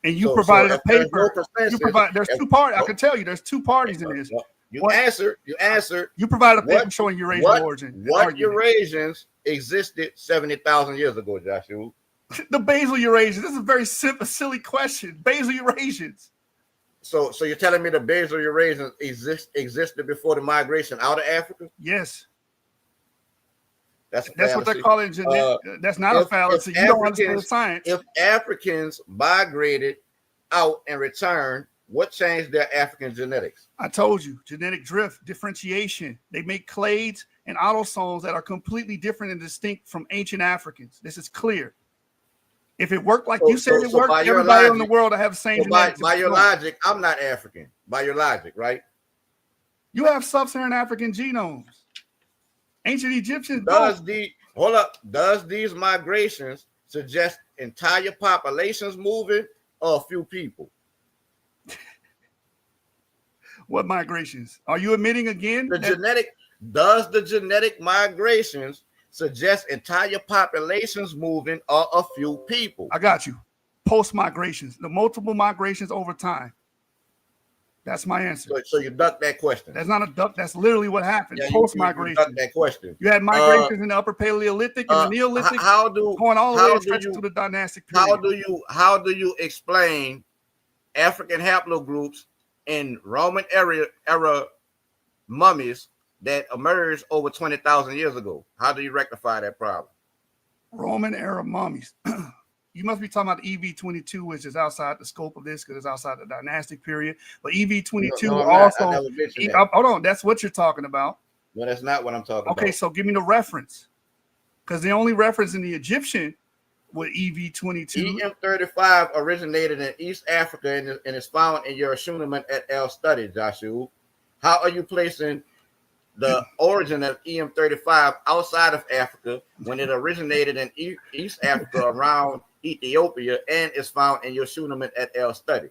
Speaker 4: And you provided a paper. There's two parties. I can tell you there's two parties in this.
Speaker 3: You answered.
Speaker 4: You provided a paper showing Eurasian origin.
Speaker 3: What Eurasians existed 70,000 years ago, Joshua?
Speaker 4: The basal Eurasians. This is a very simple, silly question. Basal Eurasians.
Speaker 3: So you're telling me the basal Eurasians existed before the migration out of Africa?
Speaker 4: Yes.
Speaker 3: That's
Speaker 4: what they're calling genetic. That's not a fallacy. You don't understand the science.
Speaker 3: If Africans migrated out and returned, what changed their African genetics?
Speaker 4: I told you, genetic drift, differentiation. They make clades and autosomes that are completely different and distinct from ancient Africans. This is clear. If it worked like you said it worked, everybody in the world will have the same genetics.
Speaker 3: By your logic, I'm not African. By your logic, right?
Speaker 4: You have sub-Saharan African genomes. Ancient Egyptians
Speaker 3: Does these migrations suggest entire populations moving or a few people?
Speaker 4: What migrations? Are you admitting again?
Speaker 3: Does the genetic migrations suggest entire populations moving or a few people?
Speaker 4: I got you. Post migrations, the multiple migrations over time. That's my answer.
Speaker 3: So you duck that question.
Speaker 4: That's not a duck. That's literally what happened. Yeah, post migration.
Speaker 3: Duck that question.
Speaker 4: You had migrations in the Upper Paleolithic and the Neolithic. Going all the way stretching to the dynastic period.
Speaker 3: How do you explain African haplogroups in Roman era mummies that emerged over 20,000 years ago? How do you rectify that problem?
Speaker 4: Roman era mummies. You must be talking about EV22, which is outside the scope of this because it's outside the dynastic period. But EV22 hold on, that's what you're talking about.
Speaker 3: No, that's not what I'm talking about.
Speaker 4: Okay, so give me the reference. Because the only reference in the Egyptian with EV22.
Speaker 3: EM35 originated in East Africa and is found in your Schunemann et al. Study, Joshua. How are you placing the origin of EM35 outside of Africa when it originated in East Africa around Ethiopia and is found in your Schunemann et al. Study?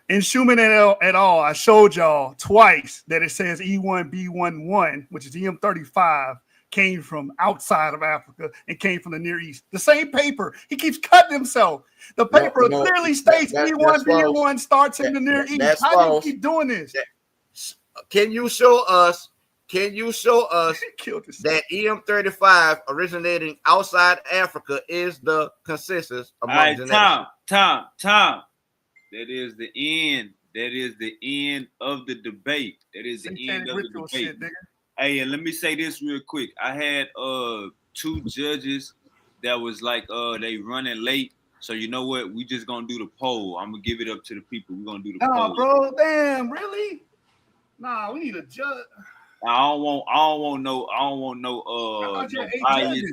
Speaker 4: In Schumann et al., I showed y'all twice that it says E1B11, which is EM35, came from outside of Africa and came from the Near East. The same paper. He keeps cutting himself. The paper clearly states E1B1 starts in the Near East. How do you keep doing this?
Speaker 3: Can you show us that EM35 originating outside Africa is the consensus among genetics?
Speaker 2: Tom. That is the end. That is the end of the debate. That is the end of the debate. Hey, and let me say this real quick. I had two judges that was like they running late. So you know what? We just gonna do the poll. I'm gonna give it up to the people. We're gonna do the poll.
Speaker 4: Oh, bro, damn, really? Nah, we need a judge.
Speaker 2: I don't want no bias.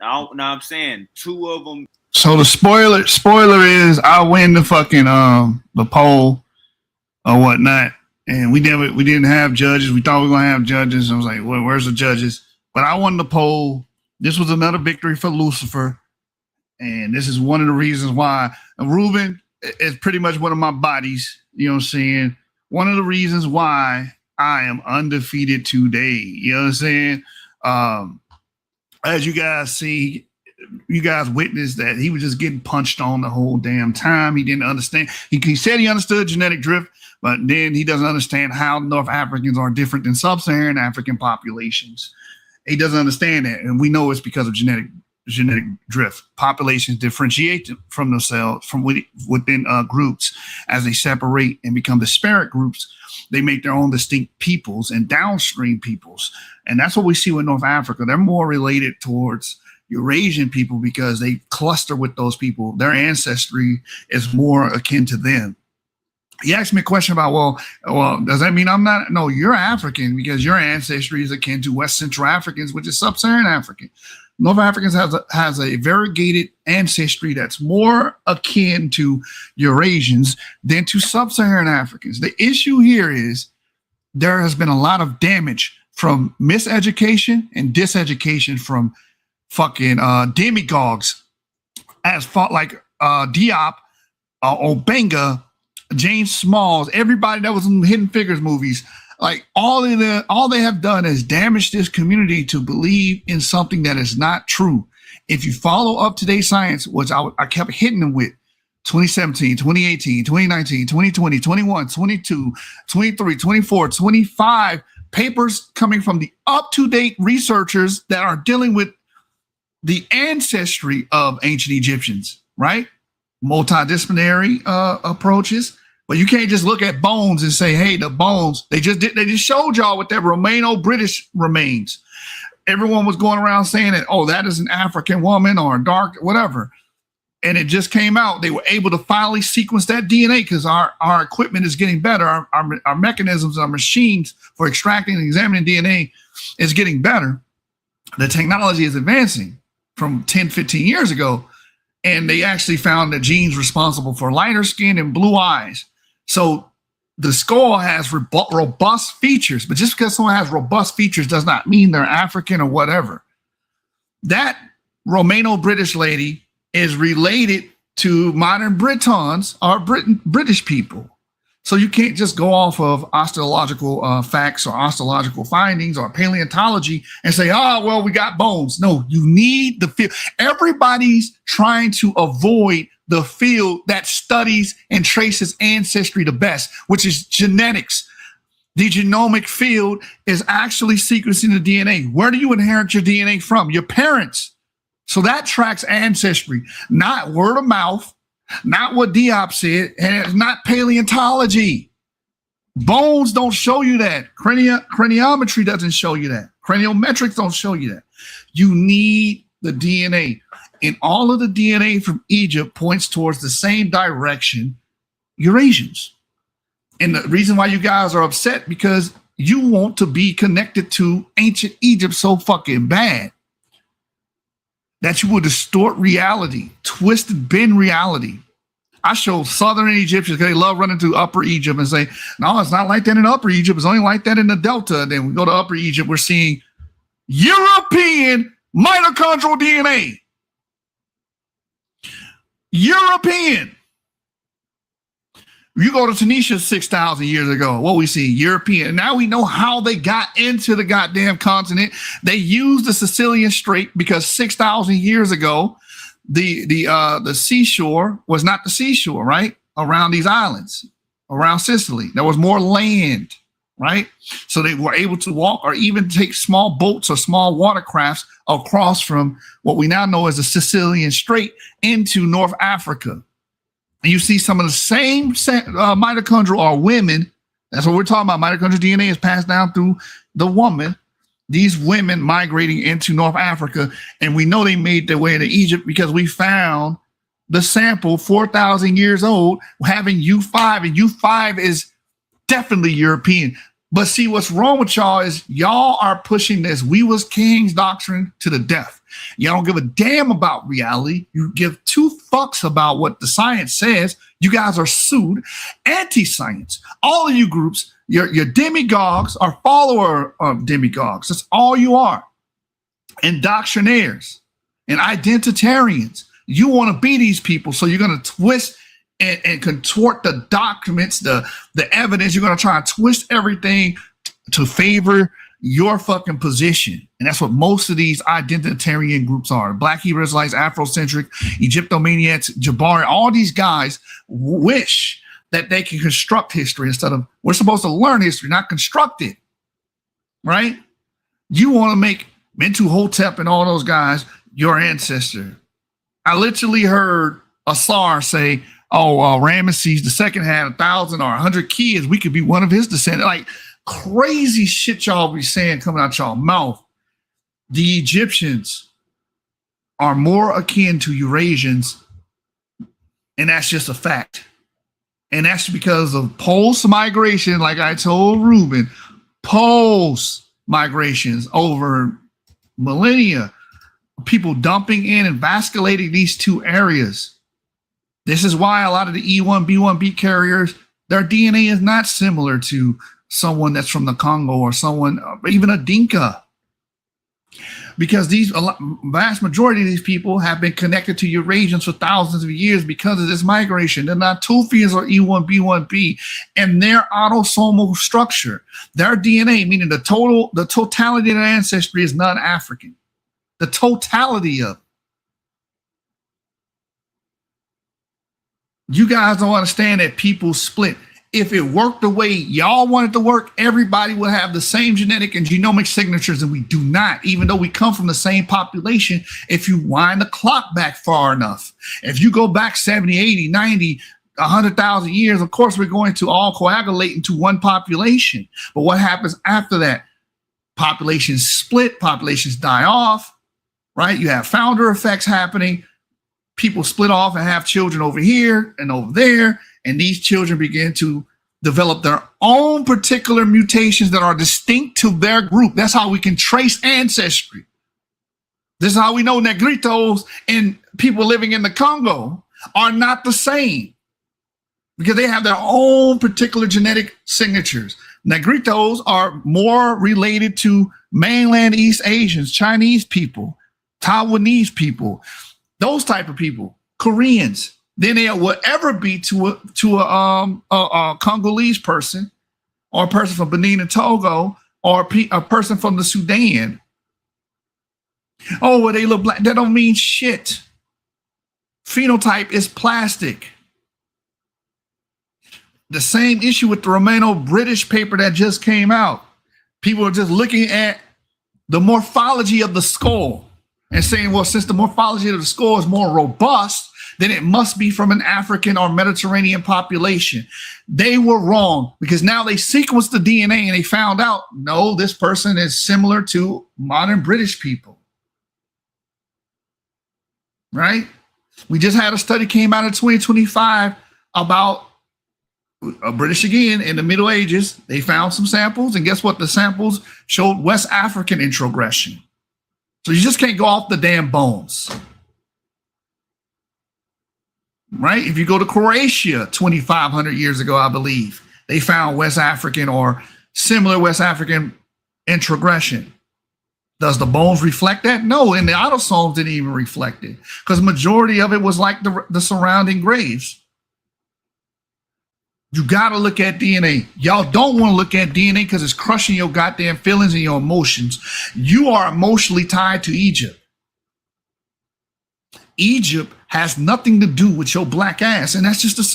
Speaker 2: I'm saying two of them.
Speaker 4: So the spoiler is I win the fucking the poll or whatnot, and we didn't have judges. We thought we were gonna have judges. I was like, well, where's the judges? But I won the poll. This was another victory for Lucifer, and this is one of the reasons why Reuben is pretty much one of my bodies. You know what I'm saying? One of the reasons why I am undefeated today. You know what I'm saying? As you guys see, you guys witnessed that he was just getting punched on the whole damn time. He didn't understand. He said he understood genetic drift, but then he doesn't understand how North Africans are different than sub-Saharan African populations. He doesn't understand that, and we know it's because of genetic drift. Populations differentiate from themselves from within groups as they separate and become disparate groups. They make their own distinct peoples and downstream peoples, and that's what we see with North Africa. They're more related towards Eurasian people because they cluster with those people. Their ancestry is more akin to them. He asked me a question about, well, does that mean I'm not? No, you're African because your ancestry is akin to West Central Africans, which is sub-Saharan African. North Africans has a variegated ancestry that's more akin to Eurasians than to sub-Saharan Africans. The issue here is there has been a lot of damage from miseducation and diseducation from fucking demagogues as far like Diop, Obenga, James Smalls, everybody that was in Hidden Figures movies. Like all they have done is damage this community to believe in something that is not true. If you follow up-to-date science, which I kept hitting them with, 2017, 2018, 2019, 2020, 21, 22, 23, 24, 25 papers coming from the up-to-date researchers that are dealing with the ancestry of ancient Egyptians, right? Multidisciplinary approaches. But you can't just look at bones and say, hey, the bones, they just showed y'all with that Romano-British remains. Everyone was going around saying that, oh, that is an African woman or a dark, whatever. And it just came out. They were able to finally sequence that DNA because our equipment is getting better. Our mechanisms, our machines for extracting and examining DNA is getting better. The technology is advancing from 10, 15 years ago. And they actually found the genes responsible for lighter skin and blue eyes. So the skull has robust features, but just because someone has robust features does not mean they're African or whatever. That Romano-British lady is related to modern Britons or British people. So you can't just go off of osteological facts or osteological findings or paleontology and say, oh, well, we got bones. No, you need the field. Everybody's trying to avoid the field that studies and traces ancestry the best, which is genetics. The genomic field is actually sequencing the DNA. Where do you inherit your DNA from? Your parents. So that tracks ancestry, not word of mouth. Not what Diop said, and it's not paleontology. Bones don't show you that. Craniometry doesn't show you that. Craniometrics don't show you that. You need the DNA. And all of the DNA from Egypt points towards the same direction, Eurasians. And the reason why you guys are upset because you want to be connected to ancient Egypt so fucking bad that you will distort reality, twist and bend reality. I show Southern Egyptians because they love running to Upper Egypt and say, no, it's not like that in Upper Egypt. It's only like that in the Delta. And then we go to Upper Egypt, we're seeing European mitochondrial DNA. European. You go to Tunisia 6,000 years ago, what we see, European. Now we know how they got into the goddamn continent. They used the Sicilian Strait because 6,000 years ago, the seashore was not the seashore, right? Around these islands, around Sicily. There was more land, right? So they were able to walk or even take small boats or small watercrafts across from what we now know as the Sicilian Strait into North Africa. And you see some of the same mitochondrial or women. That's what we're talking about. Mitochondrial DNA is passed down through the woman. These women migrating into North Africa. And we know they made their way to Egypt because we found the sample 4,000 years old having U5. And U5 is definitely European. But see, what's wrong with y'all is y'all are pushing this we was kings doctrine to the death. Y'all don't give a damn about reality. You give two fucks about what the science says. You guys are sued. Anti-science. All of you groups, your demagogues are follower of demagogues. That's all you are. And doctrinaires and identitarians. You want to be these people, so you're going to twist and contort the documents, the evidence. You're going to try and twist everything to favor your fucking position. And that's what most of these identitarian groups are. Black Hebrew Israelites, Afrocentric, Egyptomaniacs, Jabari, all these guys wish that they can construct history instead of, we're supposed to learn history, not construct it. Right? You want to make Mentuhotep and all those guys your ancestor. I literally heard Asar say, oh, Ramesses II had 1,000 or 100 kids. We could be one of his descendants. Like crazy shit y'all be saying coming out y'all mouth. The Egyptians are more akin to Eurasians, and that's just a fact. And that's because of post-migration, like I told Reuben, post-migrations over millennia, people dumping in and vasculating these two areas. This is why a lot of the E1, B1B carriers, their DNA is not similar to someone that's from the Congo or someone, even a Dinka. Because vast majority of these people have been connected to Eurasians for thousands of years because of this migration. They're not Tufians or E1, B1B, and their autosomal structure, their DNA, meaning the totality of their ancestry is non-African. The totality of it. You guys don't understand that people split. If it worked the way y'all want it to work, everybody would have the same genetic and genomic signatures, and we do not, even though we come from the same population. If you wind the clock back far enough, if you go back 70, 80, 90, 100,000 years, of course, we're going to all coagulate into one population. But what happens after that? Populations split, populations die off, right? You have founder effects happening. People split off and have children over here and over there. And these children begin to develop their own particular mutations that are distinct to their group. That's how we can trace ancestry. This is how we know Negritos and people living in the Congo are not the same, because they have their own particular genetic signatures. Negritos are more related to mainland East Asians, Chinese people, Taiwanese people, those type of people, Koreans, than they will ever be to a Congolese person, or a person from Benin and Togo, or a person from the Sudan. Oh, well, they look black. That don't mean shit. Phenotype is plastic. The same issue with the Romano-British paper that just came out. People are just looking at the morphology of the skull and saying, well, since the morphology of the skull is more robust, then it must be from an African or Mediterranean population. They were wrong, because now they sequenced the DNA and they found out, no, this person is similar to modern British people. Right? We just had a study came out in 2025 about British again in the Middle Ages. They found some samples, and guess what? The samples showed West African introgression. So you just can't go off the damn bones. Right? If you go to Croatia 2,500 years ago, I believe, they found West African or similar West African introgression. Does the bones reflect that? No, and the autosomes didn't even reflect it, because majority of it was like the surrounding graves. You got to look at DNA. Y'all don't want to look at DNA because it's crushing your goddamn feelings and your emotions. You are emotionally tied to Egypt. Egypt has nothing to do with your black ass, and that's just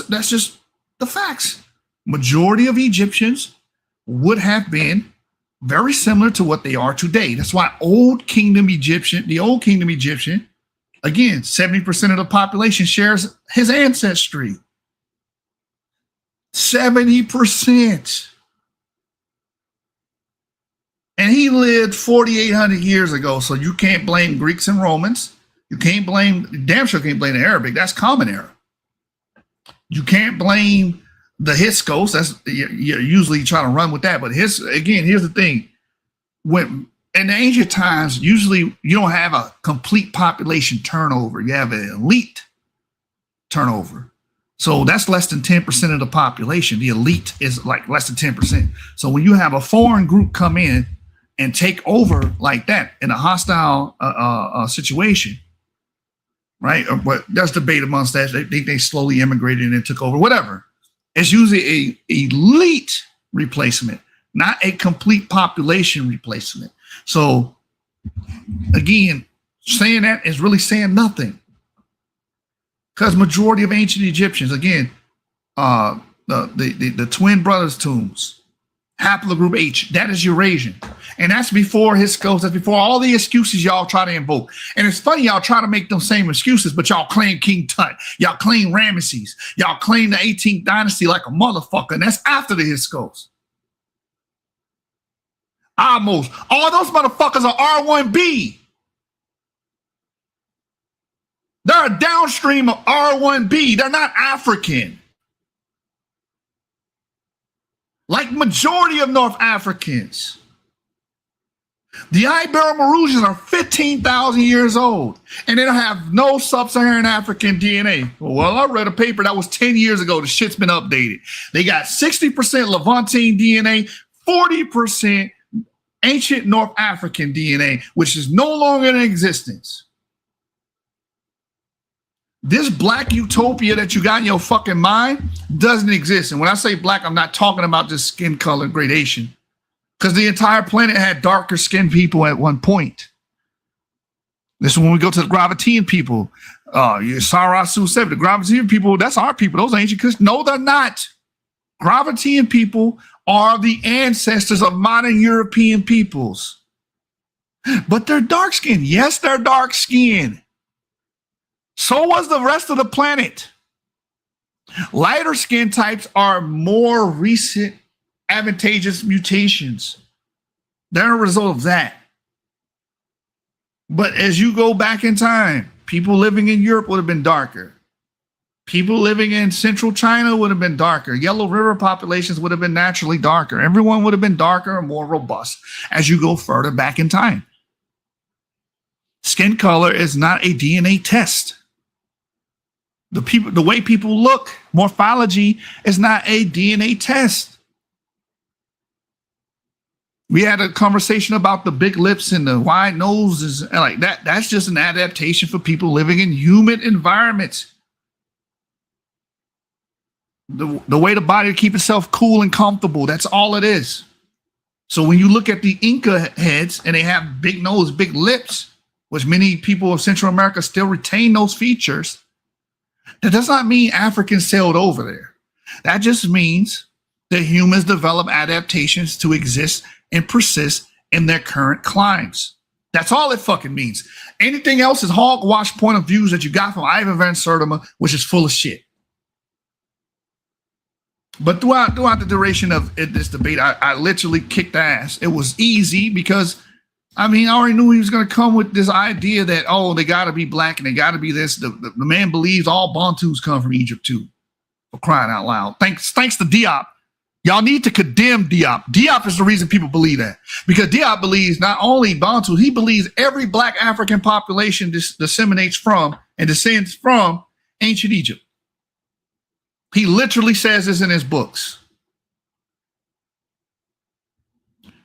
Speaker 4: the facts. Majority of Egyptians would have been very similar to what they are today. That's why the old kingdom Egyptian, again, 70% of the population shares his ancestry. 70%. And he lived 4,800 years ago, so you can't blame Greeks and Romans. You can't blame, damn sure can't blame the Arabic. That's common era. You can't blame the Hyksos. That's you're usually trying to run with that. But here's the thing. When in the ancient times, usually you don't have a complete population turnover. You have an elite turnover. So that's less than 10% of the population. The elite is like less than 10%. So when you have a foreign group come in and take over like that in a hostile situation, right? But there's debate amongst that. They slowly immigrated and took over, whatever. It's usually a elite replacement, not a complete population replacement. So again, saying that is really saying nothing, because majority of ancient Egyptians, again, the twin brothers tombs, haplogroup H, that is Eurasian. And that's before his skulls, that's before all the excuses y'all try to invoke. And it's funny, y'all try to make them same excuses, but y'all claim King Tut, y'all claim Ramesses, y'all claim the 18th dynasty like a motherfucker, and that's after the his skulls. Almost. All those motherfuckers are R1B. They're a downstream of R1B. They're not African. Like majority of North Africans. The Ibero-Maurusians are 15,000 years old, and they don't have no sub-Saharan African DNA. Well, I read a paper that was 10 years ago. The shit's been updated. They got 60% Levantine DNA, 40% ancient North African DNA, which is no longer in existence. This black utopia that you got in your fucking mind doesn't exist. And when I say black, I'm not talking about just skin color gradation, because the entire planet had darker skinned people at one point. This is when we go to the Gravitian people. Sarasu 7, the Gravitian people, that's our people. Those ancient Christians. No, they're not. Gravitian people are the ancestors of modern European peoples. But they're dark skinned. Yes, they're dark skinned. So was the rest of the planet. Lighter skin types are more recent advantageous mutations. They're a result of that. But as you go back in time, people living in Europe would have been darker. People living in central China would have been darker. Yellow River populations would have been naturally darker. Everyone would have been darker and more robust as you go further back in time. Skin color is not a DNA test. The way people look, morphology is not a DNA test. We had a conversation about the big lips and the wide noses and like that. That's just an adaptation for people living in humid environments. The way the body to keep itself cool and comfortable, that's all it is. So when you look at the Inca heads and they have big nose, big lips, which many people of Central America still retain those features, that does not mean Africans sailed over there. That just means that humans develop adaptations to exist and persist in their current climes. That's all it fucking means. Anything else is hogwash point of views that you got from Ivan Van Sertima, which is full of shit. But throughout the duration of this debate, I literally kicked ass. It was easy because, I mean, I already knew he was going to come with this idea that, oh, they got to be black and they got to be this. The man believes all Bantus come from Egypt too, for crying out loud. Thanks to Diop. Y'all need to condemn Diop. Diop is the reason people believe that, because Diop believes not only Bantus, he believes every black African population disseminates from and descends from ancient Egypt. He literally says this in his books.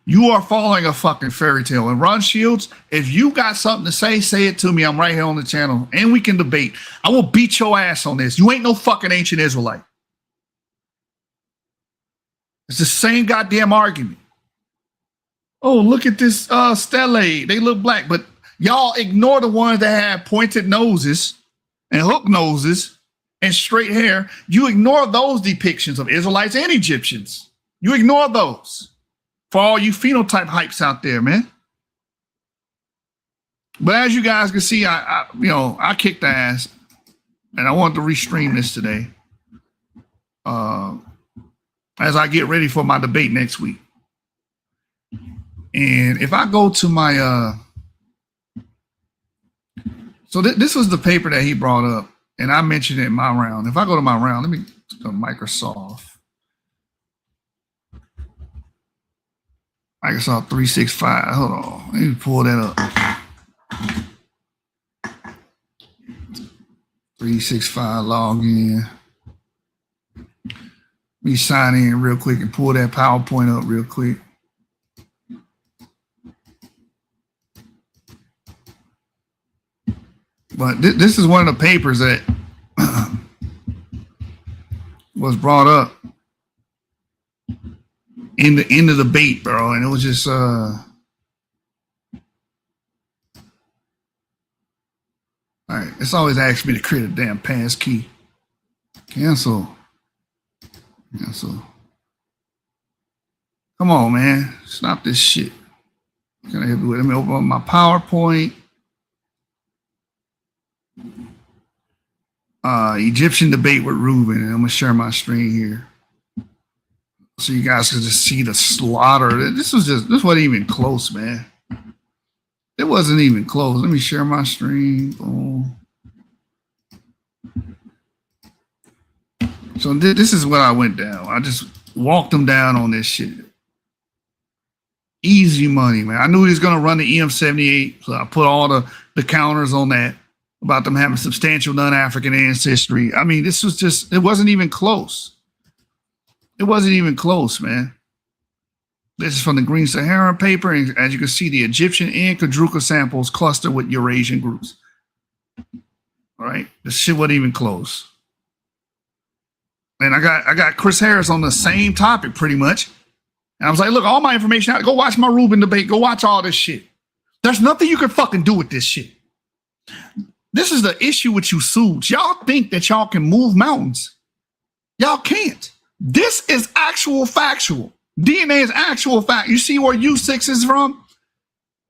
Speaker 4: You are following a fucking fairy tale. And Ron Shields, if you got something to say it to me. I'm right here on the channel and we can debate. I will beat your ass on this. You ain't no fucking ancient Israelite. It's the same goddamn argument. Oh, look at this stele. They look black, but y'all ignore the ones that have pointed noses and hook noses and straight hair. You ignore those depictions of Israelites and Egyptians. You ignore those. For all you phenotype hypes out there, man. But as you guys can see, I kicked ass, and I wanted to restream this today. As I get ready for my debate next week. And if I go to my so this was the paper that he brought up, and I mentioned it in my round. If I go to my round, let me go to Microsoft 365. Hold on. Let me pull that up. 365 login. Let me sign in real quick and pull that PowerPoint up real quick. But this is one of the papers that was brought up. in the debate, bro, and it was just all right. It's always asking me to create a damn pass key. Cancel. Come on, man. Stop this shit. Let me open up my PowerPoint. Egyptian debate with Reuben, and I'm gonna share my screen here so you guys can just see the slaughter. This wasn't even close, man. It wasn't even close. Let me share my screen. Boom. So this is what I went down. I just walked them down on this shit. Easy money, man. I knew he was gonna run the EM78, so I put all the counters on that about them having substantial non-African ancestry. I mean, this was just, it wasn't even close. It wasn't even close, man. This is from the Green Saharan paper, and as you can see, the Egyptian and Kadruka samples cluster with Eurasian groups. All right, this shit wasn't even close. And I got Chris Harris on the same topic pretty much. And I was like, look, all my information out. Go watch my Reuben debate. Go watch all this shit. There's nothing you can fucking do with this shit. This is the issue with you suits. Y'all think that y'all can move mountains. Y'all can't. This is actual factual. DNA is actual fact. You see where U6 is from?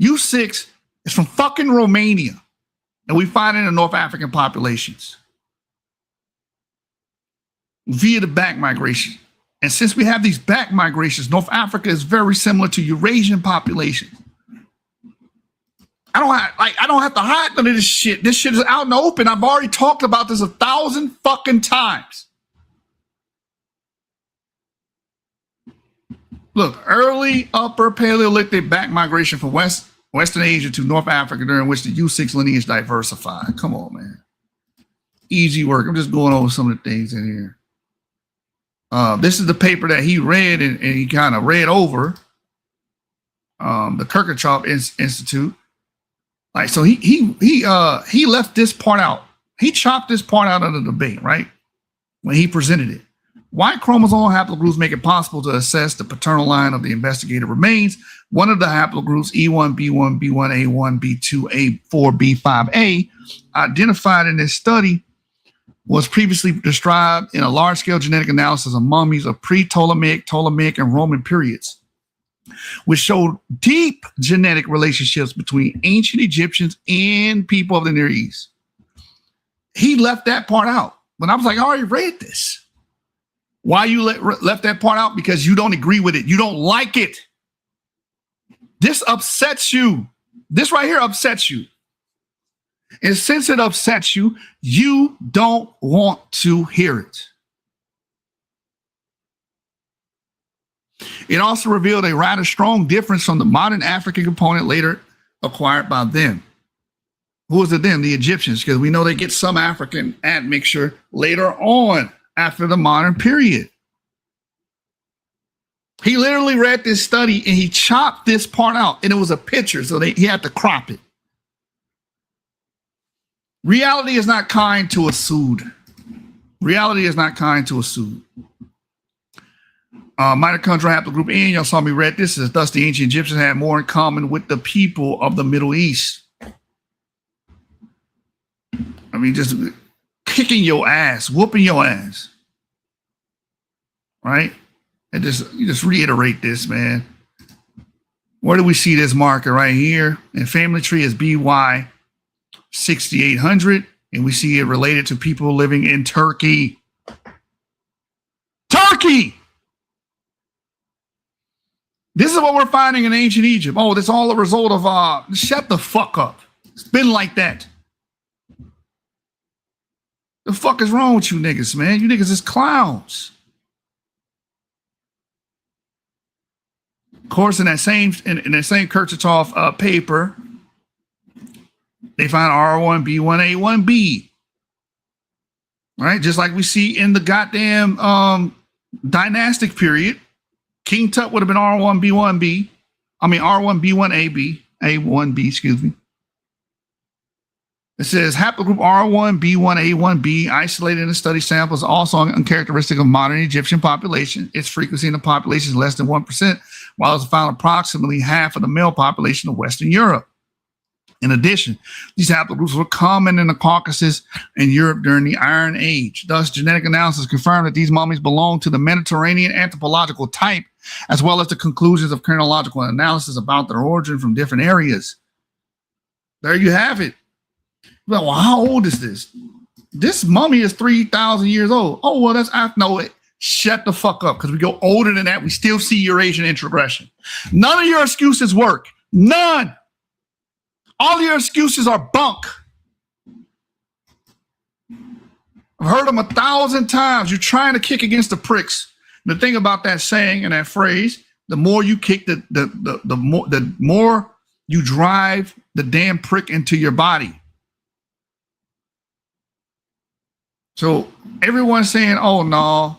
Speaker 4: U6 is from fucking Romania. And we find it in the North African populations via the back migration. And since we have these back migrations, North Africa is very similar to Eurasian populations. I don't have to hide none of this shit. This shit is out in the open. I've already talked about this 1,000 fucking times. Look, early upper Paleolithic back migration from Western Asia to North Africa, during which the U6 lineage diversified. Come on, man. Easy work. I'm just going over some of the things in here. This is the paper that he read and he kind of read over. The Kirchhoff Institute. Like, so he left this part out. He chopped this part out of the debate, right? When he presented it. Y chromosome haplogroups make it possible to assess the paternal line of the investigated remains. One of the haplogroups, E1, B1, B1A1, B2, A4, B5A, identified in this study, was previously described in a large-scale genetic analysis of mummies of pre-Ptolemaic, Ptolemaic, and Roman periods, which showed deep genetic relationships between ancient Egyptians and people of the Near East. He left that part out. But I was like, I already read this. Why you left that part out? Because you don't agree with it. You don't like it. This upsets you. This right here upsets you. And since it upsets you, you don't want to hear it. It also revealed a rather strong difference from the modern African component later acquired by them. Who was it them? The Egyptians, because we know they get some African admixture later on after the modern period. He literally read this study and he chopped this part out, and it was a picture, so he had to crop it. Reality is not kind to a Sud. Reality is not kind to a Sud. Mitochondrial haplogroup N, y'all saw me read this, is thus the ancient Egyptians had more in common with the people of the Middle East. I mean, just kicking your ass, whooping your ass. Right? And you just reiterate this, man. Where do we see this marker? Right here. And family tree is BY 6800. And we see it related to people living in Turkey. Turkey! This is what we're finding in ancient Egypt. Oh, that's all a result of, shut the fuck up. It's been like that. The fuck is wrong with you niggas, man? You niggas is clowns. Of course, in that same Kirchhoff paper, they find R1, B1, A1B. Right? Just like we see in the goddamn dynastic period. King Tut would have been R1, B1B. I mean, R1, B1, AB, A1B, excuse me. It says haplogroup R1, B1, A1B, isolated in the study samples, also uncharacteristic of modern Egyptian population. Its frequency in the population is less than 1%, while it's found approximately half of the male population of Western Europe. In addition, these haplogroups were common in the Caucasus and Europe during the Iron Age. Thus, genetic analysis confirmed that these mummies belong to the Mediterranean anthropological type, as well as the conclusions of chronological analysis about their origin from different areas. There you have it. Well, how old is this? This mummy is 3,000 years old. Oh, well, that's I know it. Shut the fuck up, because we go older than that. We still see Eurasian introgression. None of your excuses work. None. All your excuses are bunk. I've heard them 1,000 times. You're trying to kick against the pricks. The thing about that saying and that phrase, the more you kick, the more you drive the damn prick into your body. So everyone's saying, oh, no,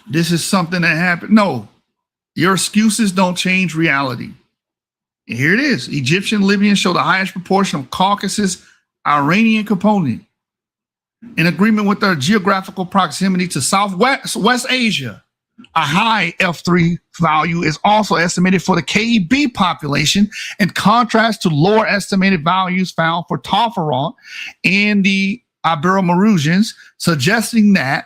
Speaker 4: this is something that happened. No, your excuses don't change reality. And here it is. Egyptian Libyans show the highest proportion of Caucasus Iranian component. In agreement with their geographical proximity to West Asia, a high F3 value is also estimated for the KEB population, in contrast to lower estimated values found for Tafarat and the Ibero-Maurusians, suggesting that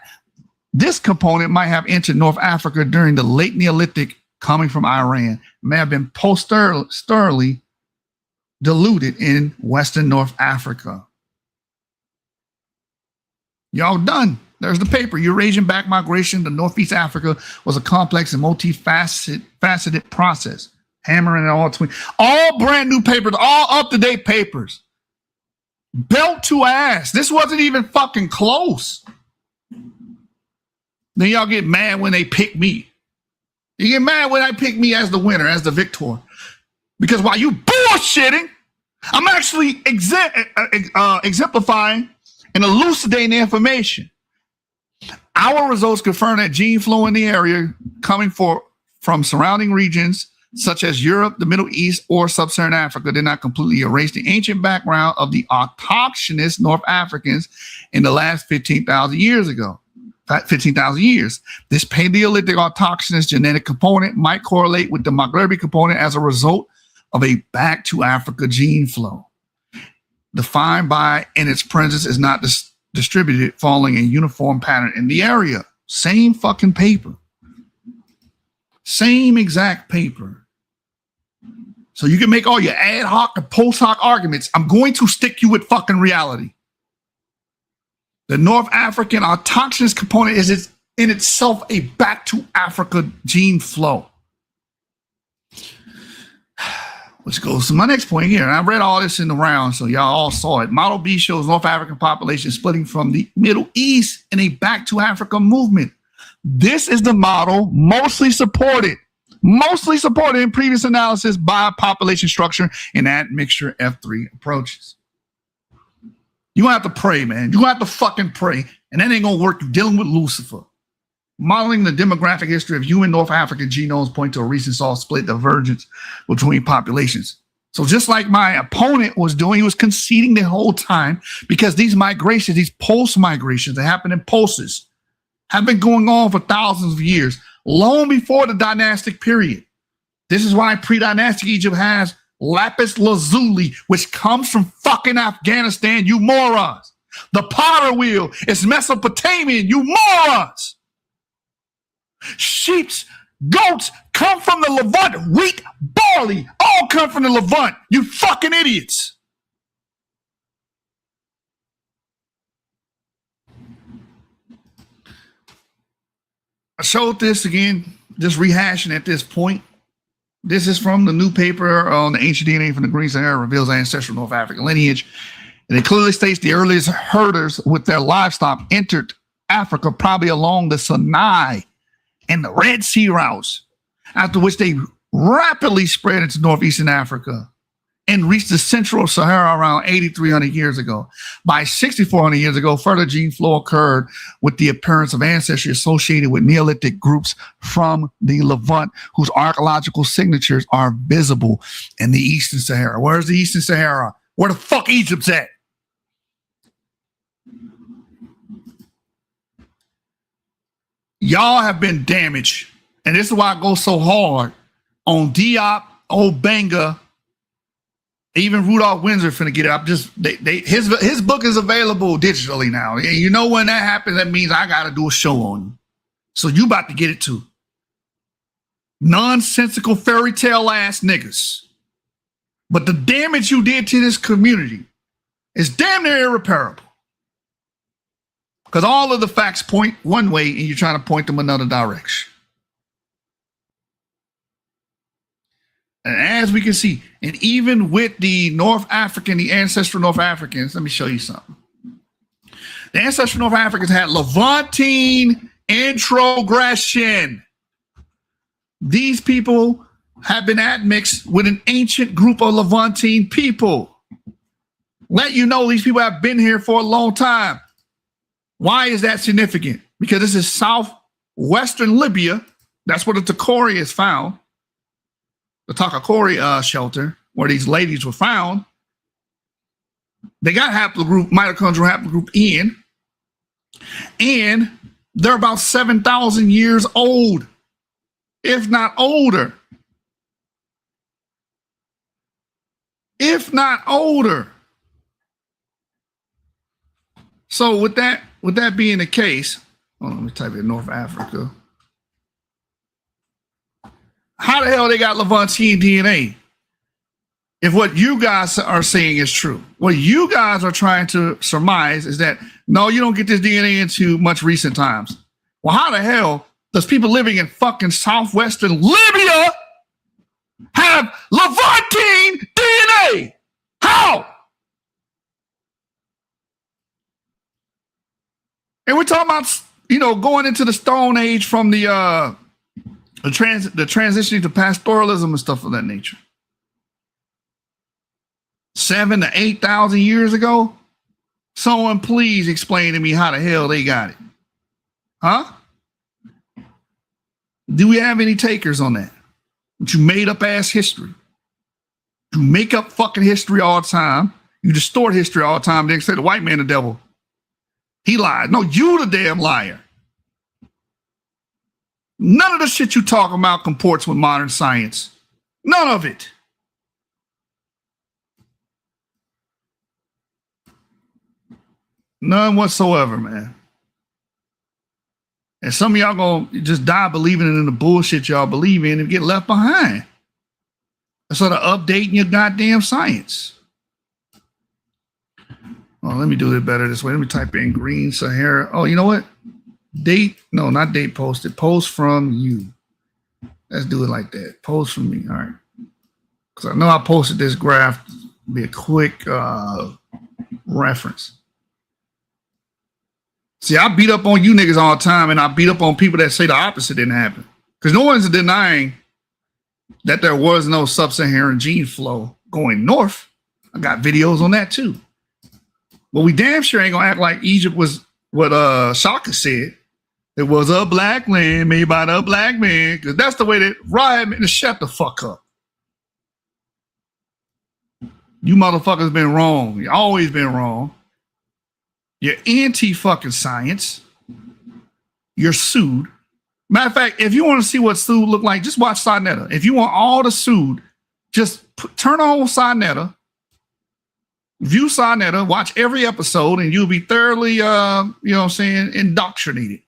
Speaker 4: this component might have entered North Africa during the late Neolithic, coming from Iran. It may have been posteriorly diluted in Western North Africa. Y'all done. There's the paper. Eurasian back migration to Northeast Africa was a complex and multifaceted process. Hammering it all between. All brand new papers, all up-to-date papers. Belt to ass. This wasn't even fucking close. Then y'all get mad when they pick me. You get mad when I pick me as the winner, as the victor. Because while you bullshitting, I'm actually exemplifying and elucidating the information. Our results confirm that gene flow in the area coming from surrounding regions such as Europe, the Middle East, or Sub-Saharan Africa did not completely erase the ancient background of the autochthonous North Africans in the last 15,000 years ago. 15,000 years. This Paleolithic autochthonous genetic component might correlate with the Maghrebi component as a result of a back to Africa gene flow. Defined by in its presence is not distributed following a uniform pattern in the area. Same fucking paper. Same exact paper. So you can make all your ad hoc and post hoc arguments. I'm going to stick you with fucking reality. The North African autochthonous component is in itself a back to Africa gene flow. Which goes to my next point here. And I read all this in the round, so y'all all saw it. Model B shows North African population splitting from the Middle East in a back to Africa movement. This is the model mostly supported in previous analysis by population structure and admixture F3 approaches. You're going to have to pray, man. You're going to have to fucking pray. And that ain't going to work. You're dealing with Lucifer. Modeling the demographic history of human North African genomes point to a recent soft split divergence between populations. So just like my opponent was doing, he was conceding the whole time because these migrations, these pulse migrations that happen in pulses, have been going on for thousands of years, long before the dynastic period. This is why pre-dynastic Egypt has lapis lazuli, which comes from fucking Afghanistan, you morons. The potter wheel is Mesopotamian, you morons. Sheep, goats come from the Levant. Wheat, barley, all come from the Levant. You fucking idiots. I showed this again, just rehashing at this point. This is from the new paper on the ancient DNA from the Green Sahara reveals ancestral North African lineage. And it clearly states the earliest herders with their livestock entered Africa probably along the Sinai and the Red Sea routes, after which they rapidly spread into northeastern Africa and reached the central Sahara around 8,300 years ago. By 6,400 years ago, further gene flow occurred with the appearance of ancestry associated with Neolithic groups from the Levant, whose archaeological signatures are visible in the Eastern Sahara. Where's the Eastern Sahara? Where the fuck Egypt's at? Y'all have been damaged. And this is why I go so hard on Diop, Obanga, even Rudolph Windsor finna get it up. His book is available digitally now. And you know when that happens, that means I gotta do a show on you. So you about to get it too. Nonsensical fairy tale ass niggas. But the damage you did to this community is damn near irreparable. Because all of the facts point one way and you're trying to point them another direction. And as we can see, and even with the the ancestral North Africans, let me show you something. The ancestral North Africans had Levantine introgression. These people have been admixed with an ancient group of Levantine people. Let you know these people have been here for a long time. Why is that significant? Because this is southwestern Libya. That's where the Takori is found. The Takakori shelter, where these ladies were found. They got mitochondrial haplogroup N. And they're about 7,000 years old, if not older. If not older. So with that being the case, let me type in North Africa. How the hell they got Levantine DNA? If what you guys are saying is true, what you guys are trying to surmise is that, no, you don't get this DNA into much recent times. Well, how the hell does people living in fucking southwestern Libya have Levantine DNA? How? And we're talking about, going into the Stone Age from the transitioning to pastoralism and stuff of that nature. 7,000 to 8,000 years ago. Someone please explain to me how the hell they got it. Huh? Do we have any takers on that? But you made up ass history. You make up fucking history all the time. You distort history all the time. Then say the white man the devil. He lied. No, you the damn liar. None of the shit you talk about comports with modern science. None of it. None whatsoever, man. And some of y'all gonna just die believing in the bullshit y'all believe in and get left behind. Instead of updating your goddamn science. Oh, let me do it better this way. Let me type in Green Sahara. Oh, you know what? Not date posted. Post from you. Let's do it like that. Post from me. All right. Because I know I posted this graph. Be a quick reference. See, I beat up on you niggas all the time, and I beat up on people that say the opposite didn't happen. Because no one's denying that there was no sub-Saharan gene flow going north. I got videos on that too. But we damn sure ain't gonna act like Egypt was what Shaka said. It was a black land made by the black man, because that's the way that Ryan to shut the fuck up. You motherfuckers been wrong. You always been wrong. You're anti-fucking science. You're sued. Matter of fact, if you want to see what Sued look like, just watch Sinetta. If you want all the Sued, just turn on Sinetta, view Sinetta, watch every episode, and you'll be thoroughly, indoctrinated.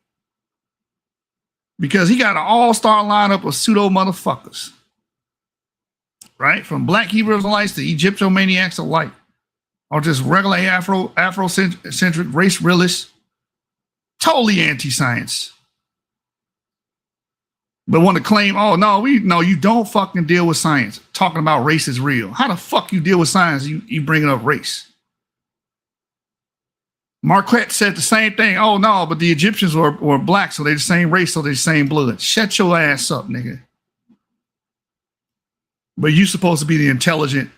Speaker 4: Because he got an all-star lineup of pseudo motherfuckers. Right? From black Hebrew Israelites to Egyptomaniacs alike. Or just regular Afrocentric race realists. Totally anti-science. But want to claim, you don't fucking deal with science. Talking about race is real. How the fuck you deal with science? You bringing up race. Marquette said the same thing. Oh no, but the Egyptians were black, so they're the same race, so they're the same blood. Shut your ass up, nigga. But you supposed to be the intelligent,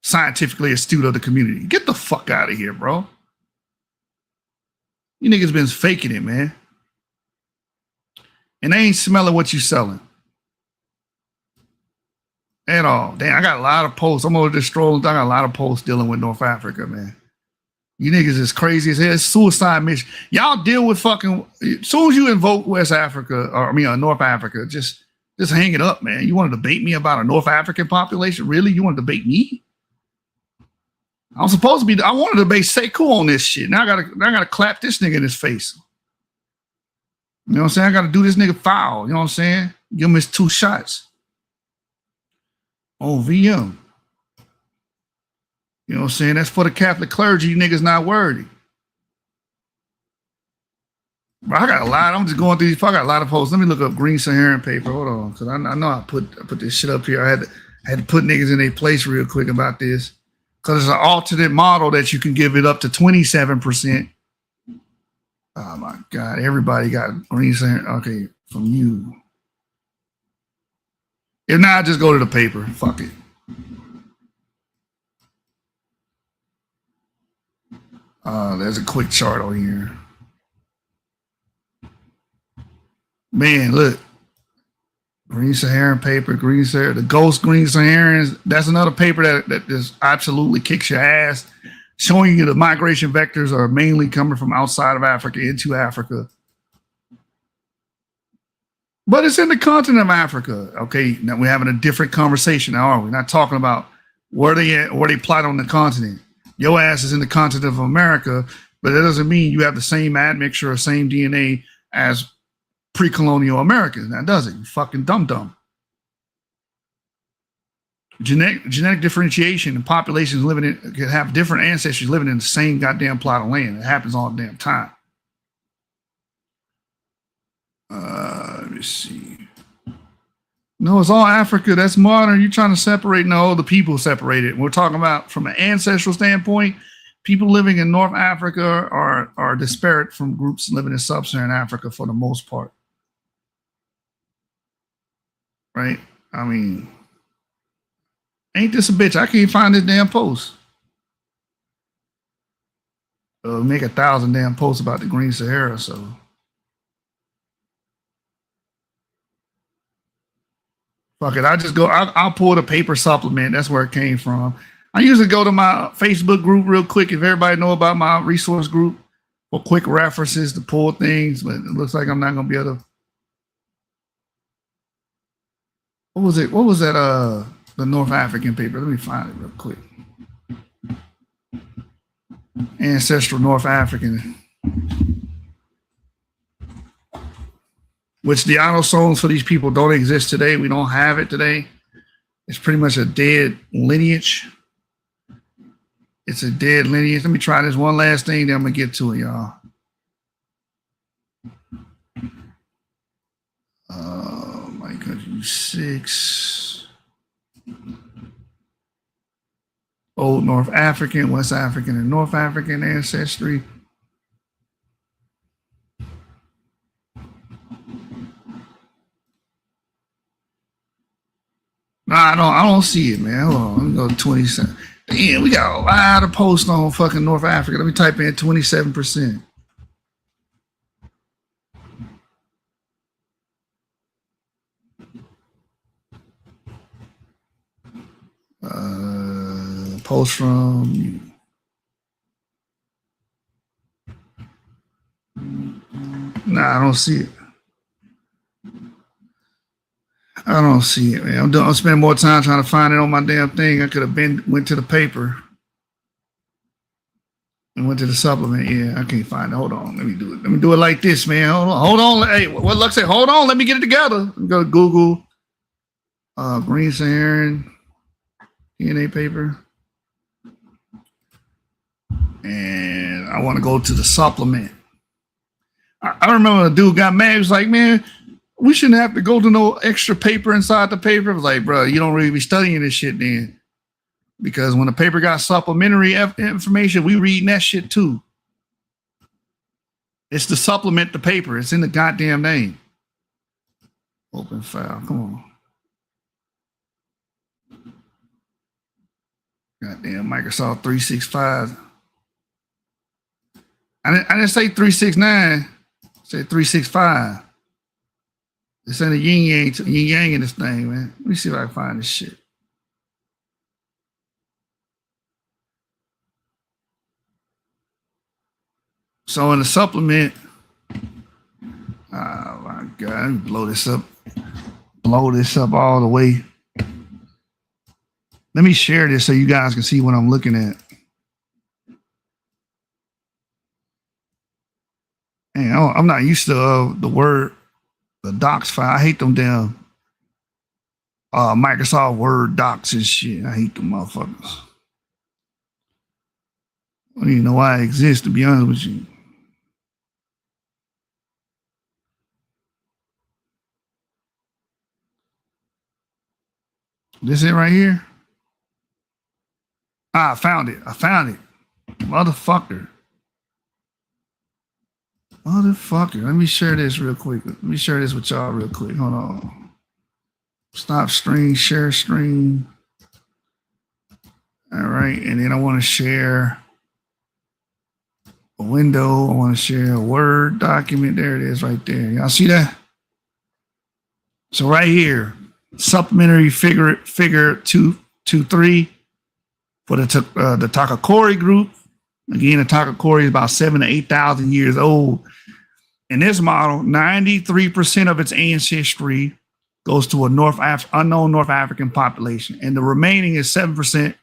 Speaker 4: scientifically astute of the community. Get the fuck out of here, bro. You niggas been faking it, man. And they ain't smelling what you selling. At all. Damn, I got a lot of posts. I'm over there strolling. I got a lot of posts dealing with North Africa, man. You niggas is crazy as hell. It's suicide mission. Y'all deal with fucking. As soon as you invoke West Africa, or I mean North Africa, just hang it up, man. You want to debate me about a North African population? Really? You want to debate me? I'm supposed to be. I wanted to debate Sekou on this shit. Now I gotta clap this nigga in his face. You know what I'm saying? I gotta do this nigga foul. You know what I'm saying? Give him his 2 shots. On VM. You know what I'm saying? That's for the Catholic clergy. You niggas not worthy. Bro, I got a lot. I'm just going through these. I got a lot of posts. Let me look up Green Saharan paper. Hold on, because I know I put this shit up here. I had to put niggas in their place real quick about this, because it's an alternate model that you can give it up to 27%. Oh my God! Everybody got Green Saharan. Okay, from you. If not, just go to the paper. Fuck it. There's a quick chart on here. Man, look. Green Saharan paper, Green Saharan, the Ghost Green Saharans. That's another paper that just absolutely kicks your ass, showing you the migration vectors are mainly coming from outside of Africa into Africa. But it's in the continent of Africa. Okay, now we're having a different conversation now, aren't we? Not talking about where they at, where they plot on the continent. Your ass is in the continent of America, but that doesn't mean you have the same admixture or same DNA as pre-colonial Americans. That does it. You fucking dumb. Genetic differentiation and populations can have different ancestors living in the same goddamn plot of land. It happens all the damn time. Let me see. No, it's all Africa. That's modern. You're trying to separate. No, the people separated. We're talking about from an ancestral standpoint. People living in North Africa are disparate from groups living in sub-Saharan Africa for the most part. Right? I mean, ain't this a bitch? I can't find this damn post. Make 1,000 damn posts about the Green Sahara, so. Fuck it. I'll pull the paper supplement. That's where it came from. I usually go to my Facebook group real quick if everybody know about my resource group for quick references to pull things, but it looks like I'm not gonna be able to. What was it? What was that? The North African paper. Let me find it real quick. Ancestral North African. Which the autosomes for these people don't exist today. We don't have it today. It's pretty much a dead lineage. It's a dead lineage. Let me try this one last thing, then I'm going to get to it, y'all. My country 6. Old North African, West African, and North African ancestry. No, I don't see it, man. Hold on, let me go to 27. Damn, we got a lot of posts on fucking North Africa. Let me type in 27%. Post from. Nah, I don't see it. I don't see it, man. I'm spending more time trying to find it on my damn thing. I could have went to the paper and went to the supplement. Yeah, I can't find it. Hold on. Let me do it. Let me do it like this, man. Hold on. Hey, what Luck say? Hold on. Let me get it together. Go to Google. Green Saharan DNA paper. And I want to go to the supplement. I remember a dude got mad. He was like, man, we shouldn't have to go to no extra paper inside the paper. I was like, bro, you don't really be studying this shit then. Because when the paper got supplementary information, we reading that shit too. It's to supplement the paper. It's in the goddamn name. Open file. Come on. Goddamn Microsoft 365. I didn't say 369. I said 365. It's in the yin yang in this thing, man. Let me see if I can find this shit. So in the supplement, oh my God, let me blow this up. Blow this up all the way. Let me share this so you guys can see what I'm looking at. And I'm not used to the word, the docs file. I hate them damn Microsoft Word docs and shit. I hate them motherfuckers. I don't even know why it exists, to be honest with you. This it right here? Ah, I found it. Motherfucker. Let me share this real quick. Let me share this with y'all real quick. Hold on. Stop stream, share stream. All right. And then I want to share a window. I want to share a Word document. There it is right there. Y'all see that? So right here, supplementary figure 223 for the Takakori group. Again, the Takakori is about 7,000 to 8,000 years old. In this model, 93% of its ancestry goes to a unknown North African population, and the remaining is 7%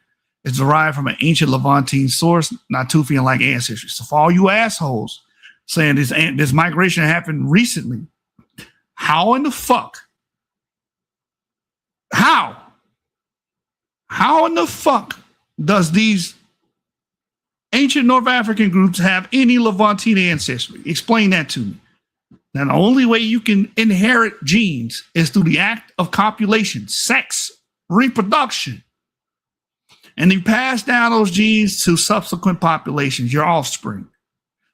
Speaker 4: is derived from an ancient Levantine source, Natufian-like ancestry. So for all you assholes saying this migration happened recently, how in the fuck? How in the fuck does these ancient North African groups have any Levantine ancestry? Explain that to me. Now, the only way you can inherit genes is through the act of copulation, sex, reproduction. And you pass down those genes to subsequent populations, your offspring.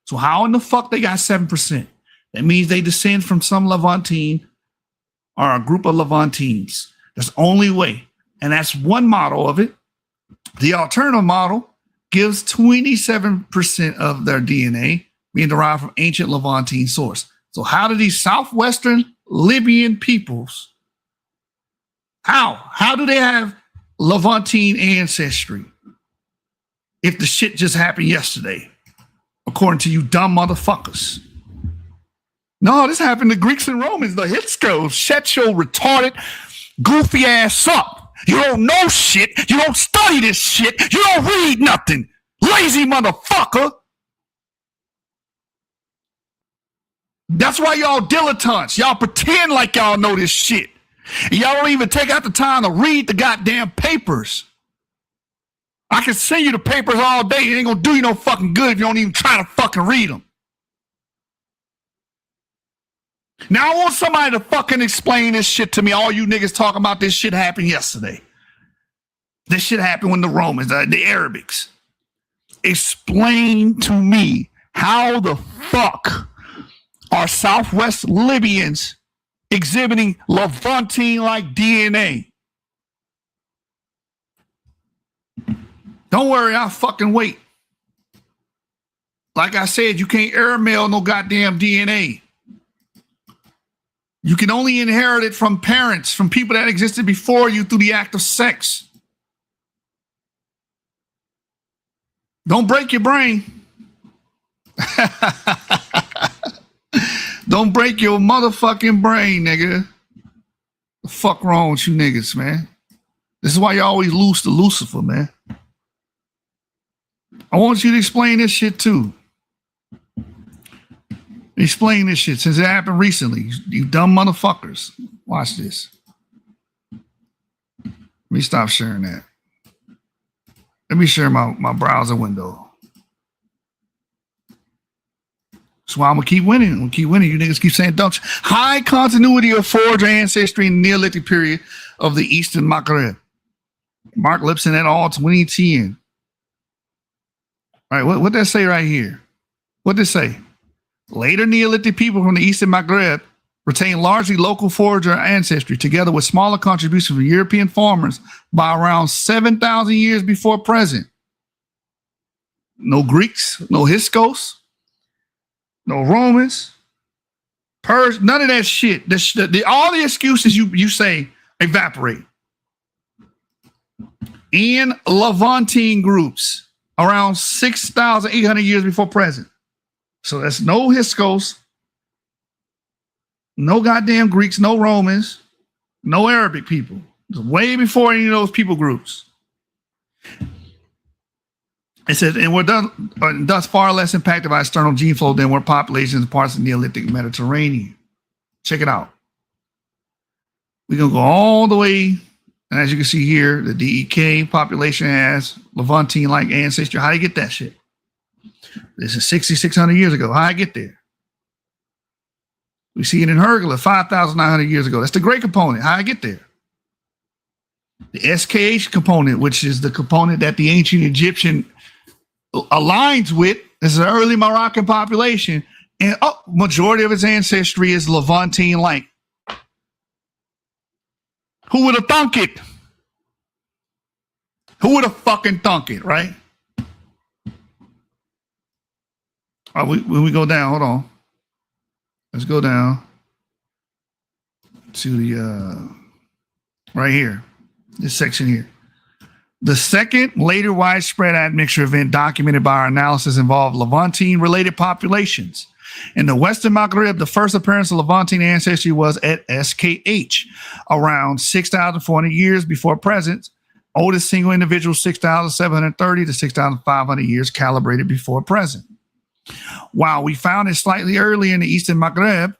Speaker 4: So how in the fuck they got 7%? That means they descend from some Levantine or a group of Levantines. That's the only way. And that's one model of it. The alternative model gives 27% of their DNA being derived from ancient Levantine source. So how do these southwestern Libyan peoples, how do they have Levantine ancestry if the shit just happened yesterday, according to you dumb motherfuckers? No, this happened to Greeks and Romans. The Hitskos. Shut your retarded, goofy ass up. You don't know shit. You don't study this shit. You don't read nothing. Lazy motherfucker. That's why y'all dilettantes. Y'all pretend like y'all know this shit. And y'all don't even take out the time to read the goddamn papers. I can send you the papers all day. It ain't gonna do you no fucking good if you don't even try to fucking read them. Now I want somebody to fucking explain this shit to me. All you niggas talking about this shit happened yesterday. This shit happened when the Romans, the Arabics. Explain to me how the fuck are Southwest Libyans exhibiting Levantine-like DNA? Don't worry, I'll fucking wait. Like I said, you can't airmail no goddamn DNA. You can only inherit it from parents, from people that existed before you through the act of sex. Don't break your brain. Don't break your motherfucking brain, nigga. The fuck wrong with you niggas, man? This is why you always lose to Lucifer, man. I want you to explain this shit too. Explain this shit since it happened recently. You dumb motherfuckers. Watch this. Let me stop sharing that. Let me share my browser window. That's why I'm going to keep winning. I'm going to keep winning. You niggas keep saying, don't you? High continuity of forager ancestry in the Neolithic period of the Eastern Maghreb. Mark Lipson et al. 2010. All right, what that say right here? What did it say? Later Neolithic people from the Eastern Maghreb retain largely local forager ancestry, together with smaller contributions from European farmers by around 7,000 years before present. No Greeks, no Hyksos, no Romans, Persians, none of that shit. All the excuses you say evaporate. In Levantine groups, around 6,800 years before present. So that's no Hyksos, no goddamn Greeks, no Romans, no Arabic people. It's way before any of those people groups. It says, and we're thus far less impacted by external gene flow than were populations in parts of the Neolithic Mediterranean. Check it out. We're going to go all the way, and as you can see here, the DEK population has Levantine-like ancestry. How do you get that shit? This is 6,600 years ago. How do I get there? We see it in Hergula 5,900 years ago. That's the great component. How do I get there? The SKH component, which is the component that the ancient Egyptian aligns with, is an early Moroccan population, and majority of its ancestry is Levantine-like. Who would have thunk it? Who would have fucking thunk it, right? When we go down, hold on. Let's go down to the right here, this section here. The second later widespread admixture event documented by our analysis involved Levantine-related populations. In the Western Maghreb, the first appearance of Levantine ancestry was at SKH, around 6,400 years before present. Oldest single individual, 6,730 to 6,500 years calibrated before present. While we found it slightly earlier in the Eastern Maghreb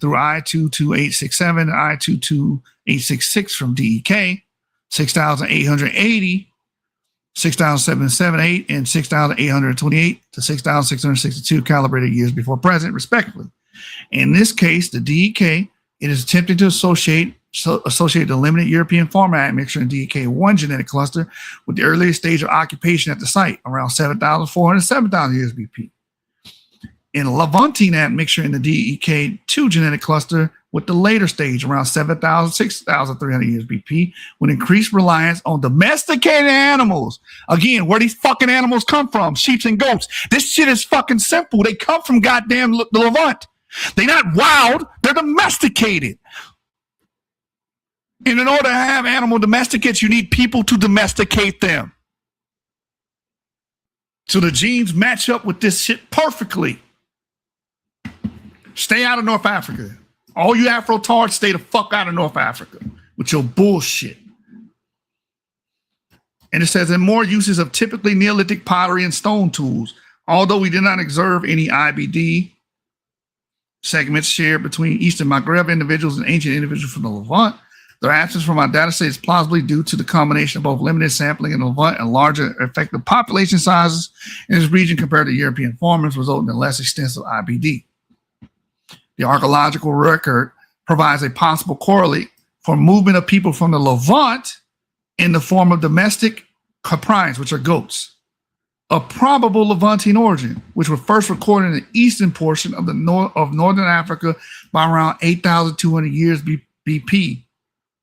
Speaker 4: through I22867 and I22866 from DEK, 6,880, 6,778, and 6,828 to 6,662 calibrated years before present, respectively. In this case, the DEK, it is attempting to associate the limited European format mixture in DEK1 genetic cluster with the earliest stage of occupation at the site, around 7,400 to 7,000 years BP. In Levantine admixture in the DEK2 genetic cluster with the later stage, around 7,000, 6,300 years BP, with increased reliance on domesticated animals. Again, where these fucking animals come from, sheep and goats. This shit is fucking simple. They come from goddamn the Levant. They're not wild. They're domesticated. And in order to have animal domesticates, you need people to domesticate them. So the genes match up with this shit perfectly. Stay out of North Africa. All you Afro-tards, stay the fuck out of North Africa with your bullshit. And it says, in more uses of typically Neolithic pottery and stone tools, although we did not observe any IBD segments shared between Eastern Maghreb individuals and ancient individuals from the Levant, their absence from our data set is plausibly due to the combination of both limited sampling in the Levant and larger effective population sizes in this region compared to European farmers, resulting in less extensive IBD. The archaeological record provides a possible correlate for movement of people from the Levant in the form of domestic caprines, which are goats, of probable Levantine origin, which were first recorded in the eastern portion of northern Africa by around 8,200 years BP.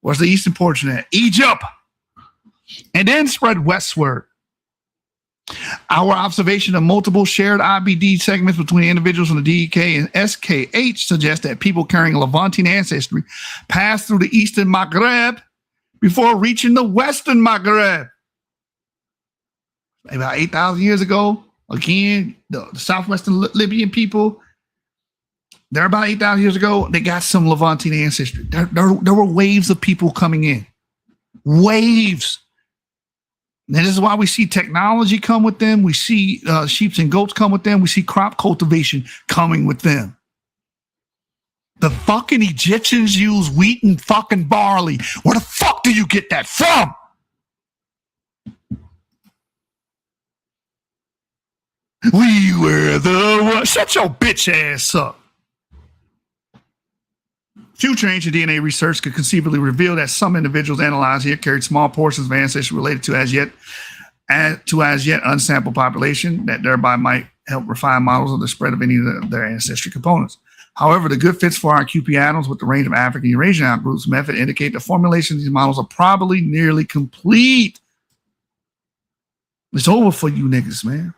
Speaker 4: Where's the eastern portion at? Egypt, and then spread westward. Our observation of multiple shared IBD segments between individuals from the DEK and SKH suggests that people carrying Levantine ancestry passed through the Eastern Maghreb before reaching the Western Maghreb. About 8,000 years ago, again, the southwestern Libyan people, they're about 8,000 years ago, they got some Levantine ancestry. There were waves of people coming in. Waves. And this is why we see technology come with them. We see sheep and goats come with them. We see crop cultivation coming with them. The fucking Egyptians use wheat and fucking barley. Where the fuck do you get that from? We were the one. Shut your bitch ass up. Future ancient DNA research could conceivably reveal that some individuals analyzed here carried small portions of ancestry related to as yet unsampled population that thereby might help refine models of the spread of any of their ancestry components. However, the good fits for our QP atoms with the range of African Eurasian outgroups method indicate the formulation of these models are probably nearly complete. It's over for you niggas, man.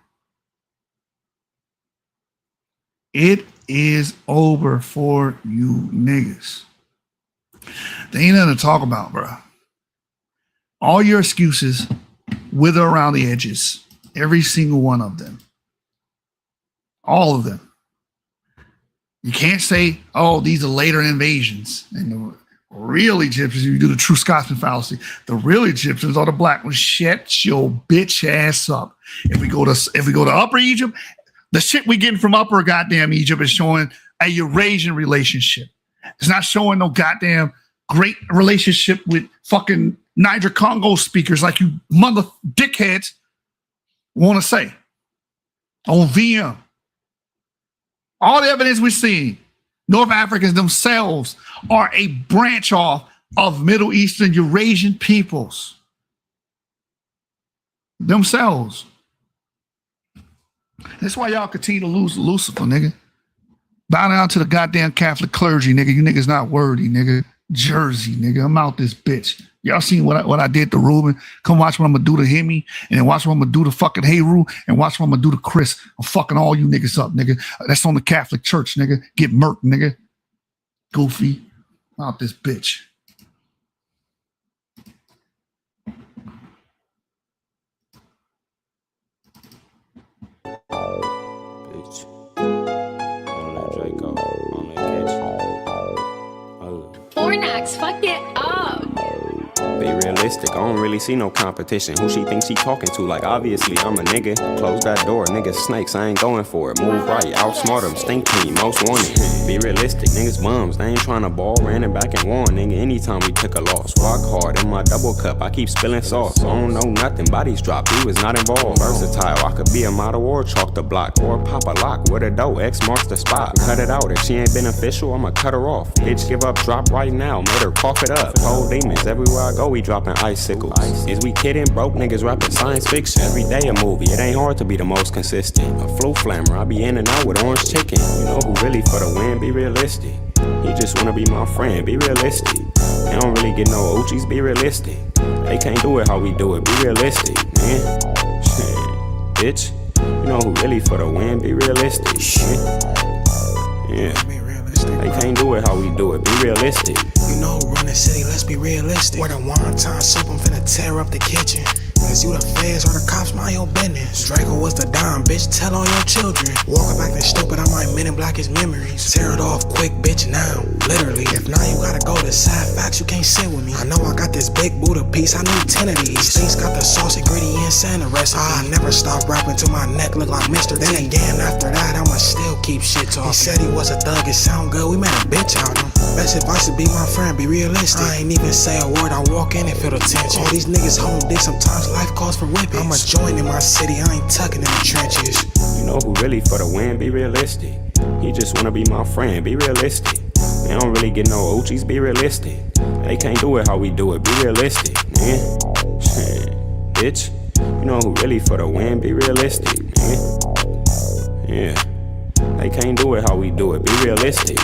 Speaker 4: It is over for you niggas. There ain't nothing to talk about, bro. All your excuses wither around the edges. Every single one of them. All of them. You can't say, oh, these are later invasions. And the real Egyptians, you do the true Scotsman fallacy, the real Egyptians are the black ones. Shut your bitch ass up. If we go to Upper Egypt, the shit we getting from Upper goddamn Egypt is showing a Eurasian relationship. It's not showing no goddamn great relationship with fucking Niger Congo speakers like you mother dickheads want to say on VM. All the evidence we're seeing, North Africans themselves are a branch off of Middle Eastern Eurasian peoples. Themselves. That's why y'all continue to lose Lucifer, nigga. Bow down to the goddamn Catholic clergy, nigga. You niggas not worthy, nigga. Jersey, nigga. I'm out this bitch. Y'all seen what I did to Reuben? Come watch what I'm gonna do to Hemi, and then watch what I'm gonna do to fucking Heru, and watch what I'm gonna do to Chris. I'm fucking all you niggas up, nigga. That's on the Catholic Church, nigga. Get murked, nigga. Goofy. Out this bitch.
Speaker 6: Bitch. On that Draco. On that catch.
Speaker 7: Fornax, fuck it up.
Speaker 6: Be realistic, I don't really see no competition. Who she thinks she talking to? Like, obviously, I'm a nigga. Close that door, niggas snakes, I ain't going for it. Move right, outsmart them, stink team, most wanted. Be realistic, niggas bums, they ain't trying to ball, ran it back and won, nigga, anytime we took a loss. Rock hard in my double cup, I keep spilling sauce. I don't know nothing, bodies drop, he was not involved. Versatile, I could be a model or chalk the block, or pop a lock with a dough, X marks the spot. Cut it out, if she ain't beneficial, I'ma cut her off. Bitch, give up, drop right now, made her cough it up. Cold demons, everywhere I go, we dropping icicles. Is we kidding? Broke niggas rapping science fiction. Every day a movie, it ain't hard to be the most consistent. A flu flammer, I be in and out with orange chicken. You know who really for the win, be realistic. He just wanna be my friend, be realistic. They don't really get no Uchis, be realistic. They can't do it how we do it, be realistic, man. Shit, bitch. You know who really for the win, be realistic. Shit. Yeah. They can't do it how we do it, be realistic.
Speaker 8: You know who run the city, let's be realistic. Where the wonton soup, I'm finna tear up the kitchen. Cause you the feds or the cops, mind your business. Draco was the dime, bitch, tell all your children. Walking back that stupid, I might men in black his memories. Tear it off quick, bitch, now. Literally, if not, you gotta go to sad facts, you can't sit with me. I know I got this big Buddha piece, I need 10 of these. Things got the sauce, ingredients, and the recipe. I never stop rapping till my neck look like Mr. Then again, after that, I'ma still keep shit talking. He said he was a thug, it sound good, we made a bitch out of him. Best advice to be my friend, be realistic. I ain't even say a word, I walk in and feel the tension. All these niggas home dick, sometimes life calls for whippings. I'm a joint in my city, I ain't tucking in the trenches.
Speaker 6: You know who really for the win, be realistic. He just wanna be my friend, be realistic. They don't really get no Uchis, be realistic. They can't do it how we do it, be realistic, man. Shit, bitch. You know who really for the win, be realistic, man. Yeah. They can't do it how we do it, be realistic.